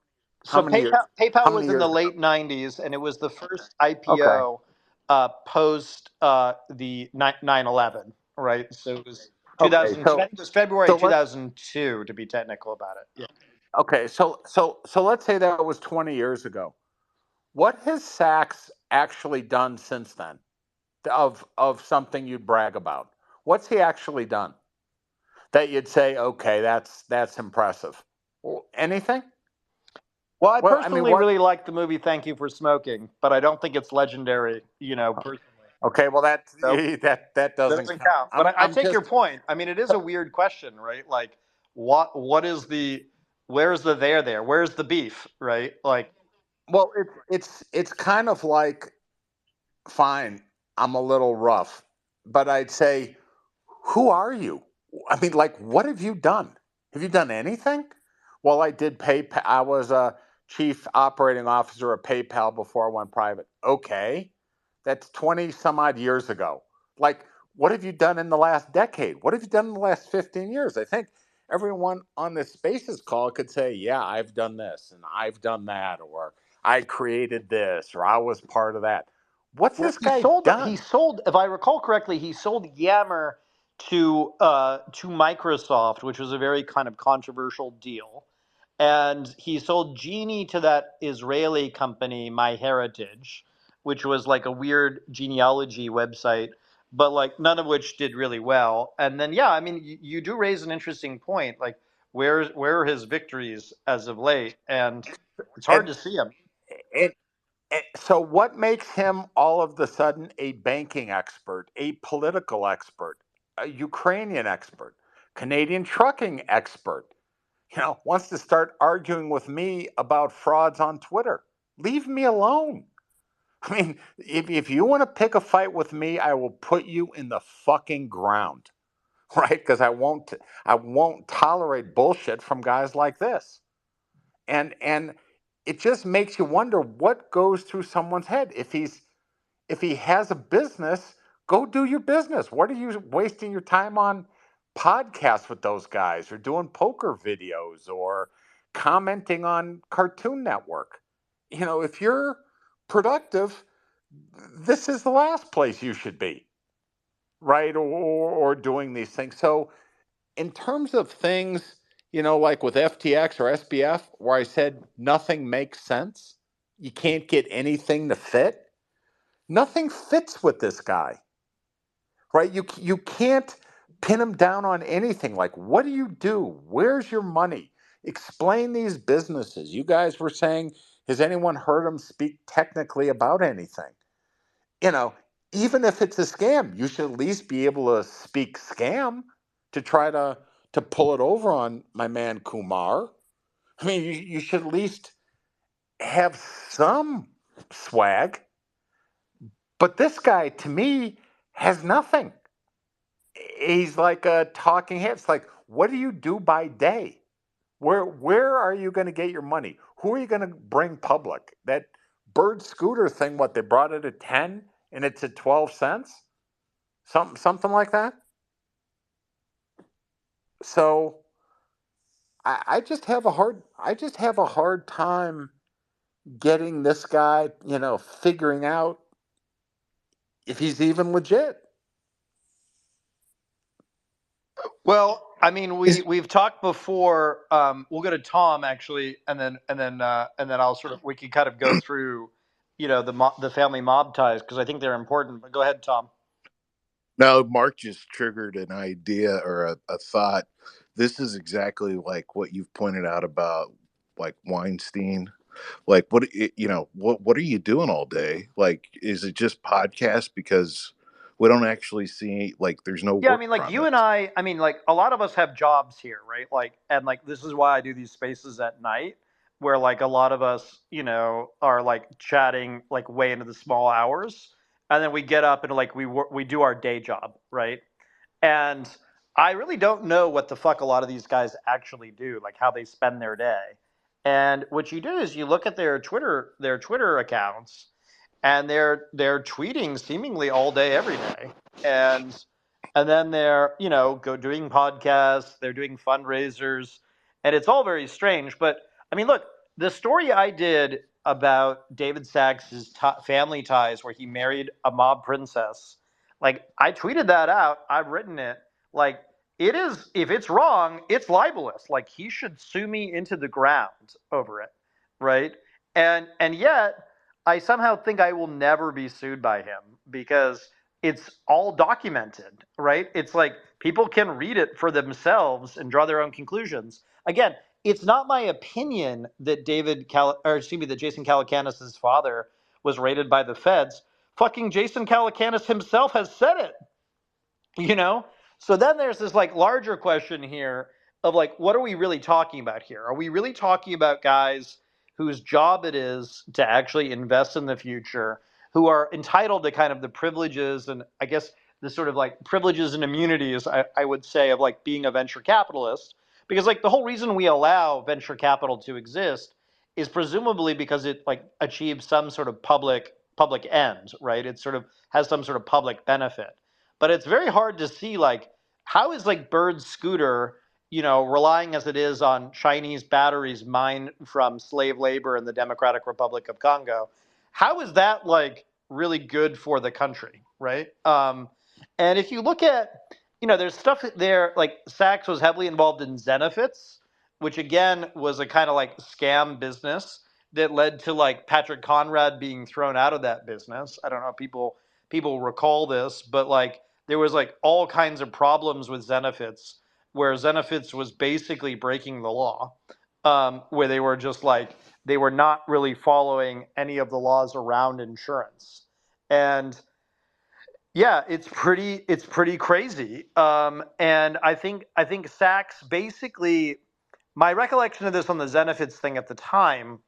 How So many years? PayPal How many was in years the ago? late '90s, and it was the first Okay. IPO post the 9/11, right? So it was Okay. 2002. I think it was February So let's 2002 to be technical about it. Yeah. okay. So let's say that was 20 years ago. What has Sachs actually done since then? Of something you'd brag about? What's he actually done that you'd say, okay, that's impressive? Anything? Well, I Well, I mean, personally what? really like the movie Thank You for Smoking, but I don't think it's legendary, personally. Okay, well So that doesn't doesn't count. count. But I I'm take your just point. I mean, it is a weird question, right? Like, what is where's the there? Where's the beef, right? Like, well, it's kind of like, fine, I'm a little rough, but I'd say, who are you? I mean, like, what have you done? Have you done anything? Well, I did PayPal. I was a chief operating officer of PayPal before I went private. Okay, that's 20 some odd years ago. Like, what have you done in the last decade? What have you done in the last 15 years? I think everyone on this Spaces call could say, yeah, I've done this and I've done that, or I created this, or I was part of that. What's well, this he guy sold. He done? sold. If I recall correctly, he sold Yammer to Microsoft, which was a very kind of controversial deal, and he sold Genie to that Israeli company, MyHeritage, which was like a weird genealogy website, but like none of which did really well. And then, yeah, I mean, you do raise an interesting point. Like, where are his victories as of late? And it's hard And, to see him. so, what makes him all of the sudden a banking expert, a political expert, a Ukrainian expert, Canadian trucking expert? Wants to start arguing with me about frauds on Twitter. Leave me alone. I mean, if you want to pick a fight with me, I will put you in the fucking ground, right? Because I won't tolerate bullshit from guys like this. And it just makes you wonder what goes through someone's head. If he has a business, go do your business. What are you wasting your time on podcasts with those guys, or doing poker videos, or commenting on Cartoon Network? If you're productive, this is the last place you should be, right? Or doing these things. So in terms of things, like with FTX or SBF, where I said nothing makes sense, you can't get anything to fit. Nothing fits with this guy, right? You can't pin him down on anything. Like, what do you do? Where's your money? Explain these businesses. You guys were saying, has anyone heard him speak technically about anything? You know, Even if it's a scam, you should at least be able to speak scam to try to pull it over on my man Kumar. I mean, you should at least have some swag. But this guy, to me, has nothing. He's like a talking head. It's like, what do you do by day? Where are you going to get your money? Who are you going to bring public? That bird scooter thing, what, they brought it at 10 and it's at 12 cents? Something like that. So I just have a hard time getting this guy, figuring out if he's even legit. Well, I mean, we've talked before. We'll go to Tom actually, and then I'll we can kind of go through, the family mob ties because I think they're important. But go ahead, Tom. No, Mark just triggered an idea or a thought. This is exactly like what you've pointed out about like Weinstein. Like, what are you doing all day? Like, is it just podcast? Because we don't actually see, like, there's no Yeah, I work mean, like you and product. I mean, like a lot of us have jobs here, right? Like, and like this is why I do these spaces at night, where like a lot of us, are like chatting like way into the small hours, and then we get up and like we do our day job, right? And I really don't know what the fuck a lot of these guys actually do, like how they spend their day. And what you do is you look at their Twitter accounts, and they're tweeting seemingly all day every day, and then they're go doing podcasts, they're doing fundraisers, and it's all very strange. But I mean, look, the story I did about David Sachs's family ties, where he married a mob princess, like I tweeted that out, I've written it, like it is, if it's wrong, it's libelous, like he should sue me into the ground over it, right? And yet I somehow think I will never be sued by him because it's all documented, right? It's like people can read it for themselves and draw their own conclusions. Again, it's not my opinion that that Jason Calacanis's father was raided by the feds. Fucking Jason Calacanis himself has said it, you know? So then there's this like larger question here of like, what are we really talking about here? Are we really talking about guys whose job it is to actually invest in the future, who are entitled to kind of the privileges and I guess the sort of like privileges and immunities, I would say, of like being a venture capitalist? Because like the whole reason we allow venture capital to exist is presumably because it like achieves some sort of public end, right? It sort of has some sort of public benefit. But it's very hard to see like how is like Bird's scooter, relying as it is on Chinese batteries mined from slave labor in the Democratic Republic of Congo. How is that like really good for the country, right? And if you look at, there's stuff there like Sachs was heavily involved in Zenefits, which again was a kind of like scam business that led to like Patrick Conrad being thrown out of that business. I don't know if people recall this, but like there was like all kinds of problems with Zenefits, where Zenefits was basically breaking the law, where they were just like they were not really following any of the laws around insurance, and yeah, it's pretty crazy. And I think Sachs basically, my recollection of this on the Zenefits thing at the time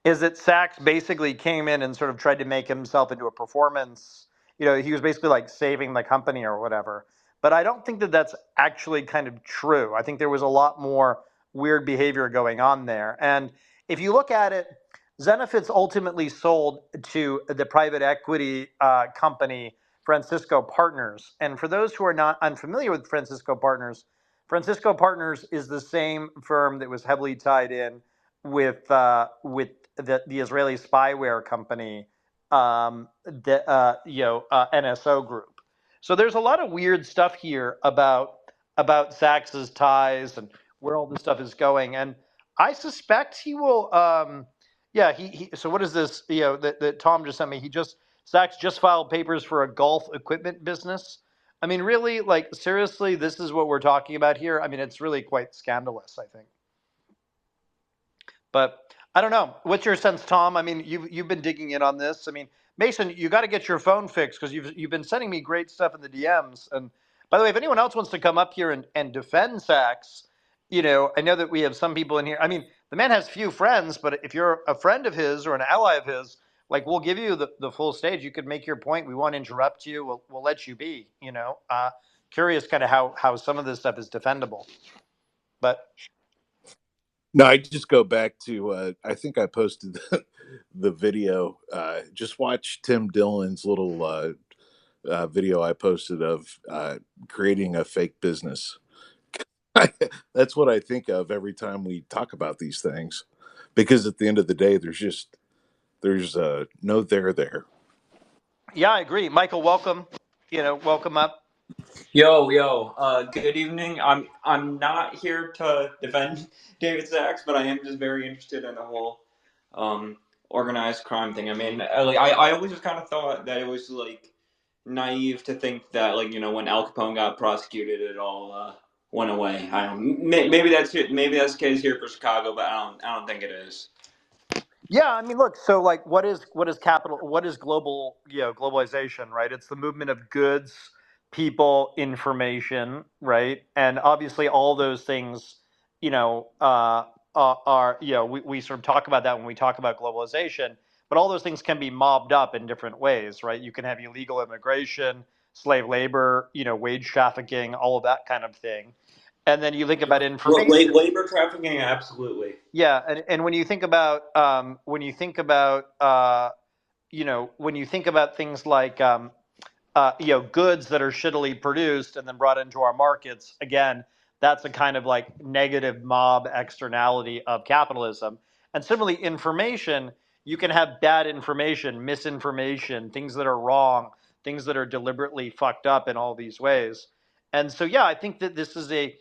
is that Sachs basically came in and sort of tried to make himself into a performance. He was basically like saving the company or whatever. But I don't think that that's actually kind of true. I think there was a lot more weird behavior going on there. And if you look at it, Zenefits ultimately sold to the private equity company Francisco Partners. And for those who are not unfamiliar with Francisco Partners is the same firm that was heavily tied in with the Israeli spyware company, NSO Group. So there's a lot of weird stuff here about Sachs's ties and where all this stuff is going, and I suspect he will. Yeah, he. So what is this? That Tom just sent me. Sachs just filed papers for a golf equipment business. I mean, really, like seriously, this is what we're talking about here. I mean, it's really quite scandalous, I think. But I don't know. What's your sense, Tom? I mean, you've been digging in on this. I mean, Mason, you got to get your phone fixed because you've been sending me great stuff in the DMs. And by the way, if anyone else wants to come up here and defend Sachs, I know that we have some people in here. I mean, the man has few friends, but if you're a friend of his or an ally of his, like we'll give you the full stage. You could make your point. We won't interrupt you. We'll let you be. Curious kind of how some of this stuff is defendable, but. No, I just go back to I think I posted the video. Just watch Tim Dillon's little video I posted of creating a fake business. That's what I think of every time we talk about these things, because at the end of the day, there's no there. Yeah, I agree. Michael, welcome. Welcome up. Yo, good evening. I'm not here to defend David Sachs, but I am just very interested in the whole organized crime thing. I mean, I always just kind of thought that it was like naive to think that when Al Capone got prosecuted, it all went away. I don't. Maybe that's it. Maybe that's the case here for Chicago, but I don't think it is. Yeah, I mean, look. So, like, what is capital? What is global? Globalization, right? It's the movement of goods, people, information, right? And obviously, all those things, you know, are we sort of talk about that when we talk about globalization. But all those things can be mobbed up in different ways, right? You can have illegal immigration, slave labor, wage trafficking, all of that kind of thing. And then you think about information. Labor trafficking, absolutely. Yeah, and when you think about things like goods that are shittily produced and then brought into our markets, again, that's a kind of like negative mob externality of capitalism. And similarly, information, you can have bad information, misinformation, things that are wrong, things that are deliberately fucked up in all these ways. And so, yeah, I think that this is a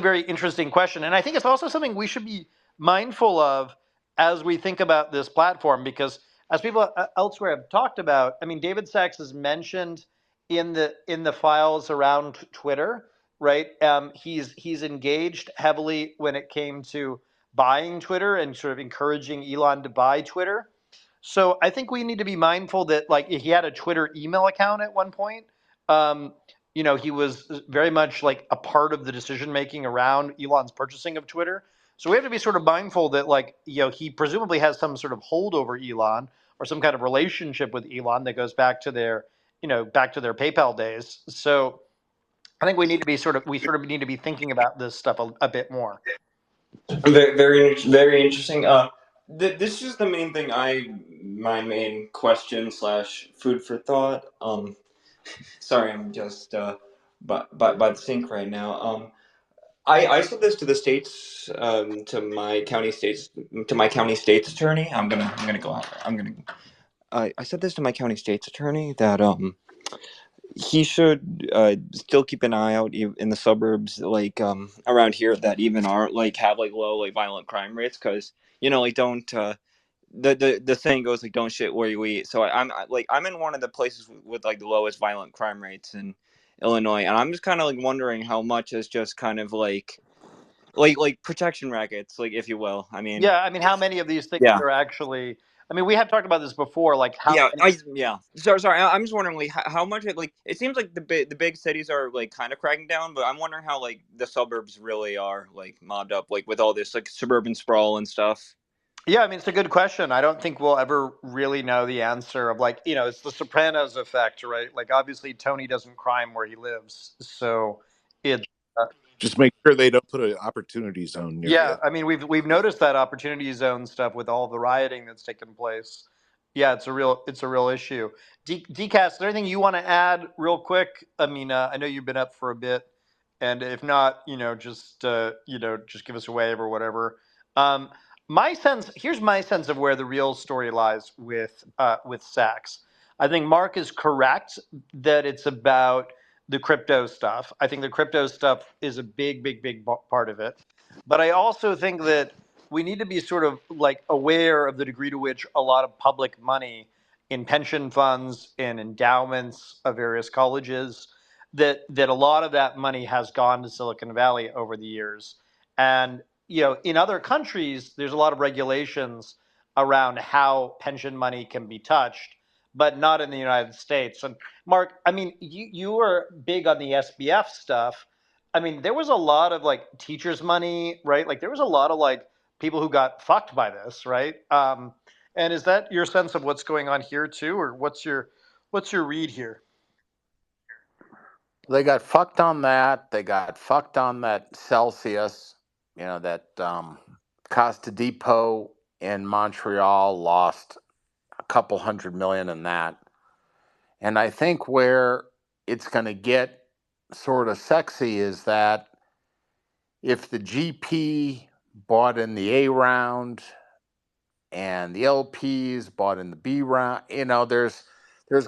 very interesting question, and I think it's also something we should be mindful of as we think about this platform, because as people elsewhere have talked about, I mean, David Sachs is mentioned in the files around Twitter, right? He's engaged heavily when it came to buying Twitter and sort of encouraging Elon to buy Twitter. So I think we need to be mindful that, like, he had a Twitter email account at one point. Um, he was very much like a part of the decision making around Elon's purchasing of Twitter. So we have to be sort of mindful that, like, he presumably has some sort of hold over Elon or some kind of relationship with Elon that goes back to their PayPal days. So I think we sort of need to be thinking about this stuff a bit more. Very, very, very interesting. This is the main thing. My main question slash food for thought. Sorry, I'm just by the sink right now. I said this to the states, to my county state's attorney. I'm gonna go out. I said this to my county state's attorney that he should still keep an eye out in the suburbs, like around here, that even are like have like low like violent crime rates, because like don't the saying goes like don't shit where you eat. So I'm in one of the places with like the lowest violent crime rates in Illinois, and I'm just kind of like wondering how much is just kind of like protection rackets, like, if you will. I mean, Yeah, I mean, how many of these things yeah. are actually? I mean, we have talked about this before. Like, how Yeah, many? Sorry. I'm just wondering, like, how much it seems like the big cities are like kind of cracking down, but I'm wondering how like the suburbs really are like mobbed up, like with all this like suburban sprawl and stuff. Yeah, I mean, it's a good question. I don't think we'll ever really know the answer of, like, it's the Sopranos effect, right? Like, obviously, Tony doesn't crime where he lives, so it. Just make sure they don't put an opportunity zone near Yeah, you. I mean, we've noticed that opportunity zone stuff with all the rioting that's taken place. Yeah, it's a real issue. DCAS, is there anything you want to add real quick? I mean, I know you've been up for a bit, and if not, just give us a wave or whatever. Um, here's my sense of where the real story lies with Sachs. I think Mark is correct that it's about the crypto stuff. I think the crypto stuff is a big, big, big part of it. But I also think that we need to be sort of like aware of the degree to which a lot of public money in pension funds and endowments of various colleges, that a lot of that money has gone to Silicon Valley over the years. And in other countries, there's a lot of regulations around how pension money can be touched, but not in the United States. And Mark, I mean, you were big on the SBF stuff. I mean, there was a lot of like teachers' money, right? Like there was a lot of like people who got fucked by this, right? And is that your sense of what's going on here too, or what's your read here? They got fucked on that. They got fucked on that Celsius. That Costa Depot in Montreal lost a couple $100 million in that. And I think where it's going to get sort of sexy is that if the GP bought in the A round and the LPs bought in the B round, there's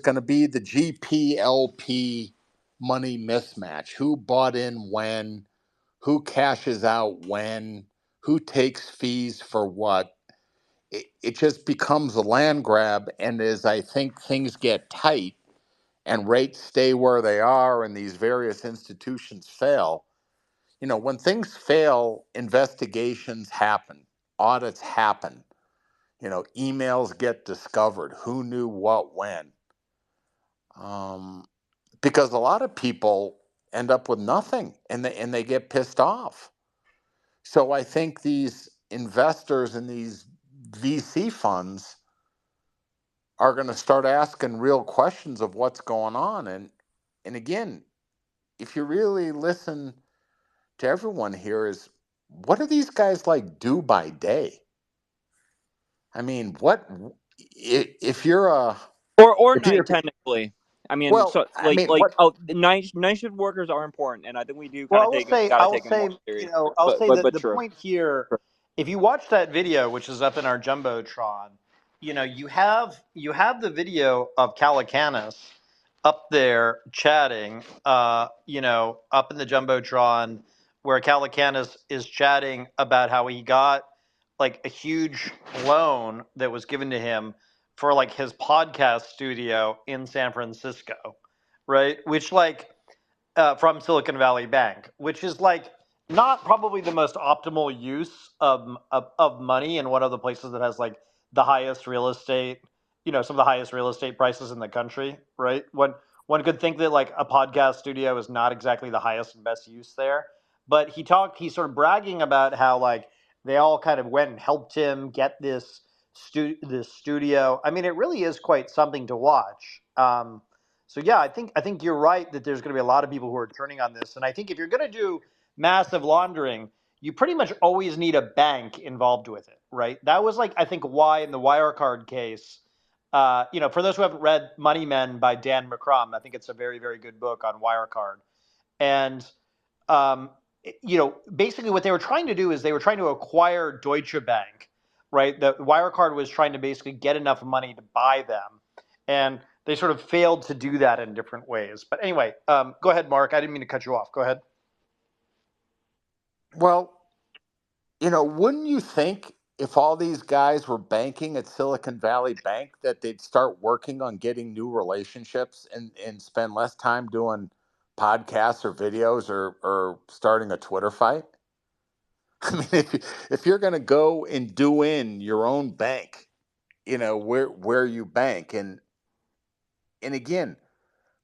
going to be the GP LP money mismatch. Who bought in when? Who cashes out when? Who takes fees for what? It just becomes a land grab. And as I think things get tight and rates stay where they are and these various institutions fail, when things fail, investigations happen, audits happen. emails get discovered, who knew what when. Because a lot of people end up with nothing and they get pissed off. So I think these investors in these VC funds are going to start asking real questions of what's going on. And again, if you really listen to everyone here, is what do these guys like do by day? I mean, what if you're a or if you're night technically. I mean, well, so I mean, what night shift workers are important, and I think we do Well, kind of I gotta will take them more say, serious. I'll say that But the true. point here, if you watch that video, which is up in our jumbotron, you have the video of Calacanis up there chatting, up in the jumbotron, where Calacanis is chatting about how he got like a huge loan that was given to him for like his podcast studio in San Francisco, right? Which like from Silicon Valley Bank, which is like not probably the most optimal use of money in one of the places that has like the highest real estate, some of the highest real estate prices in the country, right? One could think that like a podcast studio is not exactly the highest and best use there, but he's sort of bragging about how like they all kind of went and helped him get this studio. I mean, it really is quite something to watch. So yeah, I think you're right that there's going to be a lot of people who are turning on this, and I think if you're going to do massive laundering, you pretty much always need a bank involved with it, right? That was like I think why in the Wirecard case, for those who haven't read Money Men by Dan McCrum, I think it's a very very good book on Wirecard, and um, basically what they were trying to do is they were trying to acquire Deutsche Bank, right? The Wirecard was trying to basically get enough money to buy them, and they sort of failed to do that in different ways. But anyway, go ahead, Mark. I didn't mean to cut you off. Go ahead. well, wouldn't you think if all these guys were banking at Silicon Valley Bank that they'd start working on getting new relationships and spend less time doing podcasts or videos or starting a Twitter fight? I mean, if you're going to go and do in your own bank, where you bank, and again,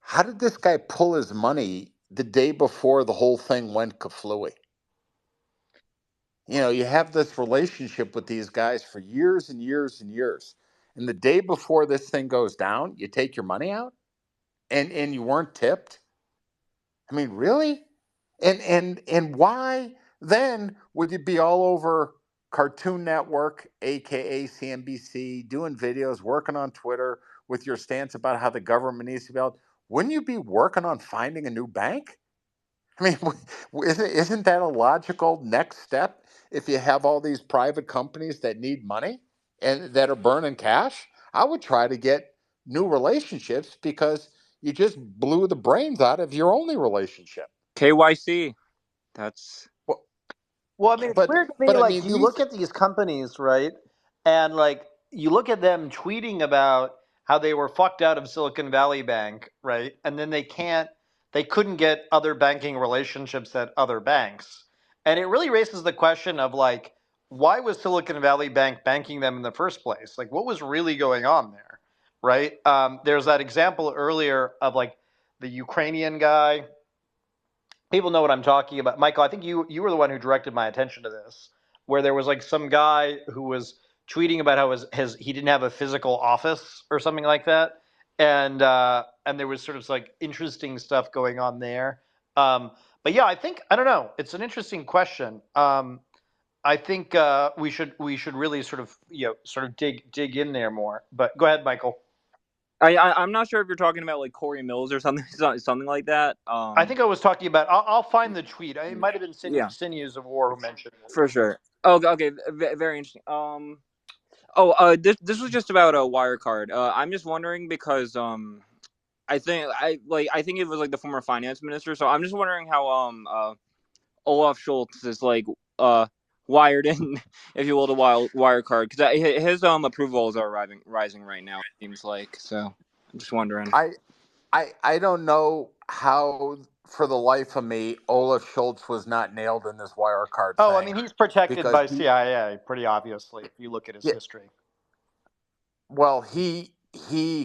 how did this guy pull his money the day before the whole thing went kaflooey? You have this relationship with these guys for years and years and years, and the day before this thing goes down, you take your money out, and you weren't tipped. I mean, really? And why then would you be all over Cartoon Network, aka CNBC, doing videos, working on Twitter with your stance about how the government needs to be out? Wouldn't you be working on finding a new bank? I mean, isn't that a logical next step if you have all these private companies that need money and that are burning cash? I would try to get new relationships because you just blew the brains out of your only relationship. KYC. That's Well, I mean, it's weird to me. But I Like, mean you look at these companies, right? And like, you look at them tweeting about how they were fucked out of Silicon Valley Bank, right? And then they couldn't get other banking relationships at other banks. And it really raises the question of like, why was Silicon Valley Bank banking them in the first place? Like, what was really going on there, right? There's that example earlier of like the Ukrainian guy. People know what I'm talking about. Michael, I think you were the one who directed my attention to this, where there was like some guy who was tweeting about how his he didn't have a physical office or something like that, and there was sort of like interesting stuff going on there. But yeah, I don't know. It's an interesting question. I think we should really sort of dig in there more. But go ahead, Michael. I'm not sure if you're talking about like Corey Mills or something something like that. I think I was talking about. I'll find the tweet. It might have been Yeah, Sinews of War who mentioned it. for sure. Oh, okay, very interesting. This was just about a Wirecard. I'm just wondering because I think it was like the former finance minister. So I'm just wondering how Olaf Schultz is like wired in, if you will, to Wirecard, because his approvals are rising right now. It seems like, so I'm just wondering. I don't know how, for the life of me, Olaf Schultz was not nailed in this Wirecard Oh, I thing mean, he's protected because by CIA, pretty obviously, if you look at his yeah, history. well, he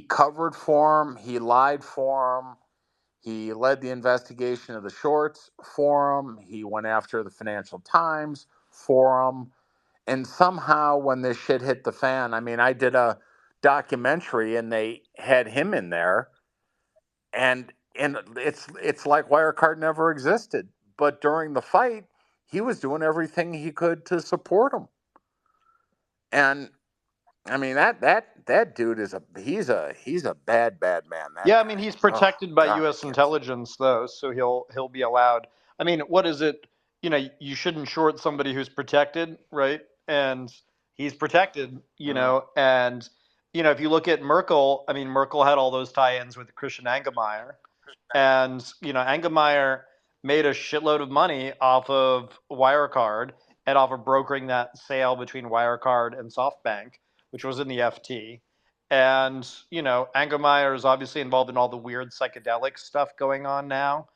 covered for him. He lied for him. He led the investigation of the shorts for him. He went after the Financial Times for him. And somehow when this shit hit the fan, I mean, I did a documentary and they had him in there, and it's like Wirecard never existed. But during the fight, he was doing everything he could to support him. And I mean that dude is he's a bad man. That Yeah, I guy. mean he's protected by God, U.S. intelligence though, so he'll be allowed. I mean, what is it? You know, you shouldn't short somebody who's protected, right? And he's protected, you know. And you know, if you look at Merkel, I mean, Merkel had all those tie-ins with Christian Angermeyer, and you know, Angermeyer made a shitload of money off of Wirecard and off of brokering that sale between Wirecard and SoftBank, which was in the FT. And you know, Angermeyer is obviously involved in all the weird psychedelic stuff going on now.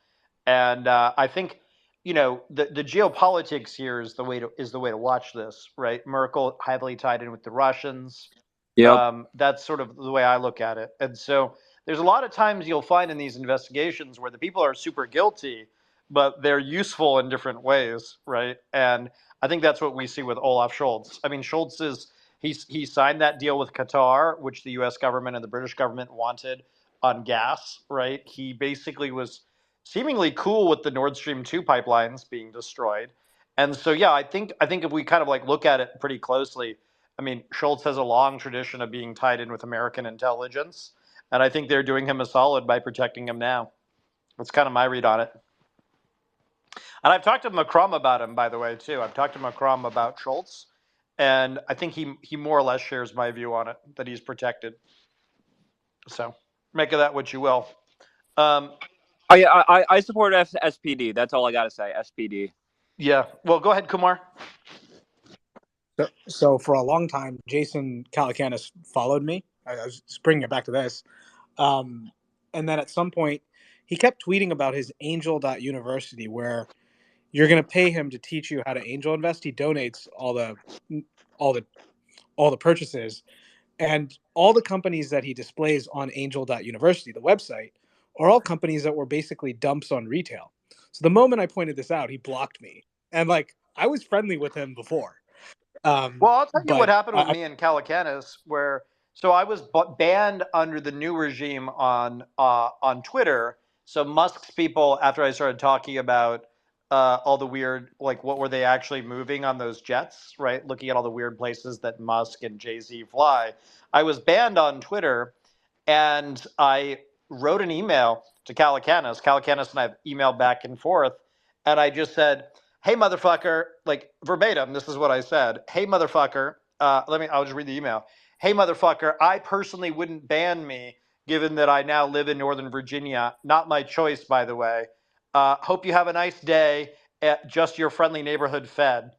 And I think, you know, the geopolitics here is the way to watch this, right? Merkel heavily tied in with the Russians. Yep. That's sort of the way I look at it. And so there's a lot of times you'll find in these investigations where the people are super guilty, but they're useful in different ways, right? And I think that's what we see with Olaf Scholz. I mean, Scholz is he signed that deal with Qatar, which the U.S. government and the British government wanted on gas, right? He basically was seemingly cool with the Nord Stream 2 pipelines being destroyed. And so, yeah, I think if we kind of like look at it pretty closely, I mean, Schultz has a long tradition of being tied in with American intelligence, and I think they're doing him a solid by protecting him now. That's kind of my read on it. And I've talked to Macron about him, by the way, too. I've talked to Macron about Schultz, and I think he more or less shares my view on it, that he's protected. So make of that what you will. I support SPD. That's all I got to say. SPD. Yeah. Well, go ahead, Kumar. So for a long time, Jason Calacanis followed me. I was just bringing it back to this. And then at some point, he kept tweeting about his angel.university, where you're going to pay him to teach you how to angel invest. He donates all the purchases, and all the companies that he displays on angel.university, the website, are all companies that were basically dumps on retail. So the moment I pointed this out, he blocked me. And like, I was friendly with him before. Well, I'll tell you what But happened with me and Calacanis, where so I was banned under the new regime on Twitter. So Musk's people, after I started talking about all the weird, like what were they actually moving on those jets, right? Looking at all the weird places that Musk and Jay-Z fly, I was banned on Twitter, and I wrote an email to Calacanis. Calacanis and I have emailed back and forth, and I just said, hey motherfucker, like verbatim, this is what I said. Hey motherfucker, I'll just read the email. Hey motherfucker, I personally wouldn't ban me given that I now live in Northern Virginia. Not my choice, by the way. Hope you have a nice day at just your friendly neighborhood Fed.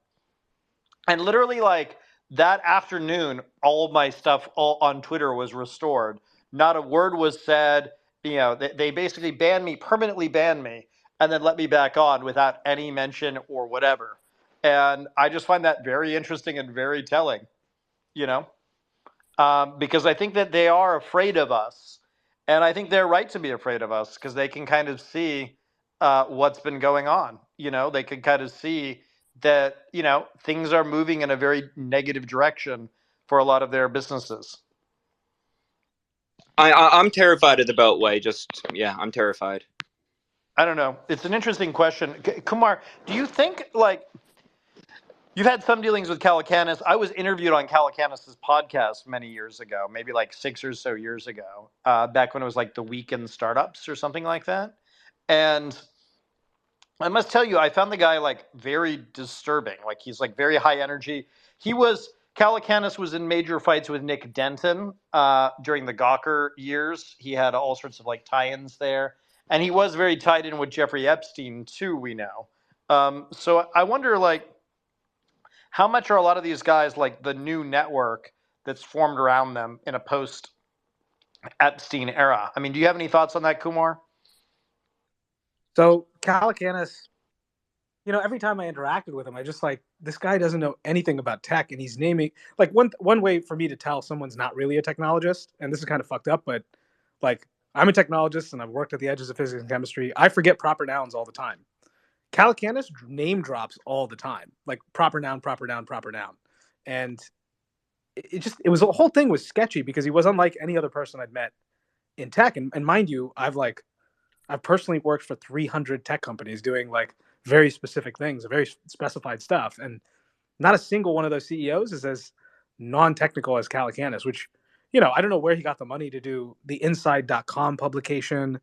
And literally like that afternoon, all of my stuff all on Twitter was restored. Not a word was said. You know, they basically permanently banned me, and then let me back on without any mention or whatever. And I just find that very interesting and very telling, you know, because I think that they are afraid of us. And I think they're right to be afraid of us because they can kind of see what's been going on. You know, they can kind of see that, you know, things are moving in a very negative direction for a lot of their businesses. I'm terrified of the Beltway. I'm terrified. I don't know. It's an interesting question. Kumar, do you think, like, you've had some dealings with Calacanis? I was interviewed on Calacanis' podcast many years ago, maybe like 6 or so years ago, back when it was like the Weekend Startups or something like that. And I must tell you, I found the guy like very disturbing. Like he's like very high energy. Calacanis was in major fights with Nick Denton during the Gawker years. He had all sorts of like tie-ins there, and he was very tied in with Jeffrey Epstein too. We know. So I wonder, like, how much are a lot of these guys like the new network that's formed around them in a post Epstein era? I mean, do you have any thoughts on that, Kumar? so Calacanis every time I interacted with him, I just like, this guy doesn't know anything about tech, and he's naming like one way for me to tell someone's not really a technologist, and this is kind of fucked up, but like I'm a technologist and I've worked at the edges of physics and chemistry. I forget proper nouns all the time. Calacanis name drops all the time, like proper noun, proper noun, proper noun, and it was the whole thing was sketchy because he was unlike any other person I'd met in tech, and mind you, I've personally worked for 300 tech companies doing like very specific things, very specified stuff, and not a single one of those CEOs is as non-technical as Calacanis, which I don't know where he got the money to do the Inside.com publication.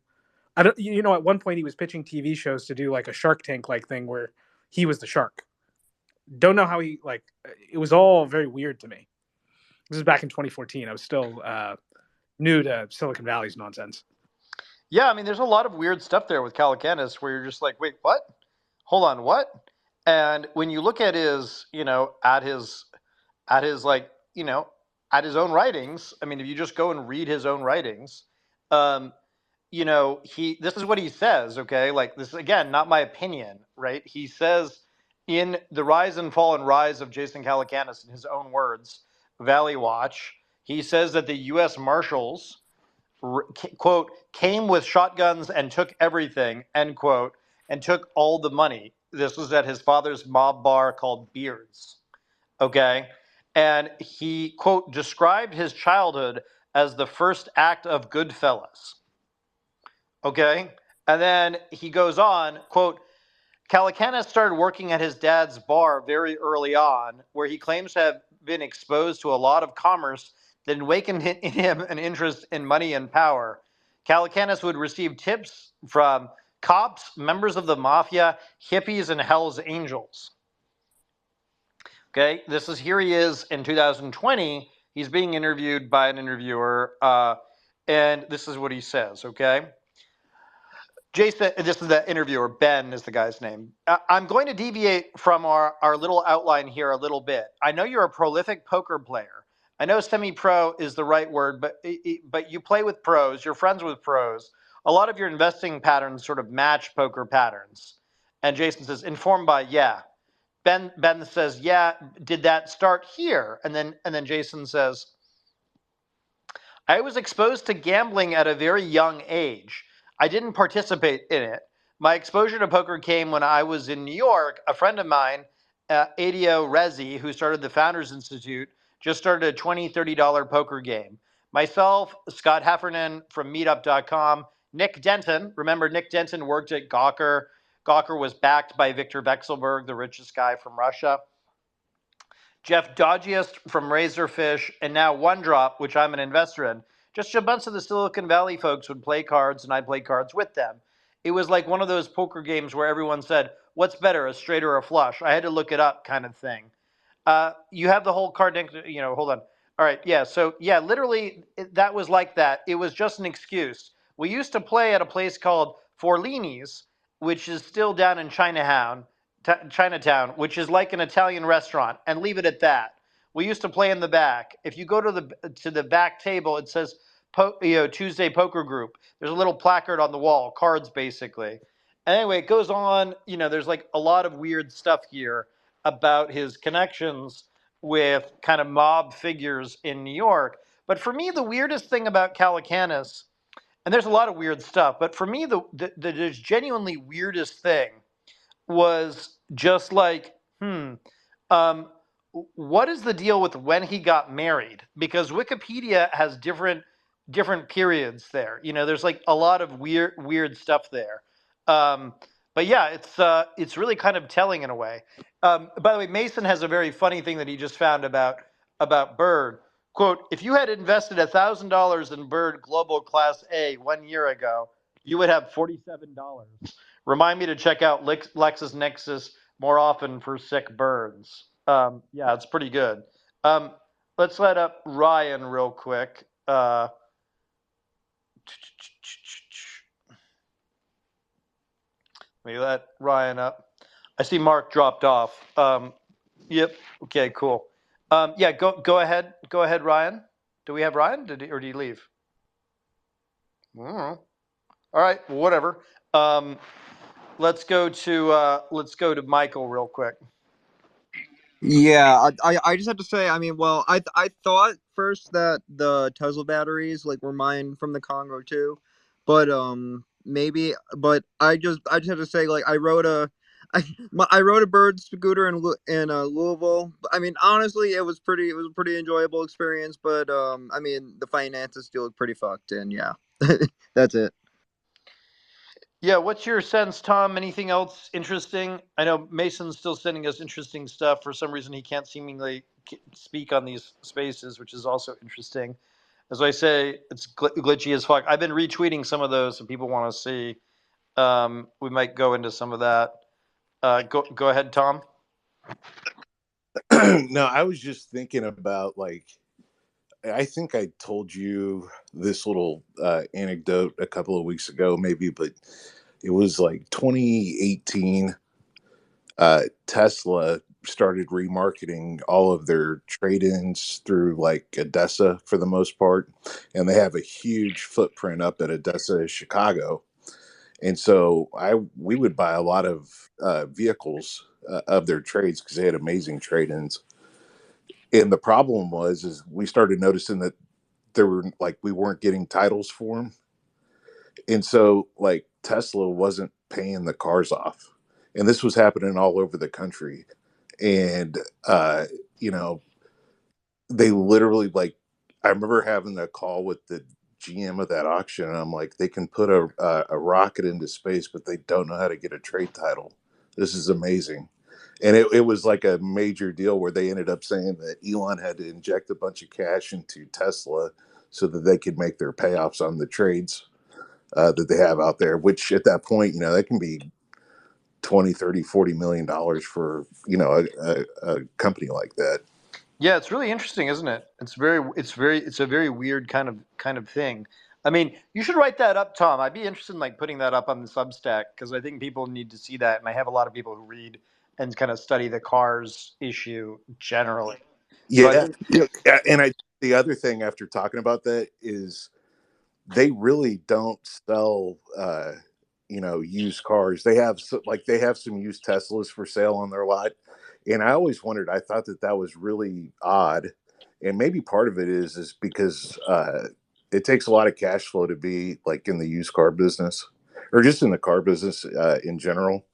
I don't, at one point he was pitching TV shows to do like a Shark Tank like thing where he was the shark. Don't know how he it was all very weird to me. This is back in 2014. I was still new to Silicon Valley's nonsense. Yeah, I mean, there's a lot of weird stuff there with Calacanis where you're just like, wait, what? Hold on, what? And when you look at his, at his like, at his own writings, I mean, if you just go and read his own writings, this is what he says, okay? Like, this is, again, not my opinion, right? He says in The Rise and Fall and Rise of Jason Calacanis, in his own words, Valley Watch, he says that the U.S. Marshals, quote, came with shotguns and took everything, end quote, and took all the money. This was at his father's mob bar called Beards, okay? And he, quote, described his childhood as the first act of Goodfellas. Okay. And then he goes on, quote, Calacanis started working at his dad's bar very early on, where he claims to have been exposed to a lot of commerce that awakened in him an interest in money and power. Calacanis would receive tips from cops, members of the Mafia, hippies, and Hell's Angels. Okay, here he is in 2020. He's being interviewed by an interviewer, and this is what he says, okay? Jason, this is the interviewer, Ben is the guy's name. I'm going to deviate from our little outline here a little bit. I know you're a prolific poker player. I know semi-pro is the right word, but you play with pros, you're friends with pros. A lot of your investing patterns sort of match poker patterns. And Jason says, informed by, yeah. Ben says, yeah, did that start here? And then Jason says, I was exposed to gambling at a very young age. I didn't participate in it. My exposure to poker came when I was in New York. A friend of mine, Adio Rezi, who started the Founders Institute, just started a $20, $30 poker game. Myself, Scott Heffernan from meetup.com, Nick Denton. Remember, Nick Denton worked at Gawker. Gawker was backed by Viktor Vekselberg, the richest guy from Russia. Jeff Dodgiest from Razorfish, and now OneDrop, which I'm an investor in. Just a bunch of the Silicon Valley folks would play cards, and I'd play cards with them. It was like one of those poker games where everyone said, what's better, a straight or a flush? I had to look it up kind of thing. You have the whole card, hold on. All right, yeah, so yeah, literally that was like that. It was just an excuse. We used to play at a place called Forlini's, which is still down in Chinatown, which is like an Italian restaurant, and leave it at that. We used to play in the back. If you go to the back table, it says Tuesday Poker Group. There's a little placard on the wall, cards basically. Anyway, it goes on. There's like a lot of weird stuff here about his connections with kind of mob figures in New York. But for me, the weirdest thing about Calacanis, and there's a lot of weird stuff, but for me, the genuinely weirdest thing was just like, what is the deal with when he got married? Because Wikipedia has different periods there. There's like a lot of weird stuff there. But yeah, it's really kind of telling in a way. By the way, Mason has a very funny thing that he just found about Bird. Quote, if you had invested $1,000 in Bird Global Class A 1 year ago, you would have $47. Remind me to check out LexisNexis more often for sick birds. Yeah, it's pretty good. Let's let up Ryan real quick. Let me let Ryan up. I see Mark dropped off. Yep. Okay, cool. Yeah, go ahead. Go ahead, Ryan. Do we have Ryan? Did he leave? I don't know. All right, whatever. let's go to Michael real quick. Yeah, I just have to say, I mean, well, I thought first that the Tesla batteries were mined from the Congo too, but maybe, but I just have to say I rode a bird scooter in Louisville. I mean, honestly, it was a pretty enjoyable experience, but I mean, the finances still look pretty fucked, and yeah, that's it. Yeah, what's your sense, Tom? Anything else interesting? I know Mason's still sending us interesting stuff. For some reason, he can't seemingly speak on these spaces, which is also interesting. As I say, it's glitchy as fuck. I've been retweeting some of those, and people want to see. We might go into some of that. Go ahead, Tom. No, I was just thinking about I think I told you this little anecdote a couple of weeks ago, maybe, but it was 2018. Tesla started remarketing all of their trade-ins through Odessa for the most part, and they have a huge footprint up at Odessa, Chicago. And so we would buy a lot of vehicles of their trades because they had amazing trade-ins. And the problem is we started noticing that there were we weren't getting titles for them, and so Tesla wasn't paying the cars off, and this was happening all over the country. And you know, they literally I remember having a call with the GM of that auction, and I'm like, they can put a rocket into space, but they don't know how to get a trade title. This is amazing. And it was like a major deal where they ended up saying that Elon had to inject a bunch of cash into Tesla so that they could make their payoffs on the trades that they have out there, which at that point, that can be 20, 30, $40 million for, a company like that. Yeah, it's really interesting, isn't it? It's a very weird kind of thing. I mean, you should write that up, Tom. I'd be interested in putting that up on the Substack because I think people need to see that, and I have a lot of people who read and kind of study the cars issue generally. Yeah, and the other thing after talking about that is they really don't sell used cars. They have they have some used Teslas for sale on their lot, and I always wondered, I thought that was really odd, and maybe part of it is because it takes a lot of cash flow to be in the used car business or just in the car business in general,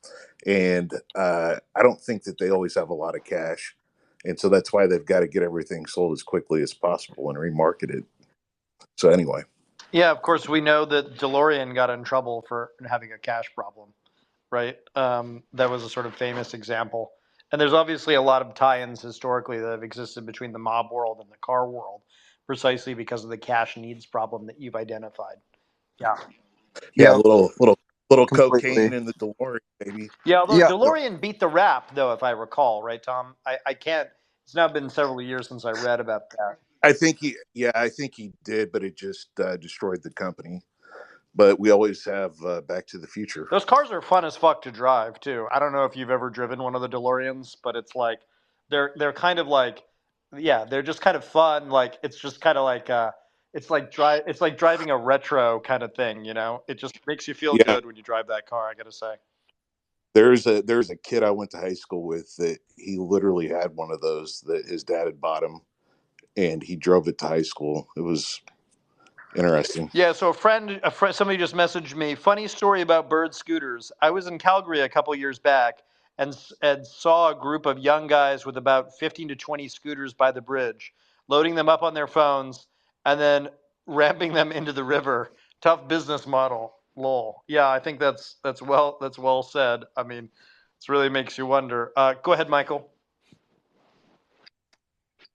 and I don't think that they always have a lot of cash, and so that's why they've got to get everything sold as quickly as possible and remarket it. So anyway. Yeah, of course, we know that DeLorean got in trouble for having a cash problem, right? That was a sort of famous example. And there's obviously a lot of tie-ins historically that have existed between the mob world and the car world, precisely because of the cash needs problem that you've identified. Yeah. Yeah, a little completely. cocaine in the DeLorean, baby. Yeah, although DeLorean beat the rap, though, if I recall, right, Tom? I can't. It's now been several years since I read about that. I think he did, but it just destroyed the company. But we always have Back to the Future. Those cars are fun as fuck to drive too. I don't know if you've ever driven one of the DeLoreans, but it's they're kind of they're just kind of fun. It's just kind of it's like driving a retro kind of thing. It just makes you feel good when you drive that car. I gotta say. There's a kid I went to high school with that he literally had one of those that his dad had bought him, and he drove it to high school. It was interesting. Yeah, so a friend, somebody just messaged me. Funny story about bird scooters. I was in Calgary a couple years back and saw a group of young guys with about 15 to 20 scooters by the bridge, loading them up on their phones and then ramping them into the river. Tough business model. Lol. Yeah, I think that's well said. I mean, it really makes you wonder. Go ahead, Michael.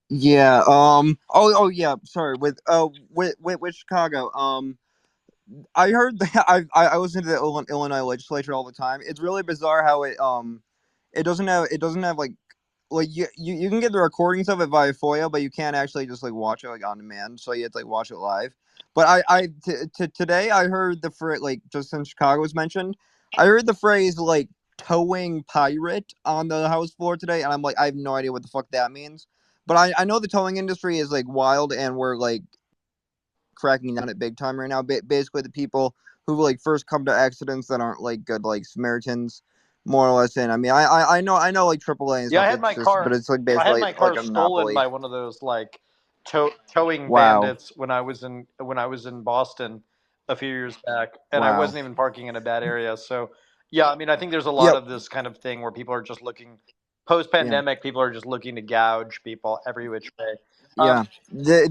Yeah. Oh. Yeah. Sorry. With Chicago. I heard that I listen to the Illinois legislature all the time. It's really bizarre how it doesn't have you can get the recordings of it via FOIA, but you can't actually just watch it on demand. So you have to watch it live. But today I heard the phrase just since Chicago was mentioned, I heard the phrase towing pirate on the House floor today, and I'm I have no idea what the fuck that means. But I know the towing industry is wild, and we're cracking down at big time right now. Basically, the people who like first come to accidents that aren't like good like Samaritans, more or less. And I mean, I know like AAA and Yeah, I stuff. had my It's just, car. but it's like I had basically my like car a stolen monopoly. by one of those like towing Wow, bandits when I was in Boston a few years back, and I wow. wasn't even parking in a bad area. So, yeah, I mean, I think there's a lot Yep. of this kind of thing where people are just looking Yeah. post-pandemic. People are just looking to gouge people every which way. Yeah. They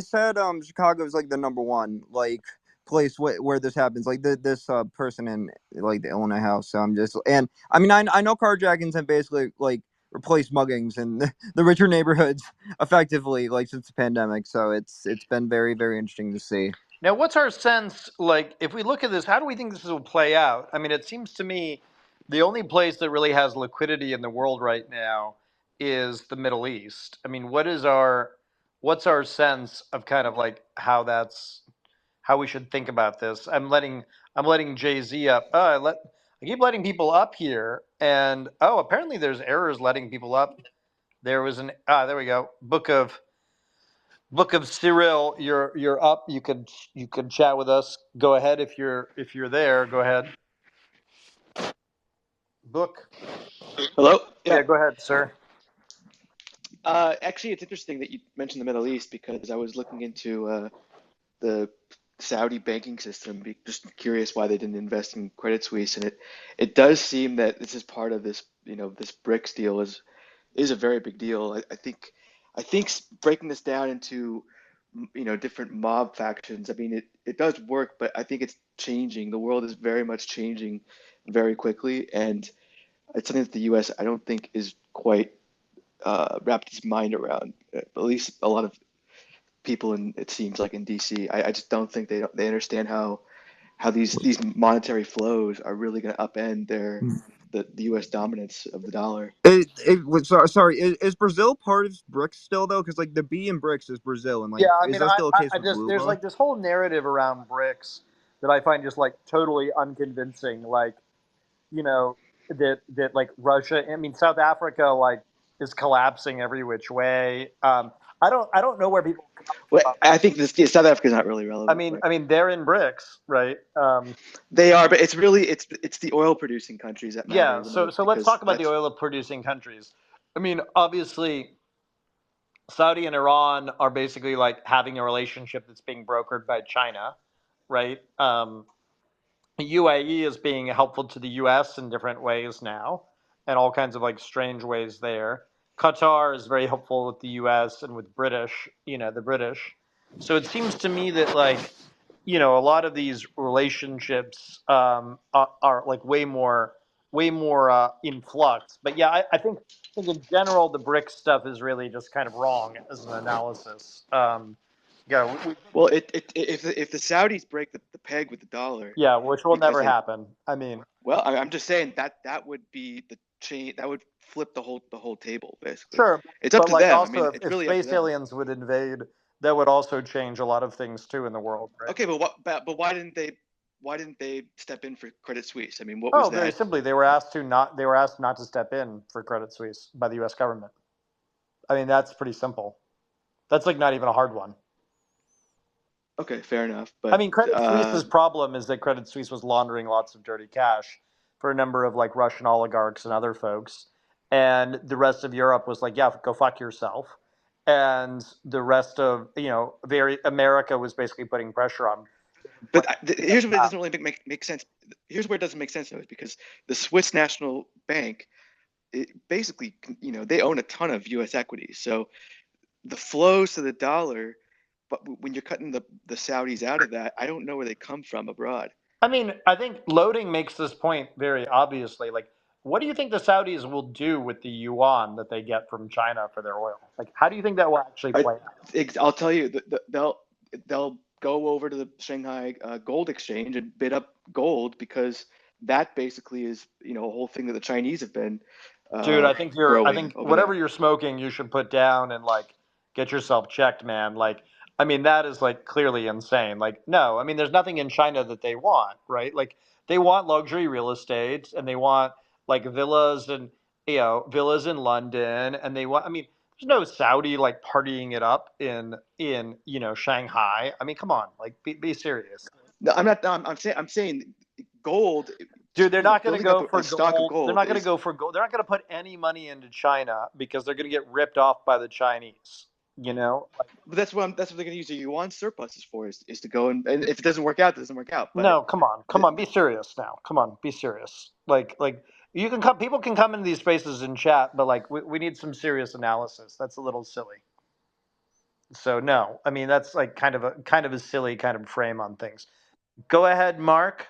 said Chicago is like the number one like place where this happens. Like this person in like the Illinois house. So I'm just, and I mean I know carjackings have basically like replaced muggings in the richer neighborhoods effectively like since the pandemic. So it's been very, very interesting to see. Now, what's our sense, like, if we look at this, how do we think this will play out? I mean, it seems to me the only place that really has liquidity in the world right now is the Middle East. I mean, what's our sense of kind of like how we should think about this? I'm letting Jay-Z up. I keep letting people up here, and apparently there's errors letting people up. There was there we go. Book of Cyril, you're up. You could chat with us. Go ahead if you're there. Go ahead. Book. Hello? Yeah. Yeah, go ahead, sir. Actually, it's interesting that you mentioned the Middle East because I was looking into the Saudi banking system, just curious why they didn't invest in Credit Suisse, and it does seem that this is part of this, this BRICS deal is a very big deal. I think breaking this down into, different mob factions. I mean, it does work, but I think it's changing. The world is very much changing very quickly, and it's something that the U.S. I don't think is quite wrapped his mind around. At least a lot of people in, it seems like in DC. I just don't think they understand how these monetary flows are really going to upend the U.S. dominance of the dollar. Sorry, is Brazil part of BRICS still though? Because like the B in BRICS is Brazil, and like Yeah, I is mean, that still a case I with just there's Lula? like this whole narrative around BRICS that I find just like totally unconvincing. Like, that like Russia. I mean, South Africa like is collapsing every which way. I don't know where people come Well, from. I think South Africa is not really I relevant, mean, right? I mean, they're in BRICS, right? They are, but it's the oil producing countries that matter Yeah. the So most let's because talk about the that's oil producing countries. I mean, obviously, Saudi and Iran are basically like having a relationship that's being brokered by China, right? UAE is being helpful to the US in different ways now, and all kinds of like strange ways there. Qatar is very helpful with the US and with the British. So it seems to me that like, a lot of these relationships are like way more in flux. But yeah, I think in general the BRICS stuff is really just kind of wrong as an analysis. well, if the Saudis break the peg with the dollar, Yeah, which will because never they happen. I mean, well, I'm just saying that would be the chain that would flip the whole table basically. sure, It's up but to like them. I also mean, if, it's if really up to space them. aliens would invade, that would also change a lot of things too in the world, right? Okay, but why didn't they step in for Credit Suisse? I mean, what was Oh, very that? simply, they were asked not to step in for Credit Suisse by the U.S. government. I mean, that's pretty simple. That's like not even a hard one. Okay, fair enough. I But mean, Credit Suisse's problem is that Credit Suisse was laundering lots of dirty cash for a number of like Russian oligarchs and other folks, and the rest of Europe was like, yeah, go fuck yourself. And the rest of very America was basically putting pressure on. here's where it doesn't really make sense. Here's where it doesn't make sense though, is because the Swiss National Bank, basically, they own a ton of U.S. equities. So the flows to the dollar, but when you're cutting the Saudis out of that, I don't know where they come from abroad. I mean, I think loading makes this point very obviously. Like, what do you think the Saudis will do with the yuan that they get from China for their oil? Like, how do you think that will actually I, play out? I'll tell you, they'll go over to the Shanghai Gold Exchange and bid up gold because that basically is a whole thing that the Chinese have been Dude, I growing think over whatever there. you're smoking, you should put down and like get yourself checked, man. Like, I mean, that is like clearly insane. Like, no, I mean, there's nothing in China that they want, right? Like, they want luxury real estate and they want like villas in London, and they want. I mean, there's no Saudi like partying it up in Shanghai. I mean, come on, like, be serious. No, I'm not. I'm saying gold. Dude, they're not going to building up go for a stock of gold. They're gold not going to is. go for gold. They're not going to put any money into China because they're going to get ripped off by the Chinese. You know? But that's what they're going to use the yuan surpluses for is to go and if it doesn't work out, it doesn't work out. But No, come on, be serious now. Come on, be serious. Like you can come. People can come into these spaces and chat, but like we need some serious analysis. That's a little silly. So no, I mean that's like kind of a silly kind of frame on things. Go ahead, Mark.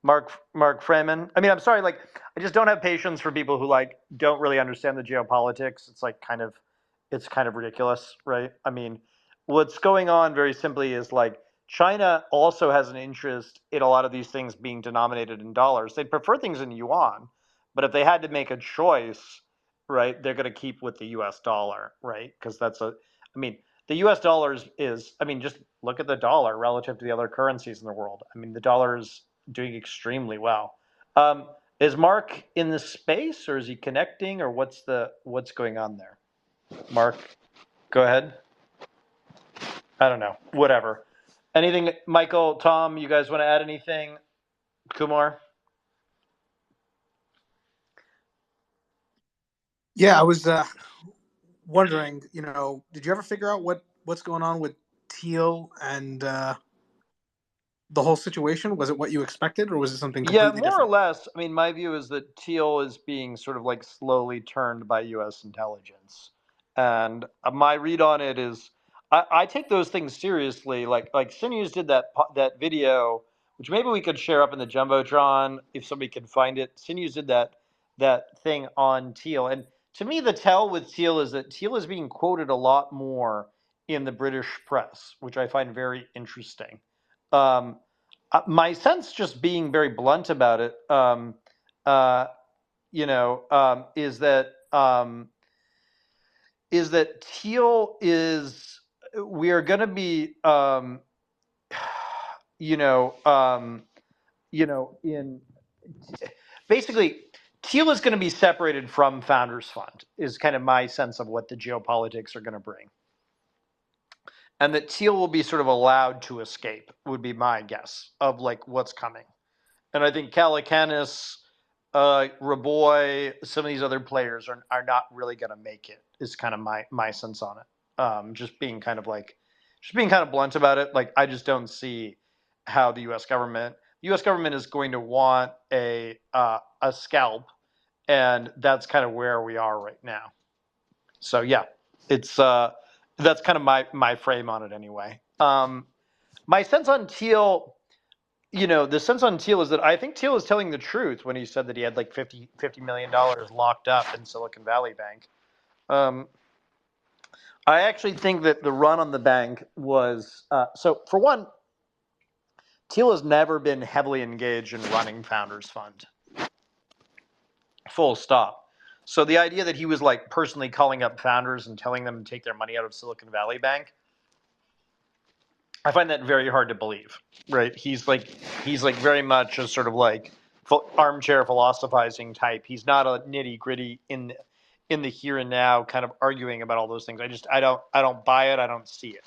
Mark Freeman. I mean, I'm sorry, like I just don't have patience for people who like don't really understand the geopolitics. It's like it's kind of ridiculous, right? I mean, what's going on very simply is like China also has an interest in a lot of these things being denominated in dollars. They'd prefer things in yuan, but if they had to make a choice, right, they're going to keep with the US dollar, right? Because I mean, the US dollar I mean, just look at the dollar relative to the other currencies in the world. I mean, the dollar is doing extremely well. Is Mark in the space, or is he connecting, or what's going on there? Mark, go ahead. I don't know. Whatever. Anything, Michael, Tom? You guys want to add anything? Kumar? Yeah, I was wondering. Did you ever figure out what's going on with Teal and the whole situation? Was it what you expected, or was it something completely More or different? less. I mean, my view is that Teal is being sort of like slowly turned by U.S. intelligence, and my read on it is, I take those things seriously. Like Sinews did that video, which maybe we could share up in the jumbotron if somebody can find it. Sinews did that thing on Teal, and to me, the tell with Teal is that Teal is being quoted a lot more in the British press, which I find very interesting. My sense, just being very blunt about it, is that Teal is we are going to be, in basically Teal is going to be separated from Founders Fund. Is kind of my sense of what the geopolitics are going to bring. And that Teal will be sort of allowed to escape, would be my guess of like what's coming. And I think Calacanis, Raboy, some of these other players are not really going to make it. Is kind of my sense on it. Just being kind of blunt about it. Like I just don't see how the U.S. government is going to want a scalp, and that's kind of where we are right now. So yeah, it's that's kind of my frame on it anyway. My sense on Teal. The sense on Teal is that I think Teal is telling the truth when he said that he had like $50 million locked up in Silicon Valley Bank. I actually think that the run on the bank was, so for one, Teal has never been heavily engaged in running Founders Fund. Full stop. So the idea that he was like personally calling up founders and telling them to take their money out of Silicon Valley Bank, I find that very hard to believe, right? He's like very much a sort of like armchair philosophizing type. He's not a nitty gritty in the here and now kind of arguing about all those things. I don't buy it. I don't see it.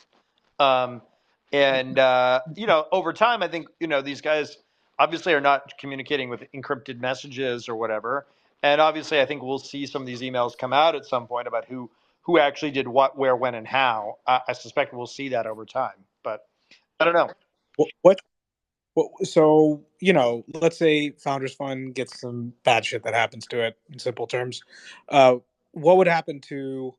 And over time, I think these guys obviously are not communicating with encrypted messages or whatever. And obviously, I think we'll see some of these emails come out at some point about who actually did what, where, when, and how. I suspect we'll see that over time, but I don't know. So, let's say Founders Fund gets some bad shit that happens to it, in simple terms. What would happen to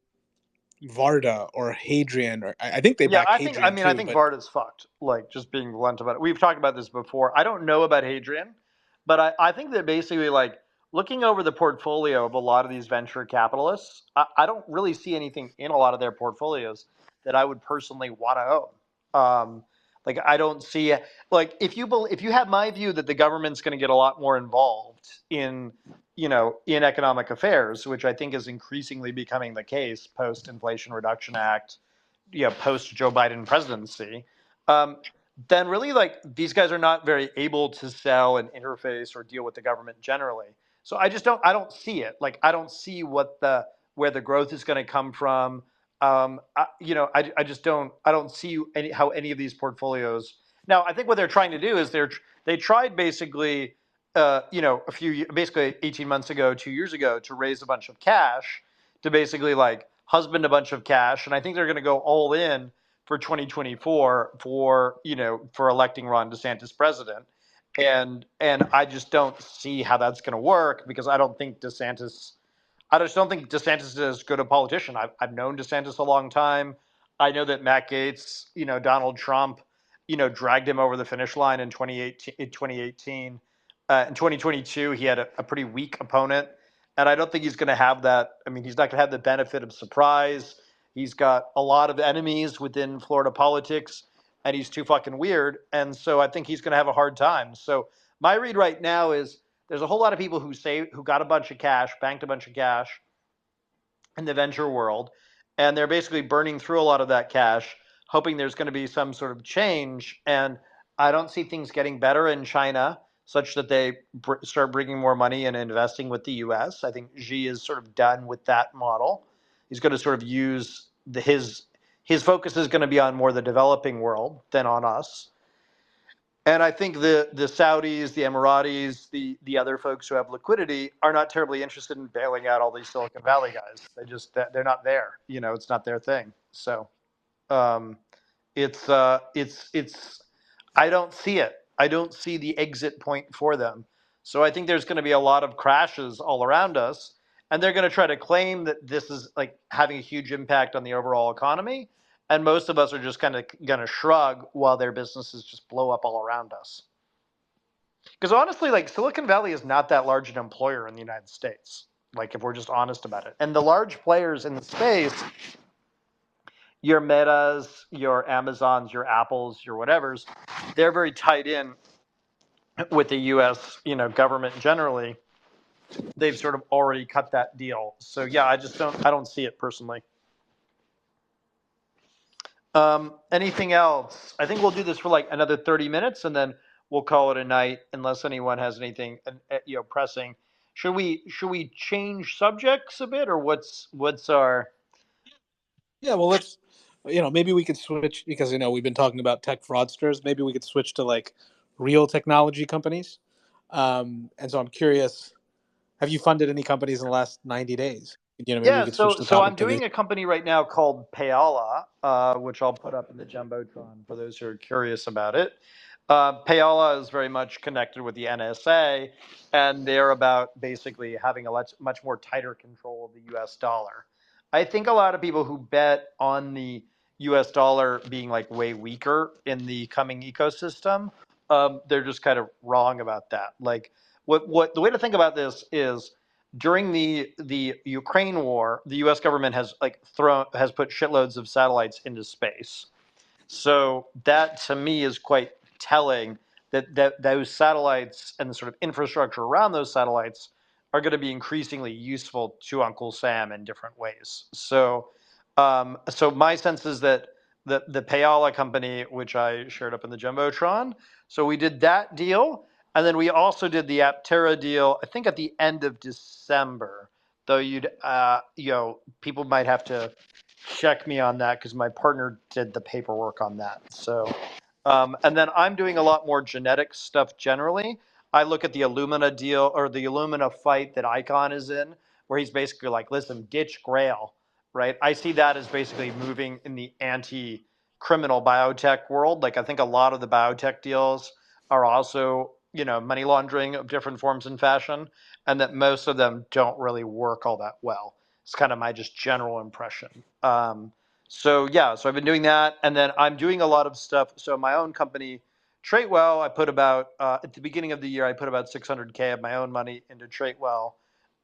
Varda or Hadrian? Or I think they back Hadrian too. I think Varda's fucked. Like, just being blunt about it. We've talked about this before. I don't know about Hadrian, but I think that basically, like, looking over the portfolio of a lot of these venture capitalists, I don't really see anything in a lot of their portfolios that I would personally want to own. Like, I don't see, like, if you have my view that the government's going to get a lot more involved in economic affairs, which I think is increasingly becoming the case post Inflation Reduction Act, post Joe Biden presidency, then really like these guys are not very able to sell and interface or deal with the government generally. So I don't see it. Like I don't see where the growth is going to come from. I don't see how any of these portfolios Now, I think what they're trying to do is they tried basically, basically 18 months ago, 2 years ago, to raise a bunch of cash to basically like husband a bunch of cash, and I think they're going to go all in for 2024 for electing Ron DeSantis president, and I just don't see how that's going to work because I just don't think DeSantis is as good a politician. I've known DeSantis a long time. I know that Matt Gaetz, Donald Trump, dragged him over the finish line in 2018. In 2022, he had a pretty weak opponent. And I don't think he's going to have that. I mean, he's not going to have the benefit of surprise. He's got a lot of enemies within Florida politics, and he's too fucking weird. And so I think he's going to have a hard time. So my read right now is there's a whole lot of people who got a bunch of cash, banked a bunch of cash in the venture world, and they're basically burning through a lot of that cash, hoping there's going to be some sort of change. And I don't see things getting better in China such that they start bringing more money and investing with the U.S. I think Xi is sort of done with that model. He's going to sort of use his focus is going to be on more the developing world than on us. And I think the Saudis, the Emiratis, the other folks who have liquidity are not terribly interested in bailing out all these Silicon Valley guys. They're not there. It's not their thing. So um, it's I don't see it. I don't see the exit point for them. So I think there's going to be a lot of crashes all around us, and they're going to try to claim that this is like having a huge impact on the overall economy. And most of us are just kind of going to shrug while their businesses just blow up all around us. Because honestly, like Silicon Valley is not that large an employer in the United States. Like if we're just honest about it. And the large players in the space, your Metas, your Amazons, your Apples, your whatevers, they're very tied in with the U.S. Government generally. They've sort of already cut that deal. So yeah, I don't see it personally. Anything else? I think we'll do this for like another 30 minutes and then we'll call it a night unless anyone has anything pressing. Should we change subjects a bit or what's our? Yeah, well, let's maybe we could switch because we've been talking about tech fraudsters. Maybe we could switch to like real technology companies. And so I'm curious, have you funded any companies in the last 90 days? Maybe we could switch the So topic I'm doing a company right now called Payala, which I'll put up in the Jumbotron for those who are curious about it. Payala is very much connected with the NSA, and they're about basically having a much more tighter control of the U.S. dollar. I think a lot of people who bet on the U.S. dollar being like way weaker in the coming ecosystem, they're just kind of wrong about that. Like, what the way to think about this is during the Ukraine war, the U.S. government has put shitloads of satellites into space. So that to me is quite telling that those satellites and the sort of infrastructure around those satellites are going to be increasingly useful to Uncle Sam in different ways. So my sense is that the Payala company, which I shared up in the Jumbotron, so we did that deal. And then we also did the Aptera deal, I think at the end of December, though people might have to check me on that because my partner did the paperwork on that. So, and then I'm doing a lot more genetic stuff generally. I look at the Illumina deal or the Illumina fight that Icon is in, where he's basically like, listen, ditch Grail, right? I see that as basically moving in the anti-criminal biotech world. Like I think a lot of the biotech deals are also money laundering of different forms and fashion, and that most of them don't really work all that well. It's kind of my just general impression. So I've been doing that, and then I'm doing a lot of stuff. So my own company, Traitwell, I put about at the beginning of the year, I put about $600K of my own money into Traitwell,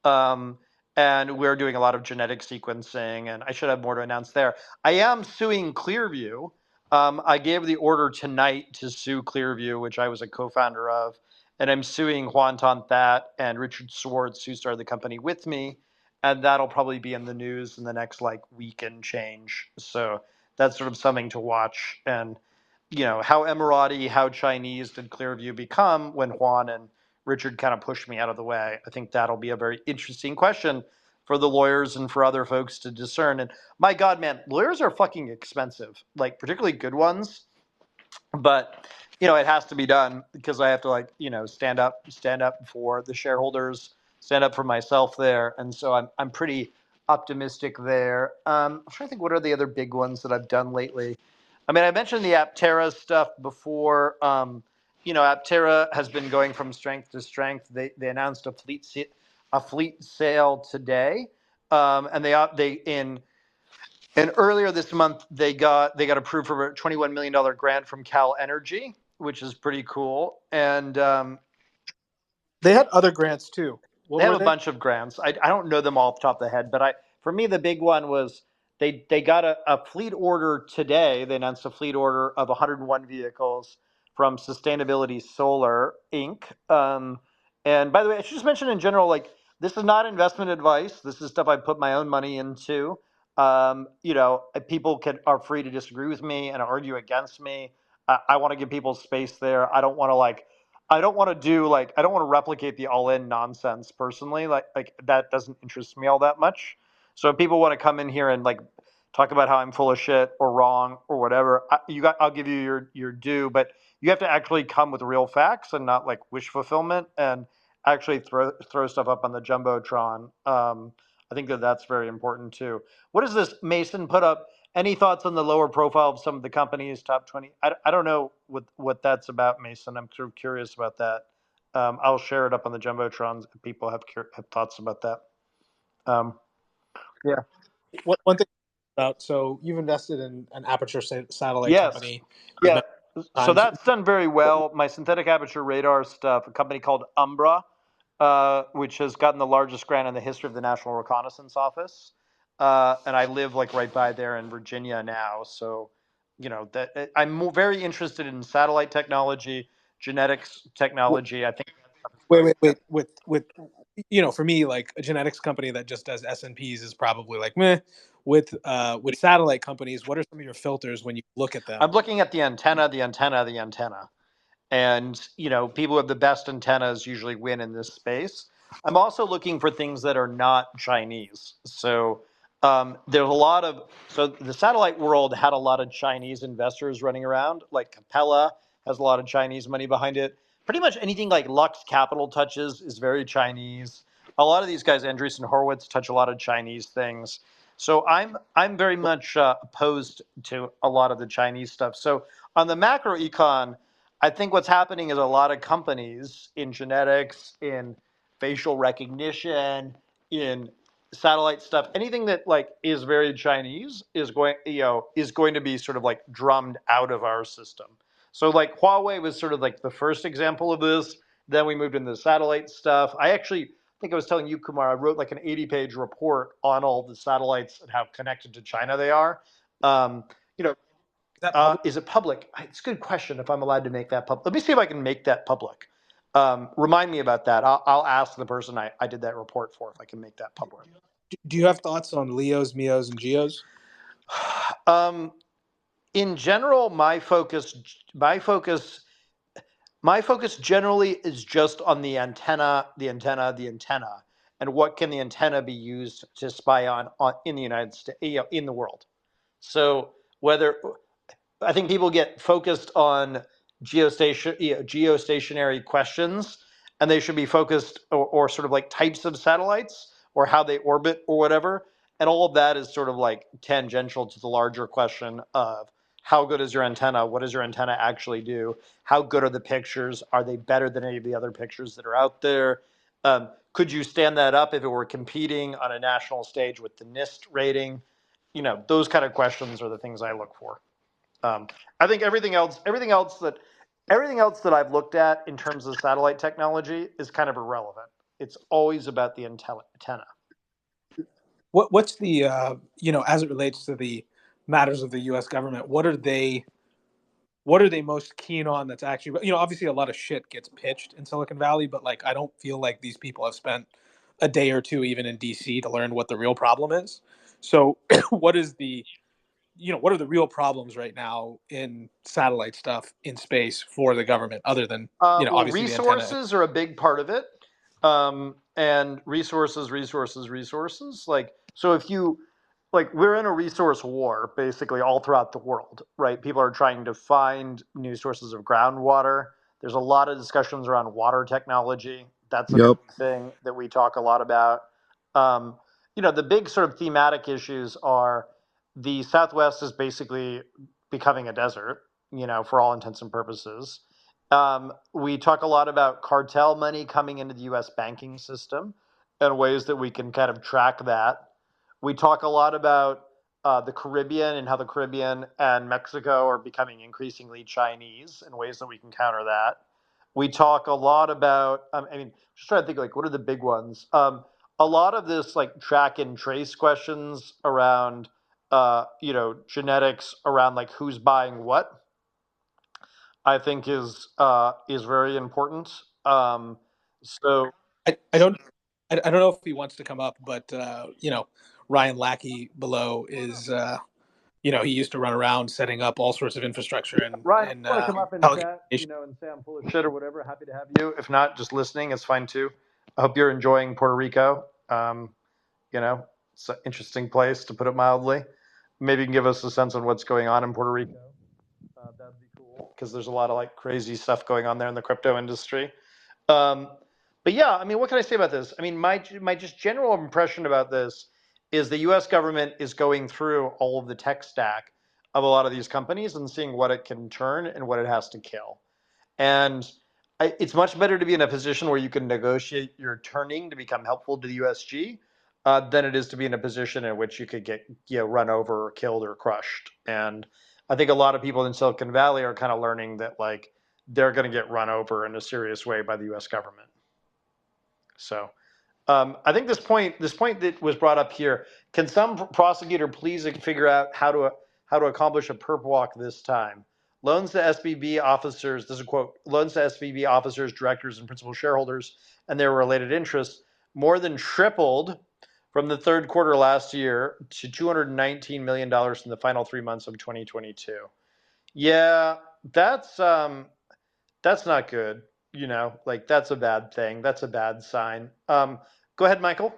and we're doing a lot of genetic sequencing, and I should have more to announce there. I am suing Clearview. I gave the order tonight to sue Clearview, which I was a co-founder of, and I'm suing Juan That and Richard Swartz, who started the company with me, and that'll probably be in the news in the next like week and change. So that's sort of something to watch. And how Emirati, how Chinese did Clearview become when Juan and Richard kind of pushed me out of the way? I think that'll be a very interesting question for the lawyers and for other folks to discern. And my God, man, lawyers are fucking expensive, like particularly good ones. But it has to be done because I have to stand up for the shareholders, stand up for myself there, and so I'm pretty optimistic there. I'm trying to think what are the other big ones that I've done lately. I mean, I mentioned the Aptera stuff before. Aptera has been going from strength to strength. They announced a fleet sale today, and earlier this month they got approved for a $21 million grant from Cal Energy, which is pretty cool. And they had other grants too. What they have were a they? bunch of grants. I don't know them all off the top of the head, but for me the big one was they got a fleet order today. They announced a fleet order of 101 vehicles from Sustainability Solar Inc. And by the way, I should just mention in general, like, this is not investment advice. This is stuff I put my own money into. People are free to disagree with me and argue against me. I want to give people space there. I don't want to replicate the all-in nonsense personally. Like that doesn't interest me all that much. So if people want to come in here and talk about how I'm full of shit or wrong or whatever, I'll give you your due, but you have to actually come with real facts and not wish fulfillment, and actually throw stuff up on the jumbotron. I think that's very important too. What is this Mason put up? Any thoughts on the lower profile of some of the companies, top 20? I don't know what that's about, Mason. I'm sort of curious about that. I'll share it up on the jumbotrons if people have thoughts about that. Yeah. One thing about, so you've invested in an aperture satellite Yes. company. Yeah. So that's done very well. My synthetic aperture radar stuff, a company called Umbra, which has gotten the largest grant in the history of the National Reconnaissance Office. And I live right by there in Virginia now. So, I'm very interested in satellite technology, genetics technology. I think. Wait. With for me, like a genetics company that just does S&Ps is probably meh. With satellite companies, what are some of your filters when you look at them? I'm looking at the antenna. And, people who have the best antennas usually win in this space. I'm also looking for things that are not Chinese. So there's so the satellite world had a lot of Chinese investors running around, like Capella has a lot of Chinese money behind it. Pretty much anything like Lux Capital touches is very Chinese. A lot of these guys, Andreessen Horowitz, touch a lot of Chinese things. So I'm very much opposed to a lot of the Chinese stuff. So on the macro econ, I think what's happening is a lot of companies in genetics, in facial recognition, in satellite stuff, anything that is very Chinese is going to be sort of drummed out of our system. So Huawei was sort of the first example of this. Then we moved into the satellite stuff. I think I was telling you, Kumar, I wrote an 80-page report on all the satellites and how connected to China they are. Is it public? It's a good question if I'm allowed to make that public. Let me see if I can make that public. Remind me about that. I'll ask the person I did that report for if I can make that public. Do you have thoughts on LEOs, MEOs, and GEOs? In general, my focus generally is just on the antenna, and what can the antenna be used to spy on in the United States, in the world. So I think people get focused on geostationary questions, and they should be focused or sort of types of satellites or how they orbit or whatever. And all of that is sort of tangential to the larger question of how good is your antenna? What does your antenna actually do? How good are the pictures? Are they better than any of the other pictures that are out there? Could you stand that up if it were competing on a national stage with the NIST rating? Those kind of questions are the things I look for. I think everything else that I've looked at in terms of satellite technology is kind of irrelevant. It's always about the antenna. What's the as it relates to the matters of the U.S. government? What are they most keen on? That's actually, obviously a lot of shit gets pitched in Silicon Valley, but I don't feel like these people have spent a day or two even in DC to learn what the real problem is. So what are the real problems right now in satellite stuff in space for the government, other than obviously resources are a big part of it, and resources. So like we're in a resource war basically all throughout the world, right? People are trying to find new sources of groundwater. There's a lot of discussions around water technology. That's a big Yep. thing that we talk a lot about. The big sort of thematic issues are the Southwest is basically becoming a desert, for all intents and purposes. We talk a lot about cartel money coming into the US banking system and ways that we can kind of track that. We talk a lot about the Caribbean and how the Caribbean and Mexico are becoming increasingly Chinese and ways that we can counter that. We talk a lot about, just trying to think like, what are the big ones? A lot of this like track and trace questions around, genetics around like who's buying what, I think is very important. So I don't know if he wants to come up, but Ryan Lackey below is he used to run around setting up all sorts of infrastructure Ryan, if in you want to come up and chat, telecommunications. and say I'm full of shit or whatever, happy to have you. If not, just listening is fine too. I hope you're enjoying Puerto Rico. It's an interesting place, to put it mildly. Maybe you can give us a sense on what's going on in Puerto Rico. That'd be cool because there's a lot of like crazy stuff going on there in the crypto industry. But yeah, what can I say about this? My just general impression about this is the U.S. government is going through all of the tech stack of a lot of these companies and seeing what it can turn and what it has to kill. And it's much better to be in a position where you can negotiate your turning to become helpful to the USG than it is to be in a position in which you could get run over or killed or crushed. And I think a lot of people in Silicon Valley are kind of learning that like they're going to get run over in a serious way by the U.S. government. So I think this point that was brought up here, can some prosecutor please figure out how to accomplish a perp walk this time? Loans to SVB officers, this is a quote, loans to SVB officers, directors, and principal shareholders and their related interests more than tripled from the third quarter last year to $219 million in the final 3 months of 2022. Yeah, that's not good. Like that's a bad thing. That's a bad sign. Go ahead, Michael.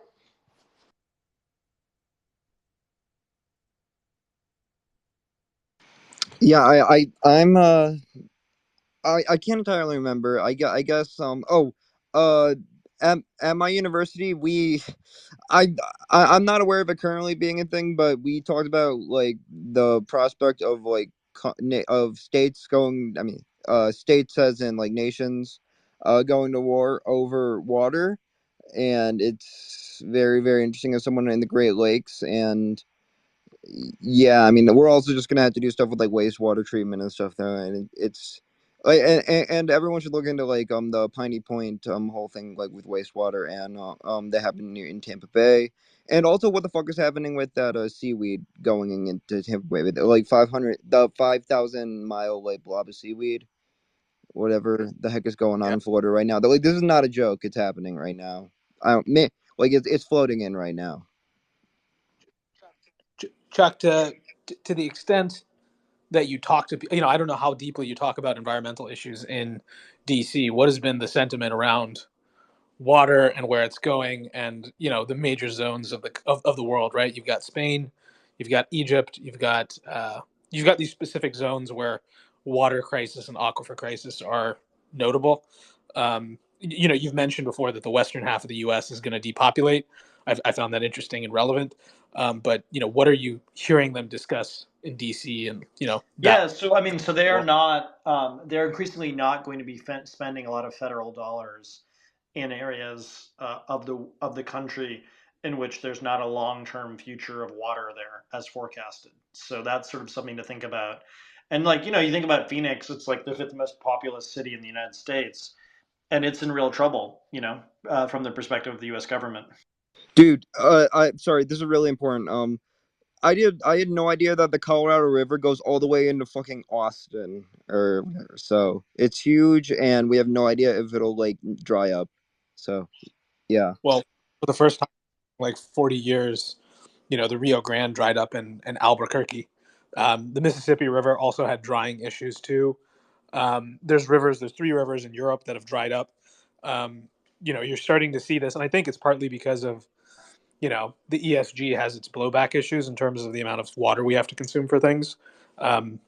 Yeah, I can't entirely remember. I guess at my university I'm not aware of it currently being a thing, but we talked about like the prospect of like of states going. States as in like nations, going to war over water, and it's very very interesting as someone in the Great Lakes. And yeah, we're also just gonna have to do stuff with like wastewater treatment and stuff there, and it's like and everyone should look into like the Piney Point whole thing like with wastewater and that happened in Tampa Bay, and also what the fuck is happening with that seaweed going into Tampa Bay, with like 5,000 mile like blob of seaweed, whatever the heck is going on in Florida right now. Like this is not a joke; it's happening right now. It's floating in right now. Chuck, to the extent that you talk to, I don't know how deeply you talk about environmental issues in DC. What has been the sentiment around water and where it's going, and the major zones of the world? Right, you've got Spain, you've got Egypt, you've got these specific zones where water crisis and aquifer crisis are notable. You've mentioned before that the western half of the U.S. is going to depopulate. I found that interesting and relevant. But what are you hearing them discuss in DC and Yeah, so they are not. They're increasingly not going to be spending a lot of federal dollars in areas of the country in which there's not a long-term future of water there as forecasted. So that's sort of something to think about. And like you think about Phoenix, it's like the fifth most populous city in the United States, and it's in real trouble. From the perspective of the U.S. government. Dude, sorry, this is really important. I had no idea that the Colorado River goes all the way into fucking Austin or whatever. So it's huge, and we have no idea if it'll like dry up. So yeah. Well, for the first time in like 40 years, the Rio Grande dried up in Albuquerque. The Mississippi River also had drying issues too. There's 3 rivers in Europe that have dried up. You're starting to see this, and I think it's partly because of the ESG has its blowback issues in terms of the amount of water we have to consume for things, and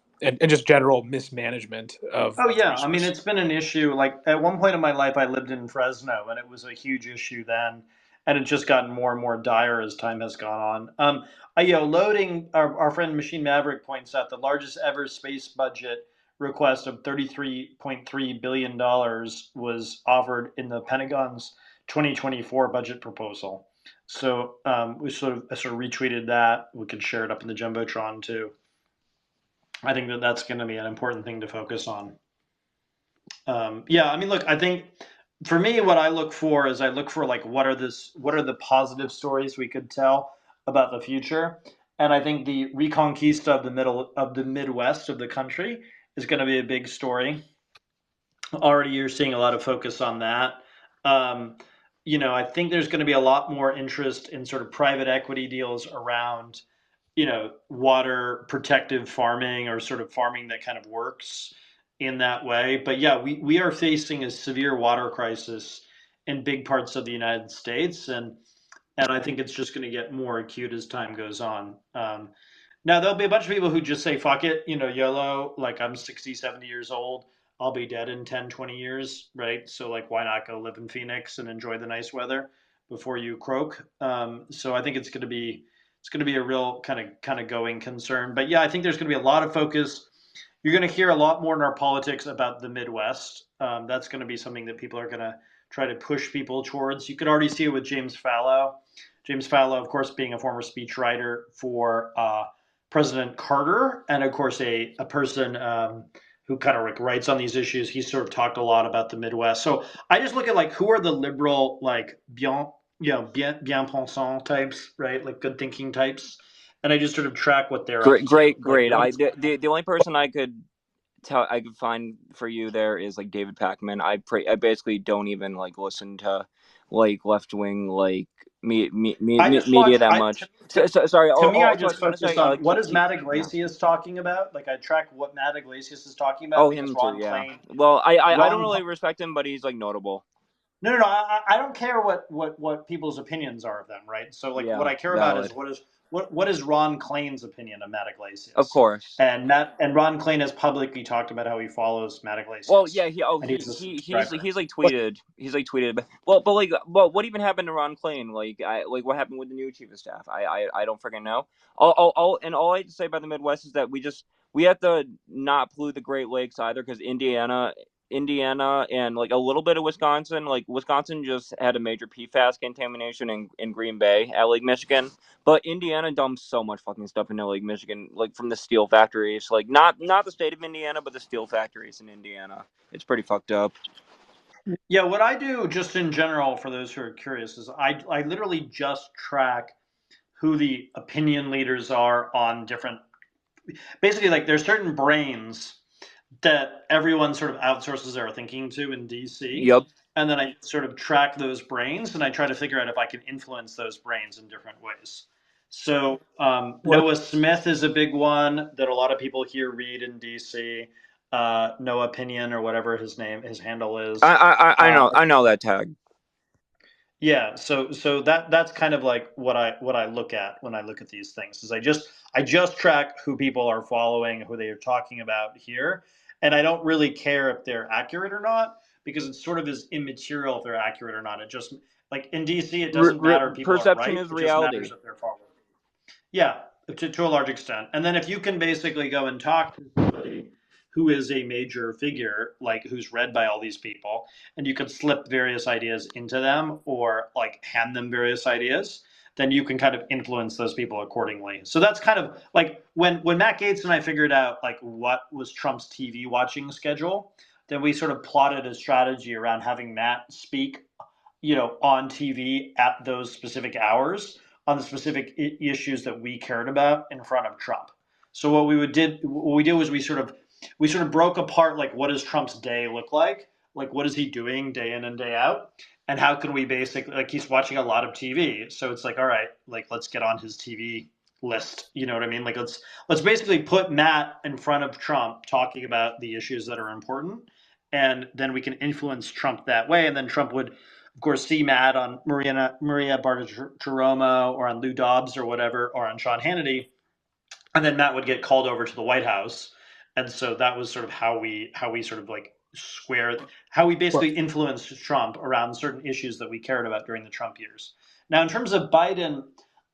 just general mismanagement of Oh the yeah, I mean resource. it's been an issue. Like at one point in my life, I lived in Fresno, and it was a huge issue then, and it's just gotten more and more dire as time has gone on. Loading. Our friend Machine Maverick points out the largest ever space budget request of $33.3 billion was offered in the Pentagon's 2024 budget proposal. So we sort of retweeted that. We could share it up in the jumbotron too. I think that's going to be an important thing to focus on. Yeah, I mean, look, I think for me, what I look for is I look for like what are the positive stories we could tell about the future, and I think the reconquista of the Midwest of the country is going to be a big story. Already, you're seeing a lot of focus on that. I think there's going to be a lot more interest in sort of private equity deals around, water protective farming or sort of farming that kind of works in that way. But yeah, we are facing a severe water crisis in big parts of the United States, and I think it's just going to get more acute as time goes on. Now, there'll be a bunch of people who just say, fuck it, YOLO, like I'm 60, 70 years old. I'll be dead in 10, 20 years, right? So, like, why not go live in Phoenix and enjoy the nice weather before you croak? So I think it's going to be a real kind of going concern. But yeah, I think there's going to be a lot of focus. You're going to hear a lot more in our politics about the Midwest. That's going to be something that people are going to try to push people towards. You could already see it with James Fallow. James Fallow, of course, being a former speechwriter for President Carter, and of course a person who kind of like writes on these issues. He sort of talked a lot about the Midwest. So I just look at like who are the liberal, like bien pensant types, right? Like good thinking types, and I just sort of track what they're up to. Great. The only person I could find for you there is like David Pakman. I basically don't even like listen to like left wing like media that much. Sorry. To me, I Also, I just just want to focus say, on what is Matt Iglesias talking about. Like I track what Matt Iglesias is talking about because him Ron too. Yeah. Klain. Well, I don't really respect him, but he's like notable. No. I don't care what people's opinions are of them, right? So like what I care about is what is Ron Klain's opinion of Matt Iglesias? Of course. And Ron Klain has publicly talked about how he follows Matt Iglesias. Well, yeah, he's like tweeted. He's like tweeted, but what even happened to Ron Klain? Like what happened with the new chief of staff? I don't freaking know. All I have to say about the Midwest is that we have to not pollute the Great Lakes either, because Indiana and like a little bit of Wisconsin. Like Wisconsin just had a major PFAS contamination in Green Bay at Lake Michigan, but Indiana dumps so much fucking stuff into Lake Michigan, like from the steel factories. Like not the state of Indiana, but the steel factories in Indiana. It's pretty fucked up. Yeah, what I do just in general for those who are curious is I literally just track who the opinion leaders are on different. Basically, like there's certain brains that everyone sort of outsources their thinking to in DC. Yep. And then I sort of track those brains and I try to figure out if I can influence those brains in different ways. So Noah Smith is a big one that a lot of people here read in DC. No Opinion or whatever his handle is. I know that tag. Yeah, so that's kind of like what I look at when I look at these things is I just track who people are following, who they are talking about here, and I don't really care if they're accurate or not because it sort of is immaterial if they're accurate or not. It just like in DC, it doesn't matter if people are right. Perception is it reality. just matters if they're following. Yeah, to a large extent. And then if you can basically go and talk to somebody who is a major figure, like who's read by all these people, and you could slip various ideas into them or like hand them various ideas, then you can kind of influence those people accordingly. So that's kind of like when Matt Gaetz and I figured out like what was Trump's TV watching schedule, then we sort of plotted a strategy around having Matt speak, on TV at those specific hours on the specific issues that we cared about in front of Trump. So what we did was we sort of broke apart like what does Trump's day look like? Like what is he doing day in and day out? And how can we basically like he's watching a lot of TV. So it's like, all right, like let's get on his TV list. You know what I mean? Like let's basically put Matt in front of Trump talking about the issues that are important. And then we can influence Trump that way. And then Trump would of course, see Matt on Maria Bartiromo or on Lou Dobbs or whatever, or on Sean Hannity, and then Matt would get called over to the White House, and so that was sort of how we sort of like how we Well, basically influenced Trump around certain issues that we cared about during the Trump years. Now, in terms of Biden,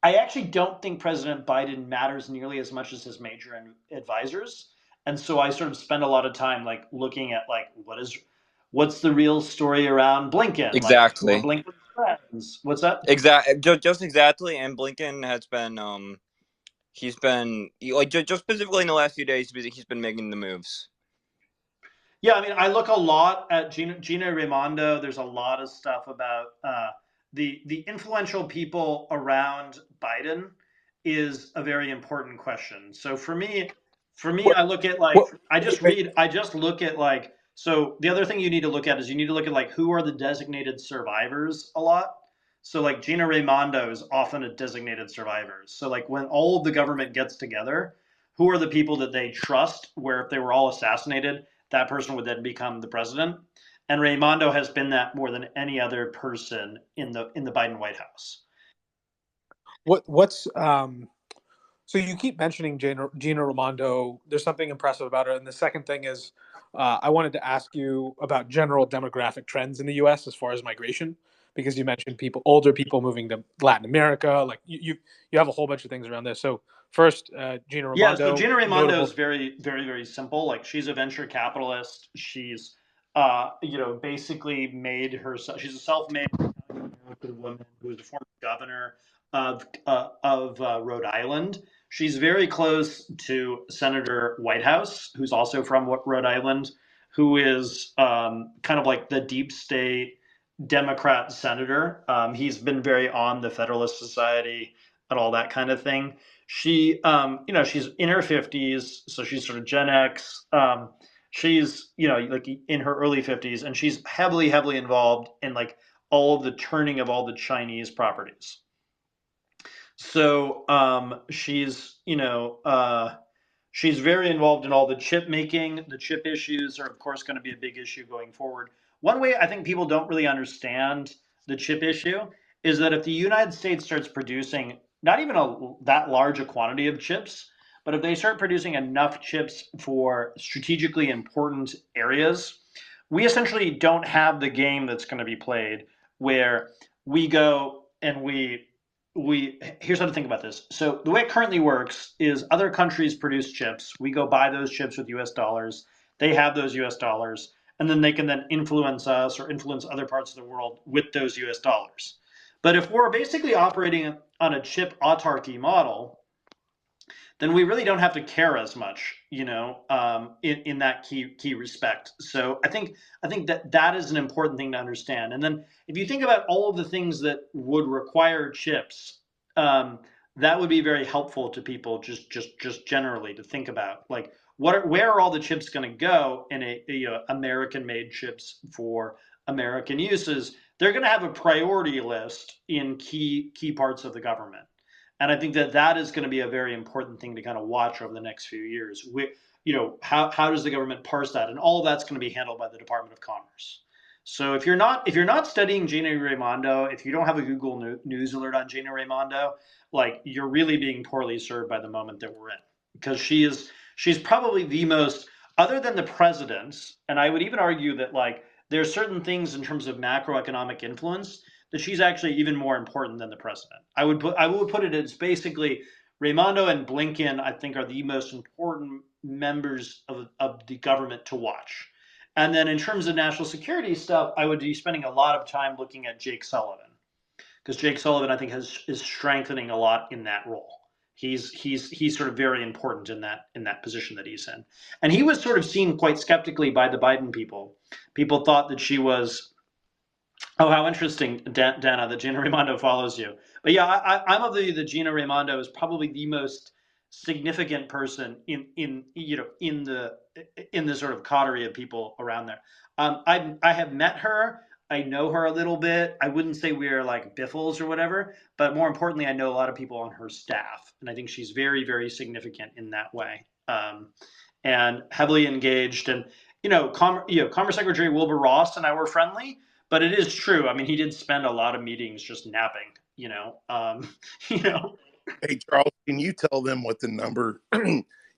I actually don't think President Biden matters nearly as much as his major advisors, and so I sort of spend a lot of time like looking at like what's the real story around Blinken, like who are Exactly. Blinken's friends? What's that? Just exactly. And Blinken has been he's been like just specifically in the last few days he's been making the moves. Yeah, I mean, I look a lot at Gina Raimondo. There's a lot of stuff about the influential people around Biden is a very important question. So for me, what, I look at like what, I just look at like so the other thing you need to look at is you need to look at like who are the designated survivors a lot. So like Gina Raimondo is often a designated survivor. So like when all of the government gets together, who are the people that they trust? Where if they were all assassinated, that person would then become the president. And Raimondo has been that more than any other person in the Biden White House. what's So you keep mentioning Gina Raimondo. There's something impressive about her. And the second thing is, I wanted to ask you about general demographic trends in the U.S. as far as migration, because you mentioned older people moving to Latin America. Like you have a whole bunch of things around this. So first, Gina Yeah, so Raimondo, Gina Raimondo notable. is very, very, very simple. Like she's a venture capitalist. She's, basically made herself. She's a self-made American woman who is a former governor of Rhode Island. She's very close to Senator Whitehouse, who's also from Rhode Island, who is kind of like the deep state Democrat senator. He's been very on the Federalist Society and all that kind of thing. She, she's in her 50s, so she's sort of Gen X. She's, like in her early 50s, and she's heavily, heavily involved in like all of the turning of all the Chinese properties. So she's very involved in all the chip making. The chip issues are, of course, going to be a big issue going forward. One way I think people don't really understand the chip issue is that if the United States starts producing not even that large a quantity of chips, but if they start producing enough chips for strategically important areas, we essentially don't have the game that's going to be played where we go and we here's how to think about this. So the way it currently works is other countries produce chips. We go buy those chips with US dollars. They have those US dollars, and then they can then influence us or influence other parts of the world with those US dollars. But if we're basically operating on a chip autarky model, then we really don't have to care as much, in that key respect. So I think that is an important thing to understand. And then if you think about all of the things that would require chips, that would be very helpful to people just generally to think about, like where are all the chips going to go in American made chips for American uses. They're going to have a priority list in key parts of the government. And I think that is going to be a very important thing to kind of watch over the next few years. How does the government parse that? And all of that's going to be handled by the Department of Commerce. So if you're not studying Gina Raimondo, if you don't have a Google News alert on Gina Raimondo, like you're really being poorly served by the moment that we're in, because she's probably the most, other than the presidents, and I would even argue that like there are certain things in terms of macroeconomic influence that she's actually even more important than the president. I would put it as basically Raimondo and Blinken, I think, are the most important members of the government to watch. And then in terms of national security stuff, I would be spending a lot of time looking at Jake Sullivan, because Jake Sullivan, I think, is strengthening a lot in that role. He's sort of very important in that position that he's in. And he was sort of seen quite skeptically by the Biden people. People thought that she was, oh, how interesting, Dana, that Gina Raimondo follows you. But yeah, I'm of the view that Gina Raimondo is probably the most significant person in the sort of coterie of people around there. I have met her. I know her a little bit. I wouldn't say we're like biffles or whatever, but more importantly, I know a lot of people on her staff, and I think she's very, very significant in that way, and heavily engaged. And Commerce Secretary Wilbur Ross and I were friendly, but it is true. I mean, he did spend a lot of meetings just napping. You know. Hey, Charles, can you tell them what the number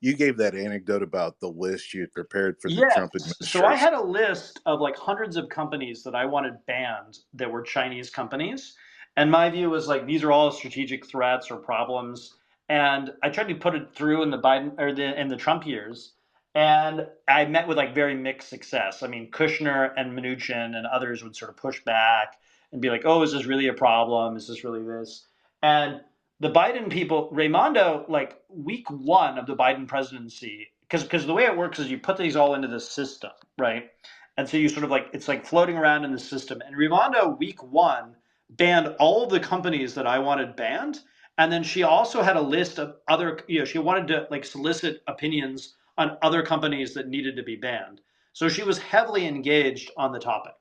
you gave that anecdote about the list you had prepared for the Trump Yes. So I administration? had a list of like hundreds of companies that I wanted banned that were Chinese companies. And my view was like, these are all strategic threats or problems. And I tried to put it through in the Biden or in the Trump years. And I met with like very mixed success. I mean, Kushner and Mnuchin and others would sort of push back and be like, oh, is this really a problem? Is this really this? And the Biden people, Raimondo, like week one of the Biden presidency, because the way it works is you put these all into the system, right? And so you sort of like it's like floating around in the system. And Raimondo week one banned all of the companies that I wanted banned, and then she also had a list of other, she wanted to like solicit opinions on other companies that needed to be banned. So she was heavily engaged on the topic.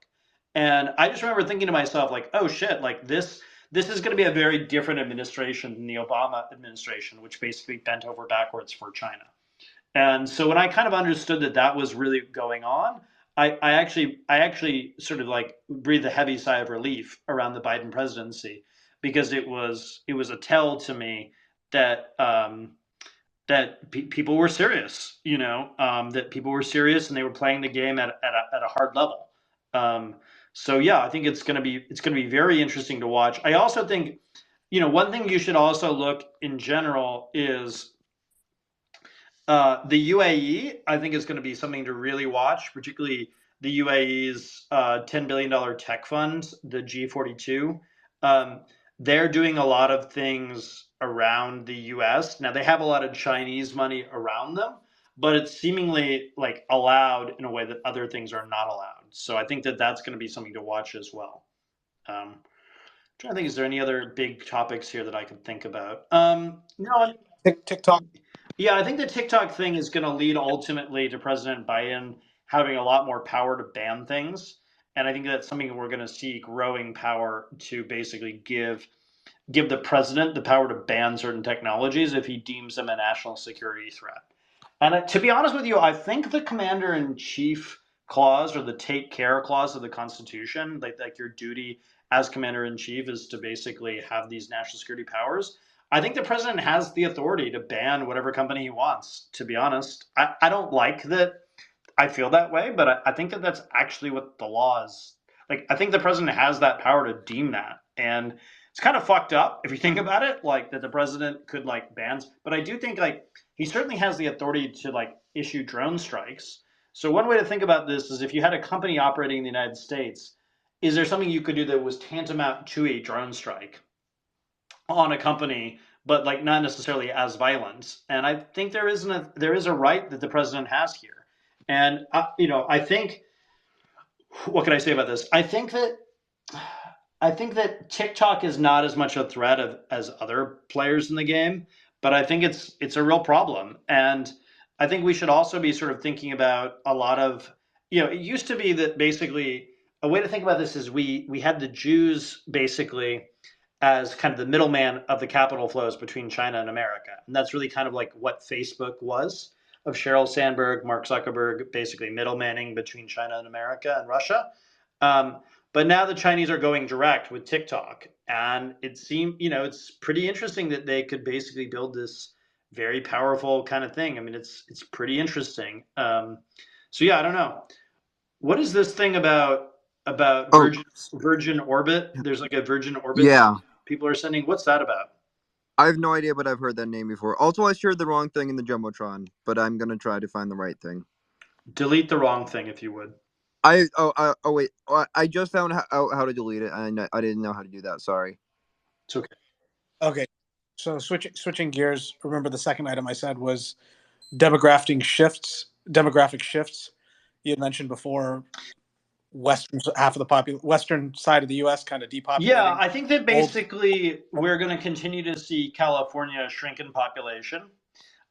And I just remember thinking to myself, like, oh shit, like this is going to be a very different administration than the Obama administration, which basically bent over backwards for China. And so when I kind of understood that that was really going on, I actually sort of like breathed a heavy sigh of relief around the Biden presidency because it was a tell to me that people were serious, that people were serious and they were playing the game at a hard level. So yeah, I think it's going to be very interesting to watch. I also think, one thing you should also look in general is the UAE. I think is going to be something to really watch, particularly the UAE's $10 billion tech fund, the G42. They're doing a lot of things around the US. Now they have a lot of Chinese money around them, but it's seemingly like allowed in a way that other things are not allowed. So I think that that's going to be something to watch as well. I'm trying to think, is there any other big topics here that I could think about? No. TikTok. Yeah, I think the TikTok thing is going to lead ultimately to President Biden having a lot more power to ban things. And I think that's something we're going to see growing power to basically give the president the power to ban certain technologies if he deems them a national security threat. And to be honest with you, I think the commander in chief clause or the take care clause of the Constitution, like your duty as commander in chief is to basically have these national security powers. I think the president has the authority to ban whatever company he wants, to be honest. I don't like that I feel that way, but I think that that's actually what the law is. Like, I think the president has that power to deem that. And it's kind of fucked up if you think about it, like that the president could like bans. But I do think like he certainly has the authority to like issue drone strikes. So one way to think about this is if you had a company operating in the United States, is there something you could do that was tantamount to a drone strike on a company, but like not necessarily as violent? And I think there is a right that the president has here. And I think, what can I say about this? I think that TikTok is not as much a threat as other players in the game, but I think it's a real problem. And I think we should also be sort of thinking about a lot of, it used to be that basically a way to think about this is we had the Jews basically as kind of the middleman of the capital flows between China and America. And that's really kind of like what Facebook was, of Sheryl Sandberg, Mark Zuckerberg, basically middlemaning between China and America and Russia. But now the Chinese are going direct with TikTok. And it seemed, it's pretty interesting that they could basically build this very powerful kind of thing. I mean, it's pretty interesting. So yeah, I don't know. What is this thing about Virgin Orbit? There's like a Virgin Orbit. Yeah. People are sending. What's that about? I have no idea, but I've heard that name before. Also, I shared the wrong thing in the Jumbotron, but I'm gonna try to find the right thing. Delete the wrong thing if you would. Wait. I just found how to delete it. I didn't know how to do that. Sorry. It's okay. Okay. So switching gears. Remember the second item I said was demographic shifts. You had mentioned before western side of the U.S. kind of depopulating. Yeah, I think that basically we're going to continue to see California shrink in population.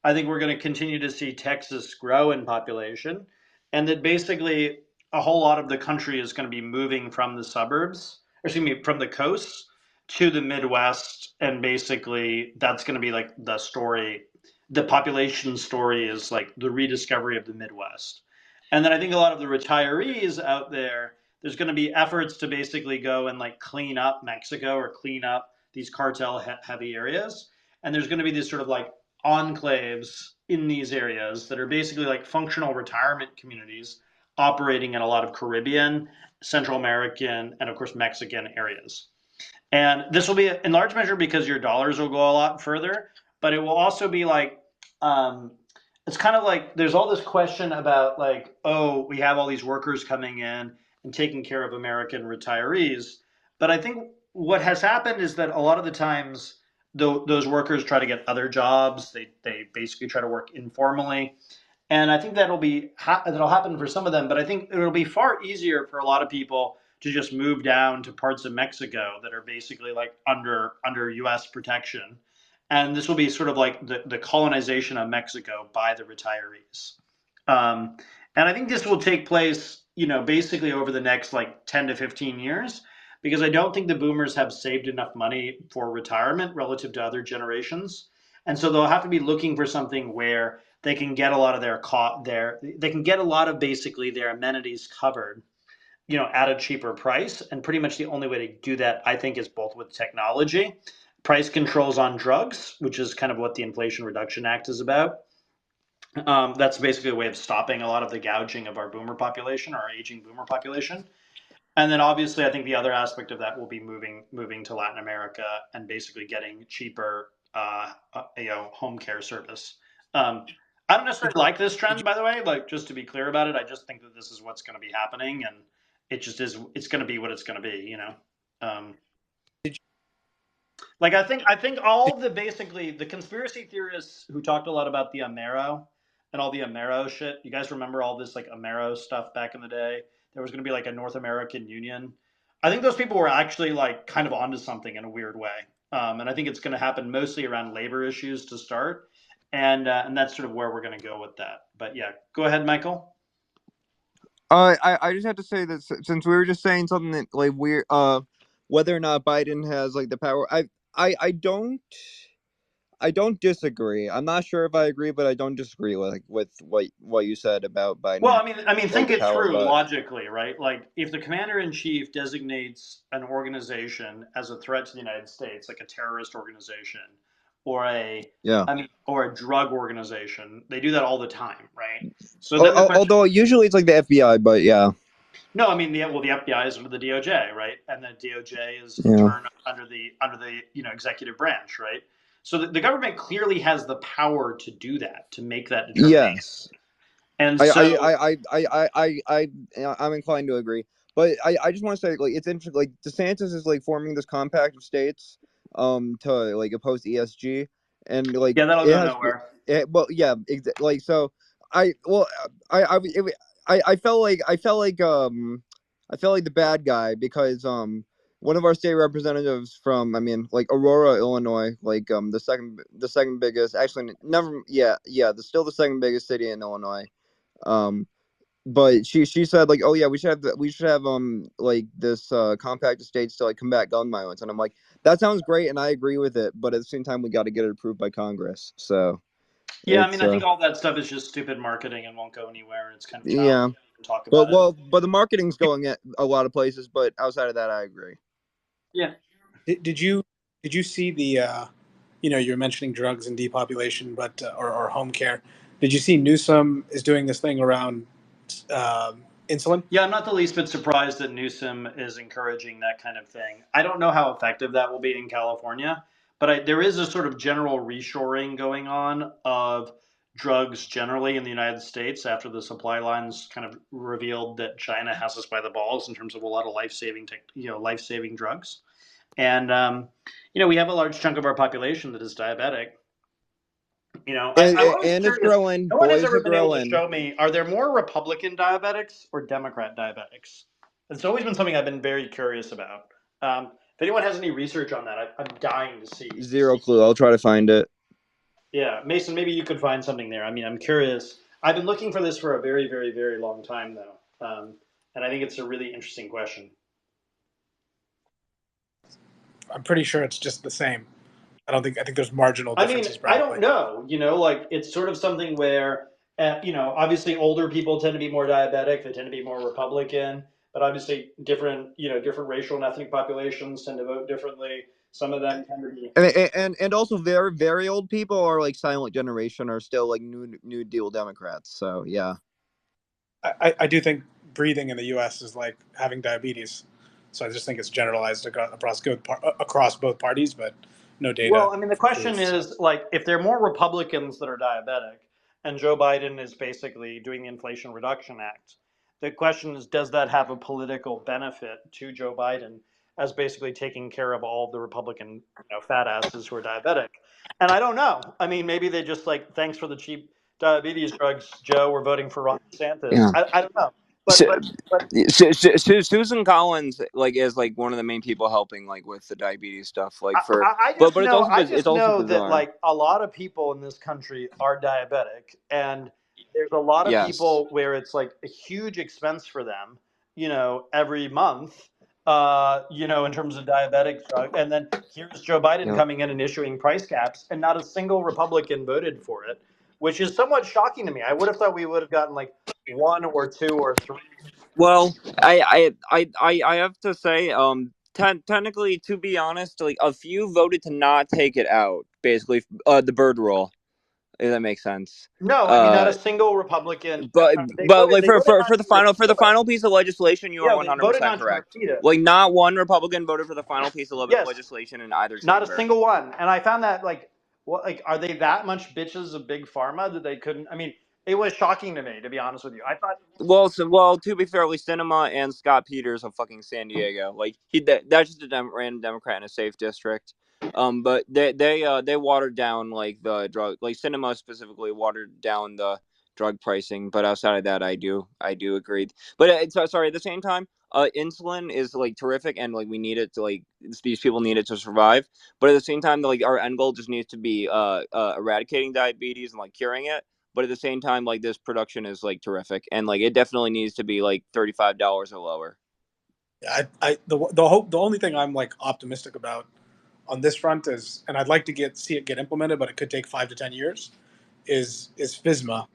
I think we're going to continue to see Texas grow in population, and that basically a whole lot of the country is going to be moving from the suburbs, from the coasts to the Midwest, and basically that's going to be like the story. The population story is like the rediscovery of the Midwest. And then I think a lot of the retirees out there, there's going to be efforts to basically go and like clean up Mexico or clean up these cartel heavy areas. And there's going to be these sort of like enclaves in these areas that are basically like functional retirement communities operating in a lot of Caribbean, Central American, and of course Mexican areas. And this will be in large measure because your dollars will go a lot further, but it will also be like, it's kind of like there's all this question about like, oh, we have all these workers coming in and taking care of American retirees. But I think what has happened is that a lot of the times those workers try to get other jobs. They basically try to work informally. And I think that'll happen for some of them, but I think it'll be far easier for a lot of people to just move down to parts of Mexico that are basically like under U.S. protection, and this will be sort of like the colonization of Mexico by the retirees. And I think this will take place, basically over the next like 10 to 15 years, because I don't think the boomers have saved enough money for retirement relative to other generations, and so they'll have to be looking for something where they can get a lot of they can get a lot of basically their amenities covered, at a cheaper price. And pretty much the only way to do that, I think, is both with technology, price controls on drugs, which is kind of what the Inflation Reduction Act is about. That's basically a way of stopping a lot of the gouging of our boomer population, our aging boomer population. And then obviously, I think the other aspect of that will be moving to Latin America and basically getting cheaper, home care service. I don't necessarily like this trend, by the way. Like, just to be clear about it, I just think that this is what's going to be happening, and it just is. It's going to be what it's going to be, Like, I think all the basically the conspiracy theorists who talked a lot about the Amero and all the Amero shit. You guys remember all this like Amero stuff back in the day? There was going to be like a North American Union. I think those people were actually like kind of onto something in a weird way, and I think it's going to happen mostly around labor issues to start. And that's sort of where we're going to go with that. But yeah, go ahead, Michael. I just have to say that since we were just saying something that like we're whether or not Biden has like the power, I don't disagree. I'm not sure if I agree, but I don't disagree with what you said about Biden. Well, I mean, think it through logically, right? Like, if the commander in chief designates an organization as a threat to the United States, like a terrorist organization, or a drug organization, they do that all the time, right? So although usually it's like the FBI, but yeah. No, I mean the FBI is under the DOJ, right? And the DOJ is in turn under the executive branch, right? So the government clearly has the power to do that, to make that determination. Yes. And so I'm inclined to agree, but I just want to say, like, it's interesting. Like, DeSantis is like forming this compact of states to like oppose ESG, and like that'll go nowhere. Like, so I felt like the bad guy because one of our state representatives from like Aurora, Illinois, like the second biggest, actually still the second biggest city in Illinois. But she said, like, oh yeah, we should have like this compact of states to like combat gun violence, and I'm like, that sounds great, and I agree with it, but at the same time we got to get it approved by Congress. So I think all that stuff is just stupid marketing and won't go anywhere, and it's kind of childish to talk about but the marketing's going at a lot of places, but outside of that, I agree. Yeah. Did you see the you're mentioning drugs and depopulation, but or home care? Did you see Newsom is doing this thing around insulin? Yeah, I'm not the least bit surprised that Newsom is encouraging that kind of thing. I don't know how effective that will be in California, but there is a sort of general reshoring going on of drugs generally in the United States after the supply lines kind of revealed that China has us by the balls in terms of a lot of life-saving drugs. And we have a large chunk of our population that is diabetic. And it's growing. No one has ever been able to show me, are there more Republican diabetics or Democrat diabetics? It's always been something I've been very curious about. If anyone has any research on that, I'm dying to see. Zero clue. I'll try to find it. Yeah, Mason, maybe you could find something there. I mean, I'm curious. I've been looking for this for a very, very, very long time, though. And I think it's a really interesting question. I'm pretty sure it's just the same. I think there's marginal differences. I don't know. Like, it's sort of something where, obviously older people tend to be more diabetic. They tend to be more Republican. but obviously different racial and ethnic populations tend to vote differently. Some of them tend to be, and also very old people or like silent generation are still like New Deal Democrats. So yeah. I do think breathing in the U.S. is like having diabetes, so I just think it's generalized across both parties, but no data. well, I mean, the question is like if there are more Republicans that are diabetic, and Joe Biden is basically doing the Inflation Reduction Act. The question is, does that have a political benefit to Joe Biden as basically taking care of all the Republican fat asses who are diabetic? And I don't know. I mean, maybe they just like, thanks for the cheap diabetes drugs, Joe. We're voting for Ron DeSantis. Yeah. I don't know. But Susan Collins like is like one of the main people helping like with the diabetes stuff like for I but just it's know also that bizarre. like a lot of people in this country are diabetic, and there's a lot of Yes. people where it's like a huge expense for them, every month, in terms of diabetic drug. And then here's Joe Biden Yep. coming in and issuing price caps, and not a single Republican voted for it, which is somewhat shocking to me. I would have thought we would have gotten like one or two or three. Well, I have to say, technically, to be honest, like a few voted to not take it out. Basically, the bird rule. If that makes sense. No, I mean not a single Republican. But They like voted not for to the repeal it. final piece of legislation, you are Yeah, they voted 100% not to correct. repeal it. Like not one Republican voted for the final piece of Yes, legislation in either not a chamber. single one. And I found that like, what, like, are they that much bitches of big pharma that they couldn't? I mean, it was shocking to me, to be honest with you. I thought. Well, to be fair, Cinema and Scott Peters of fucking San Diego, like that's just a random Democrat in a safe district. But they watered down like the drug, like Cinema specifically watered down the drug pricing. But outside of that, I do agree. But it's sorry. At the same time, insulin is like terrific, and like we need it to like these people need it to survive. But at the same time, like our end goal just needs to be eradicating diabetes and like curing it. But at the same time, like this production is like terrific, and like it definitely needs to be like $35 or lower. The only thing I'm like optimistic about on this front is, and I'd like to see it get implemented, but it could take 5 to 10 years. Is FSMA,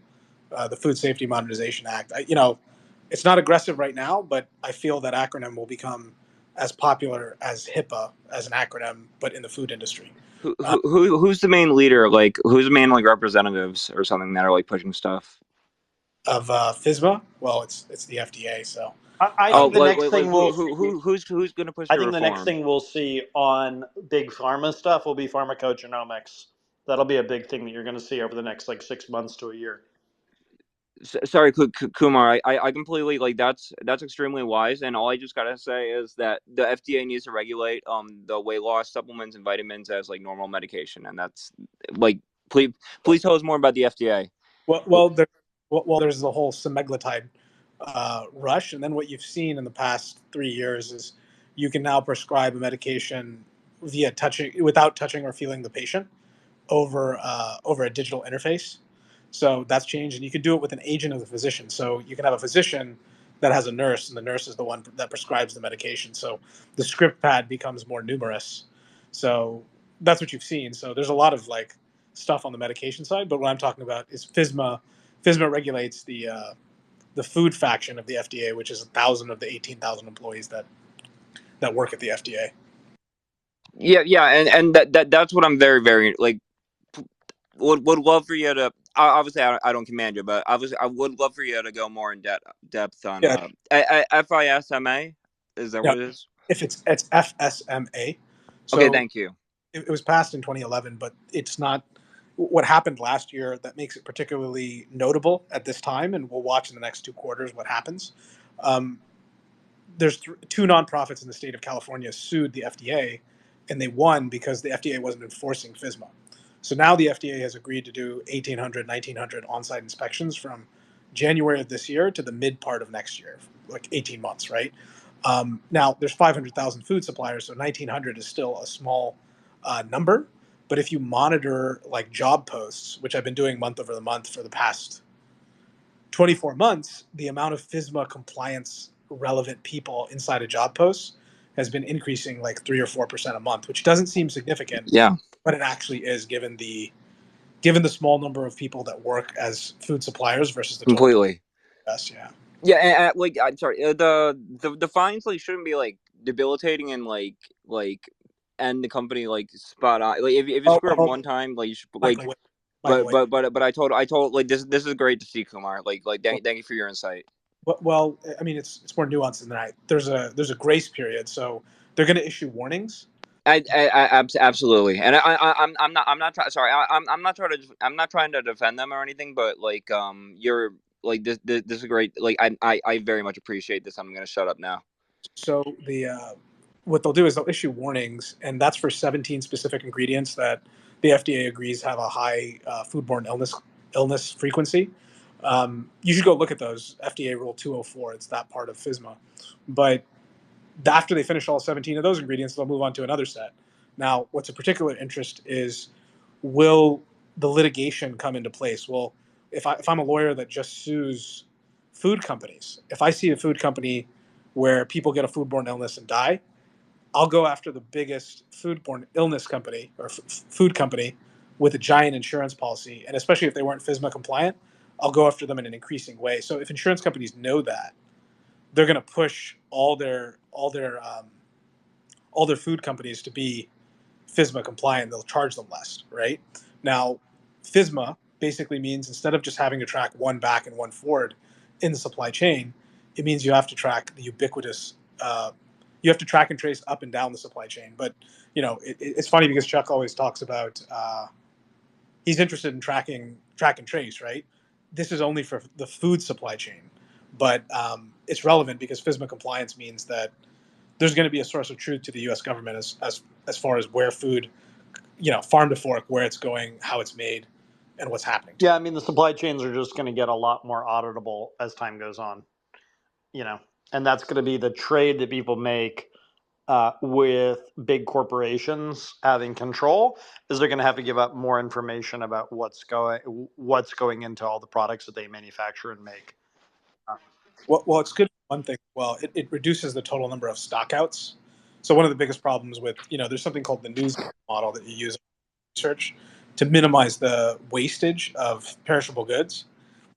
the Food Safety Modernization Act? It's not aggressive right now, but I feel that acronym will become as popular as HIPAA as an acronym, but in the food industry. Who's the main leader? Like, who's the main like representatives or something that are like pushing stuff of FSMA? Well, it's the FDA. So I think the next thing who's going to push? I think the next thing we'll see on big pharma stuff will be pharmacogenomics. That'll be a big thing that you're going to see over the next like 6 months to a year. Sorry, Kumar. I completely like that's extremely wise, and all I just gotta say is that the FDA needs to regulate the weight loss supplements and vitamins as like normal medication, and that's like please tell us more about the FDA. Well, there's the whole semaglutide rush, and then what you've seen in the past 3 years is you can now prescribe a medication without touching or feeling the patient over a digital interface. So that's changed, and you can do it with an agent of the physician. So you can have a physician that has a nurse, and the nurse is the one that prescribes the medication. So the script pad becomes more numerous. So that's what you've seen. So there's a lot of like stuff on the medication side, but what I'm talking about is FSMA. FSMA regulates the food faction of the FDA, which is 1,000 of the 18,000 employees that work at the FDA. Yeah, and that's what I'm very, very like would love for you to. Obviously, I don't command you, but obviously, I would love for you to go more in depth on FISMA. Is that what it is? If it's FSMA. So okay, thank you. It was passed in 2011, but it's not what happened last year that makes it particularly notable at this time. And we'll watch in the next 2 quarters what happens. There's 2 nonprofits in the state of California sued the FDA, and they won because the FDA wasn't enforcing FSMA. So now the FDA has agreed to do 1,800, 1,900 on-site inspections from January of this year to the mid part of next year, like 18 months, right? Now, there's 500,000 food suppliers, so 1,900 is still a small number. But if you monitor like job posts, which I've been doing month over the month for the past 24 months, the amount of FSMA compliance relevant people inside a job post has been increasing like 3 or 4% a month, which doesn't seem significant. Yeah, but it actually is given the small number of people that work as food suppliers versus the completely. Yes, yeah. Yeah, like I'm sorry, the fines like shouldn't be like debilitating and like end the company like spot on. Like if you screw up one time, like you should like. Michael, Michael, But I told like this is great to see, Kumar. Like thank you for your insight. well, I mean, it's more nuanced than that. There's a grace period, so they're going to issue warnings. Absolutely, and I'm not trying. Sorry, I'm not trying to defend them or anything, but like you're like this is great. Like I very much appreciate this. I'm gonna shut up now. So the what they'll do is they'll issue warnings, and that's for 17 specific ingredients that the FDA agrees have a high foodborne illness frequency. You should go look at those. FDA Rule 204. It's that part of FSMA. But after they finish all 17 of those ingredients, they'll move on to another set. Now, what's of particular interest is, will the litigation come into place? Well, if I'm a lawyer that just sues food companies, if I see a food company where people get a foodborne illness and die, I'll go after the biggest foodborne illness company or food company with a giant insurance policy, and especially if they weren't FSMA compliant, I'll go after them in an increasing way. So if insurance companies know that, they're going to push all their food companies to be FSMA compliant. They'll charge them less, right? Now, FSMA basically means instead of just having to track one back and one forward in the supply chain, it means you have to track the ubiquitous. You have to track and trace up and down the supply chain. But it's funny because Chuck always talks about he's interested in track and trace, right? This is only for the food supply chain, but it's relevant because FSMA compliance means that there's going to be a source of truth to the U.S. government as far as where food, farm to fork, where it's going, how it's made, and what's happening. Yeah, I mean the supply chains are just going to get a lot more auditable as time goes on, and that's going to be the trade that people make with big corporations having control. Is they're going to have to give up more information about what's going into all the products that they manufacture and make. Well, it's good for one thing. Well, it reduces the total number of stockouts. So one of the biggest problems with, there's something called the news model that you use in research to minimize the wastage of perishable goods.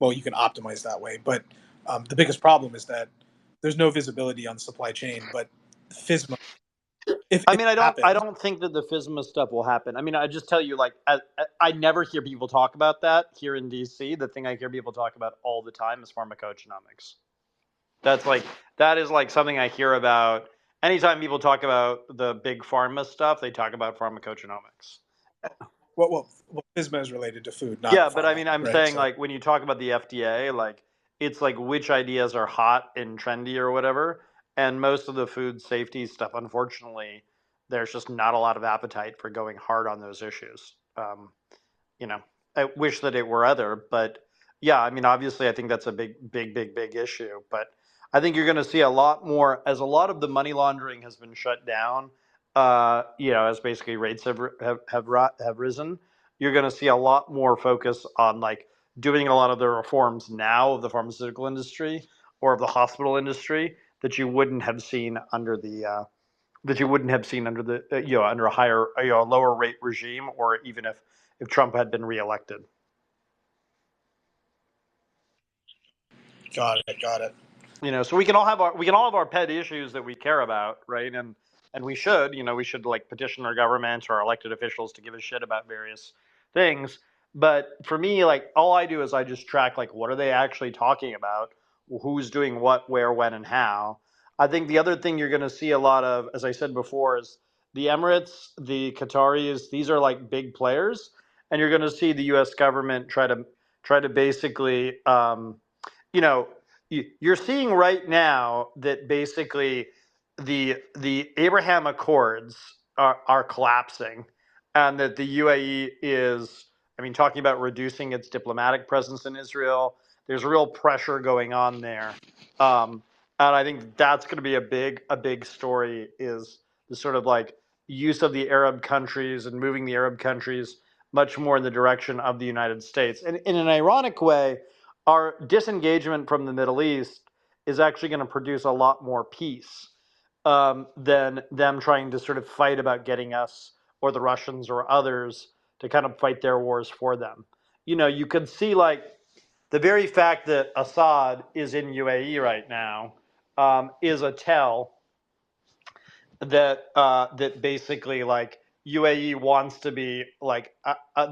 Well, you can optimize that way, but the biggest problem is that there's no visibility on the supply chain. But FSMA, if I it mean, I happens, don't think that the FSMA stuff will happen. I mean, I just tell you, like, I never hear people talk about that here in DC. The thing I hear people talk about all the time is pharmacogenomics. That is like something I hear about anytime people talk about the big pharma stuff. They talk about pharmacogenomics. well, FSMA is related to food, not Yeah, but I pharma, mean, I'm right? saying So like when you talk about the FDA, like it's like which ideas are hot and trendy or whatever. And most of the food safety stuff, unfortunately, there's just not a lot of appetite for going hard on those issues. You know, I wish that it were other, but yeah, I mean, obviously, I think that's a big issue. But I think you're going to see a lot more as a lot of the money laundering has been shut down. As basically rates have risen, you're going to see a lot more focus on like doing a lot of the reforms now of the pharmaceutical industry or of the hospital industry that you wouldn't have seen under the under a higher lower rate regime, or even if Trump had been reelected. got it. So we can all have our pet issues that we care about, right? And we should like petition our government or our elected officials to give a shit about various things. But for me, like all I do is I just track like what are they actually talking about, who's doing what, where, when, and how. I think the other thing you're going to see a lot of, as I said before, is the Emirates, the Qataris. These are like big players, and you're going to see the U.S. government try to basically, you know, you're seeing right now that basically the Abraham Accords are collapsing, and that the UAE is, I mean, talking about reducing its diplomatic presence in Israel. There's real pressure going on there, and I think that's going to be a big story. Is the sort of like use of the Arab countries and moving the Arab countries much more in the direction of the United States, and in an ironic way our disengagement from the Middle East is actually going to produce a lot more peace than them trying to sort of fight about getting us or the Russians or others to kind of fight their wars for them. You could see like the very fact that Assad is in UAE right now is a tell that that basically like UAE wants to be like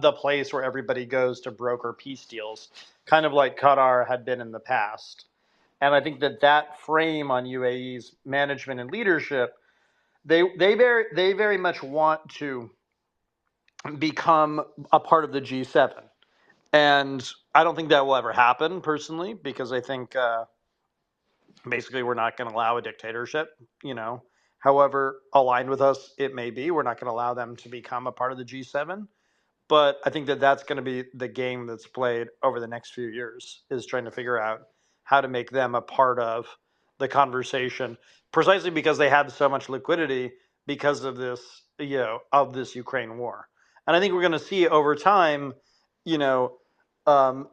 the place where everybody goes to broker peace deals, kind of like Qatar had been in the past. And I think that that frame on UAE's management and leadership, they very much want to become a part of the G7. And I don't think that will ever happen personally, because I think basically we're not going to allow a dictatorship, you know, however aligned with us it may be. We're not going to allow them to become a part of the G7. But I think that that's going to be the game that's played over the next few years, is trying to figure out how to make them a part of the conversation, precisely because they have so much liquidity because of this, you know, of this Ukraine war. And I think we're going to see over time, you know,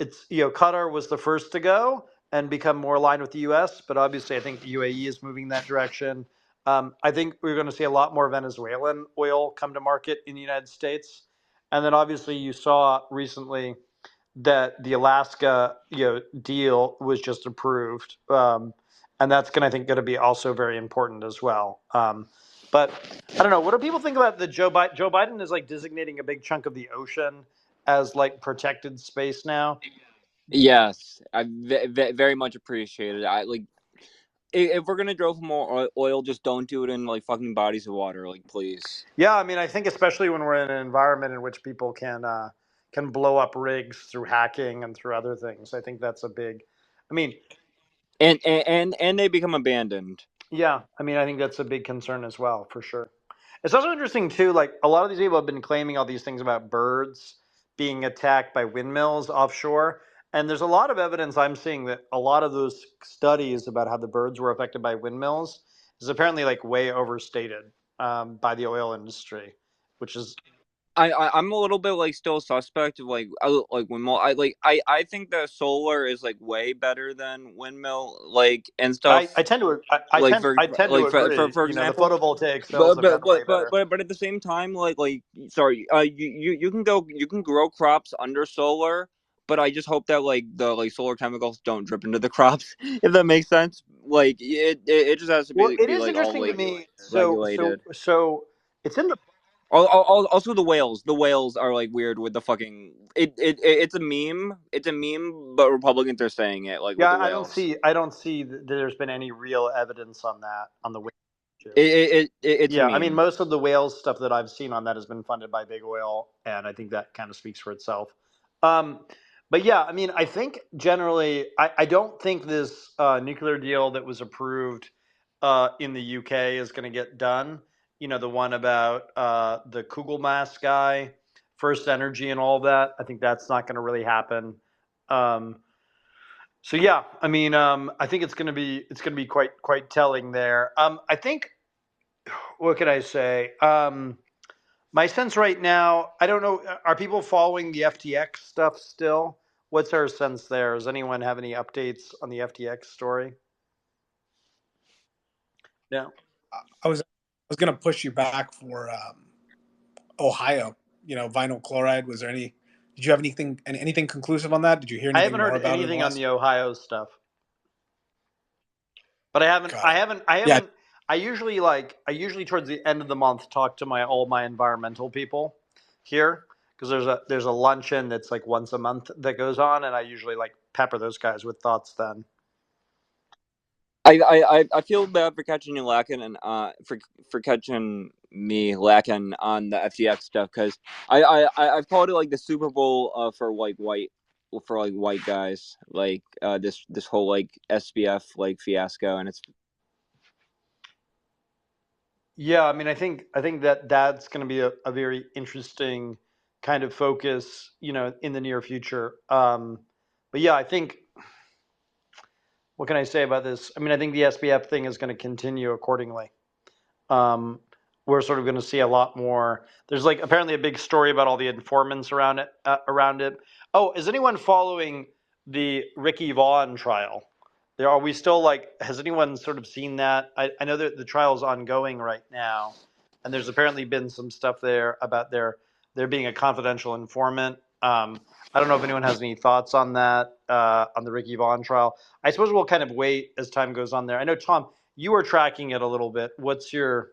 it's, you know, Qatar was the first to go and become more aligned with the U.S., but obviously I think the UAE is moving that direction. I think we're going to see a lot more Venezuelan oil come to market in the United States. And then obviously you saw recently that the Alaska, you know, deal was just approved, and that's going to, I think, going to be also very important as well. But I don't know. What do people think about the Joe Biden? Joe Biden is like designating a big chunk of the ocean as like protected space now. Yes, I very much appreciate it. I like if we're gonna drill for more oil, just don't do it in like fucking bodies of water, like please. Yeah, I mean, I think especially when we're in an environment in which people can blow up rigs through hacking and through other things. I think that's a big. I mean, and they become abandoned. yeah, I mean, I think that's a big concern as well, for sure. It's also interesting too. Like a lot of these people have been claiming all these things about birds being attacked by windmills offshore, and there's a lot of evidence I'm seeing that a lot of those studies about how the birds were affected by windmills is apparently like way overstated by the oil industry, which is I'm a little bit like still suspect of like windmill. I think that solar is like way better than windmill like and stuff. I tend to Like I tend to like agree. for You know, the example, photovoltaic cells have gotten way better. but at the same time, sorry, you can grow crops under solar, but I just hope that like the like solar chemicals don't drip into the crops, if that makes sense. Like it just has to Well, it be is like all interesting to like me. regulated. It's in the Also, the whales are like weird with the fucking. It's a meme. It's a meme, but Republicans are saying it like with yeah. the whales. I don't see that there's been any real evidence on that on the whale issue. It's a Yeah, I mean, meme. most of the whales stuff that I've seen on that has been funded by big oil, and I think that kind of speaks for itself. Um, but yeah, I mean, I think generally, I don't think this nuclear deal that was approved in the UK is going to get done. You know, the one about the Kugelmass guy, First Energy, and all that. I think that's not going to really happen. Um, so yeah, I mean, I think it's going to be quite telling there. I think, what can I say? My sense right now, I don't know. Are people following the FTX stuff still? What's our sense there? Does anyone have any updates on the FTX story? No. I was going to push you back for Ohio. You know, vinyl chloride. Was there any? Did you have anything conclusive on that? Did you hear I anything haven't more heard about anything it? on the Ohio stuff, but I haven't. Yeah. I usually towards the end of the month talk to all my environmental people here, because there's a luncheon that's like once a month that goes on, and I usually like pepper those guys with thoughts then. I feel bad for catching you lacking and for catching me lacking on the FTX stuff, because I've called it like the Super Bowl for white guys, like this whole like SBF like fiasco, and it's. Yeah, I mean, I think that's going to be a very interesting kind of focus, you know, in the near future. But yeah, I think, what can I say about this? I mean, I think the SBF thing is going to continue accordingly. We're sort of going to see a lot more. There's like apparently a big story about all the informants around it. Oh, is anyone following the Ricky Vaughn trial? Are we still like? Has anyone sort of seen that? I know that the trial is ongoing right now, and there's apparently been some stuff there about there being a confidential informant I don't know if anyone has any thoughts on that, on the Ricky Vaughn trial. I suppose we'll kind of wait as time goes on there. I know, Tom, you are tracking it a little bit. What's your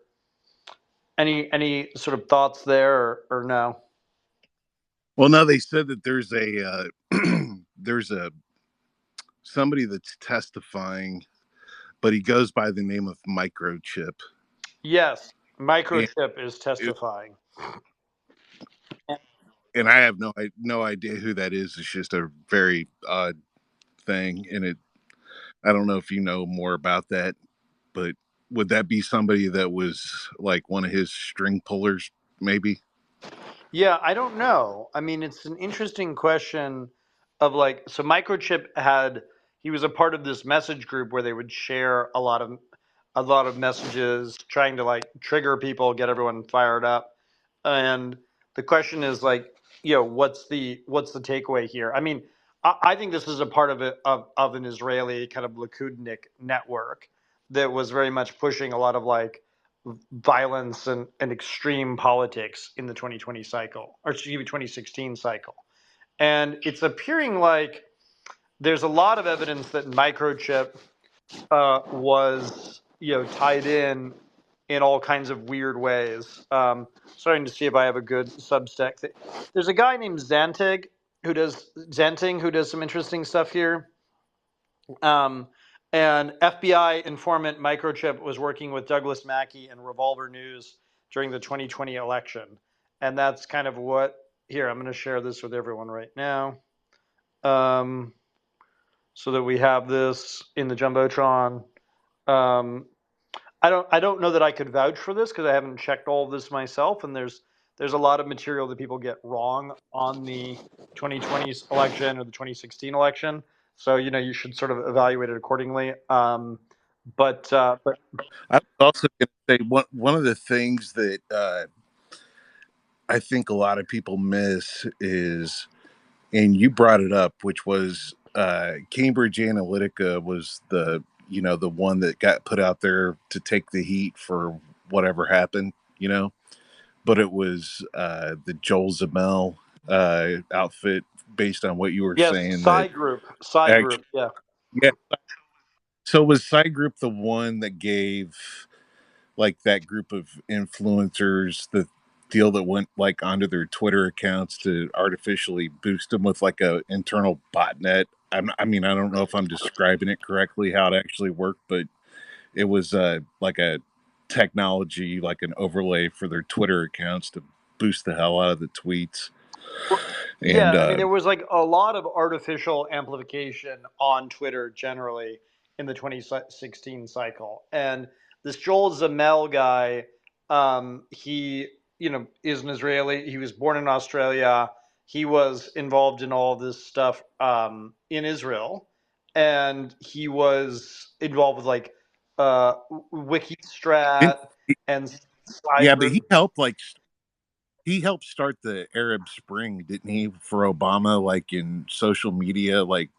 any sort of thoughts there, or no? Well, no, they said that there's there's a somebody that's testifying, but he goes by the name of Microchip. Yes, And Microchip is testifying. and I have no idea who that is. It's just a very odd thing, and I don't know if you know more about that, but would that be somebody that was like one of his string pullers, maybe? Yeah, I don't know. I mean, it's an interesting question of like, so Microchip he was a part of this message group where they would share a lot of messages trying to like trigger people, get everyone fired up. And the question is like, what's the takeaway here? I mean, I think this is a part of of an Israeli kind of Likudnik network that was very much pushing a lot of like violence and extreme politics in the 2020 cycle, or excuse me, 2016 cycle. And it's appearing like there's a lot of evidence that Microchip was, tied in all kinds of weird ways. Starting to see if I have a good Substack. There's a guy named Zanting who does some interesting stuff here. And FBI informant Microchip was working with Douglas Mackey and Revolver News during the 2020 election. And that's kind of here, I'm going to share this with everyone right now. So that we have this in the Jumbotron. I don't know that I could vouch for this because I haven't checked all of this myself, and there's a lot of material that people get wrong on the 2020 election or the 2016 election. So you should sort of evaluate it accordingly. But I was also going to say one of the things that I think a lot of people miss is, and you brought it up, which was Cambridge Analytica was the one that got put out there to take the heat for whatever happened, but it was the Joel Zamel outfit, based on what you were yes, saying, that Psy Group, actually, yeah. yeah. So was Psy Group the one that gave like that group of influencers the deal that went like onto their Twitter accounts to artificially boost them with like a internal botnet? I mean, I don't know if I'm describing it correctly how it actually worked, but it was like a technology, like an overlay for their Twitter accounts to boost the hell out of the tweets. And Yeah, I mean, there was like a lot of artificial amplification on Twitter generally in the 2016 cycle. And this Joel Zamel guy, he, is an Israeli. He was born in Australia. He was involved in all this stuff in Israel. And he was involved with like and Wikistrat and yeah, but Cyber. he helped start the Arab Spring, didn't he, for Obama, like in social media, like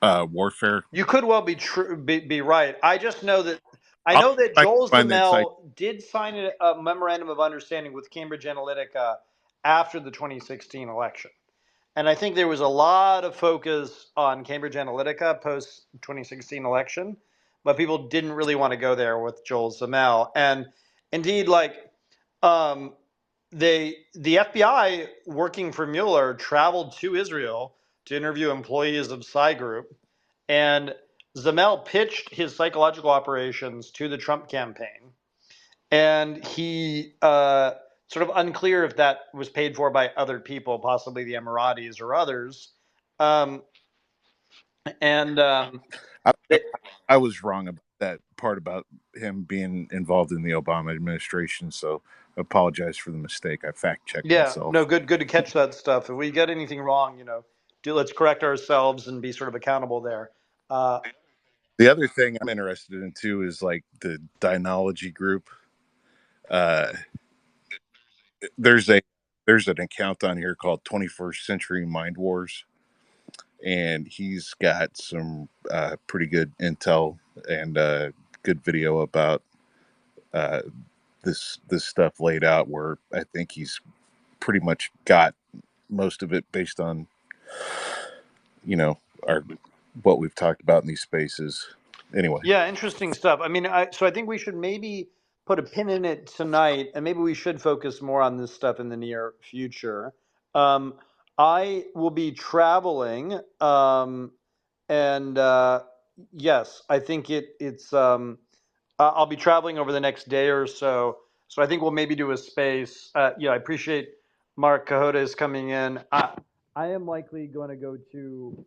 warfare. You could well be true, be right. I just know that I'll I can Joel find that site. Zamel did sign a memorandum of understanding with Cambridge Analytica after the 2016 election, and I think there was a lot of focus on Cambridge Analytica post 2016 election, but people didn't really want to go there with Joel Zamel, and indeed, like um, the FBI working for Mueller traveled to Israel to interview employees of Psy Group, and Zamel pitched his psychological operations to the Trump campaign, and he sort of unclear if that was paid for by other people, possibly the Emiratis or others. Um, and I, I was wrong about that part about him being involved in the Obama administration, so I apologize for the mistake. I fact checked yeah, no, myself. good to catch that stuff. If we get anything wrong, let's correct ourselves and be sort of accountable there. Uh, The other thing I'm interested in too is like the Dynology group. Uh, there's an account on here called 21st Century Mind Wars, and he's got some pretty good intel and good video about uh, this stuff laid out. Where I think he's pretty much got most of it based on, our what we've talked about in these spaces. Anyway. Yeah, interesting stuff. I mean, I think we should maybe put a pin in it tonight, and maybe we should focus more on this stuff in the near future. I will be traveling, and yes, I think it's. I'll be traveling over the next day or so, so I think we'll maybe do a space. I appreciate Mark Kohodes coming in. I am likely going to go to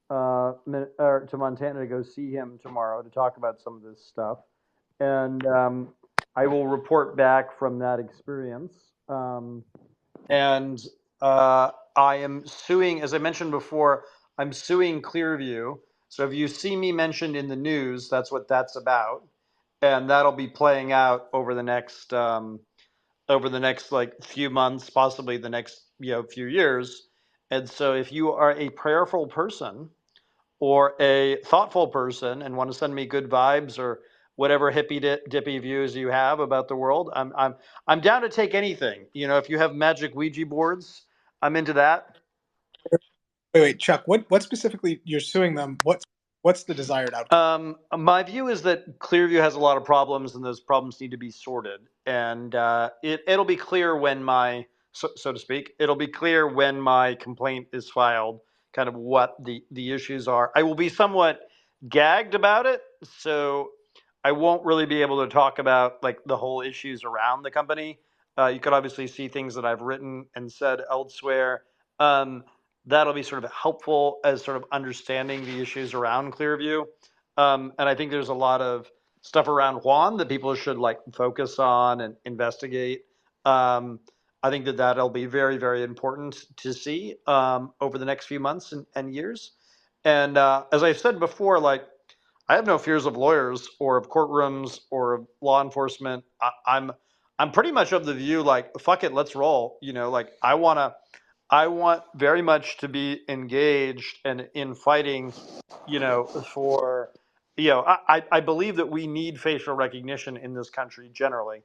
to Montana to go see him tomorrow to talk about some of this stuff, and I will report back from that experience. And I am suing, as I mentioned before, I'm suing Clearview. So if you see me mentioned in the news, that's what that's about, and that'll be playing out over the next like few months, possibly the next few years. And so if you are a prayerful person or a thoughtful person and want to send me good vibes or whatever hippy dippy views you have about the world, I'm down to take anything. If you have magic Ouija boards, I'm into that. Wait, Chuck. What specifically you're suing them? What's the desired outcome? My view is that Clearview has a lot of problems, and those problems need to be sorted. And it'll be clear when so to speak, it'll be clear when my complaint is filed, kind of what the issues are. I will be somewhat gagged about it, so I won't really be able to talk about like the whole issues around the company. You could obviously see things that I've written and said elsewhere. That'll be sort of helpful as sort of understanding the issues around Clearview. And I think there's a lot of stuff around Juan that people should like focus on and investigate. I think that'll be very, very important to see over the next few months and years. And as I said before, like I have no fears of lawyers or of courtrooms or of law enforcement. I'm pretty much of the view like fuck it, let's roll. Like I want very much to be engaged and in fighting, for, I believe that we need facial recognition in this country generally.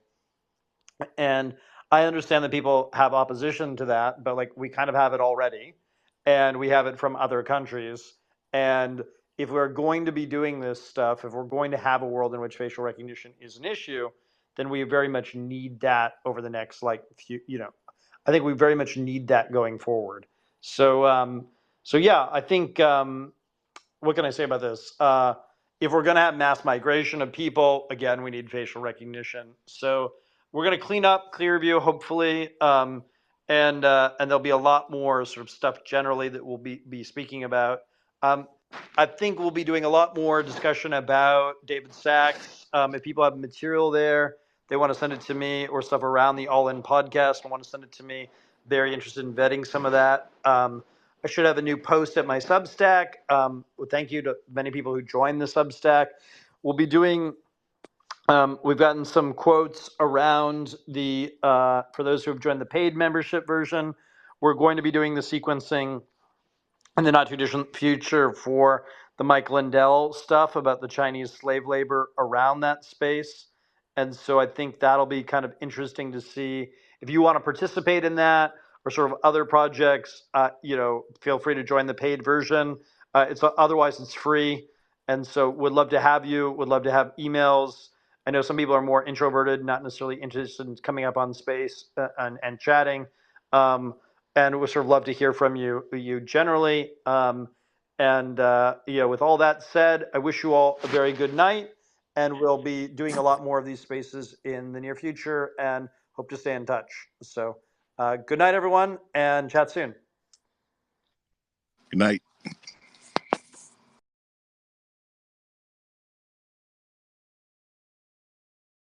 And I understand that people have opposition to that, but like we kind of have it already, and we have it from other countries. And if we're going to be doing this stuff, if we're going to have a world in which facial recognition is an issue, then we very much need that over the next like few, I think we very much need that going forward. So yeah, I think what can I say about this? If we're going to have mass migration of people, again, we need facial recognition. So we're going to clean up Clearview, hopefully, and there'll be a lot more sort of stuff generally that we'll be speaking about. I think we'll be doing a lot more discussion about David Sachs. If people have material there, they want to send it to me, or stuff around the All In podcast and want to send it to me. Very interested in vetting some of that. I should have a new post at my Substack. Thank you to many people who joined the Substack. We'll be doing, we've gotten some quotes around for those who have joined the paid membership version. We're going to be doing the sequencing in the not too distant future for the Mike Lindell stuff about the Chinese slave labor around that space. And so I think that'll be kind of interesting to see. If you want to participate in that or sort of other projects, feel free to join the paid version. Otherwise it's free. And so would love to have you, would love to have emails. I know some people are more introverted, not necessarily interested in coming up on space and chatting. And we sort of love to hear from you generally. With all that said, I wish you all a very good night, and we'll be doing a lot more of these spaces in the near future, and hope to stay in touch. So, good night, everyone, and chat soon. Good night.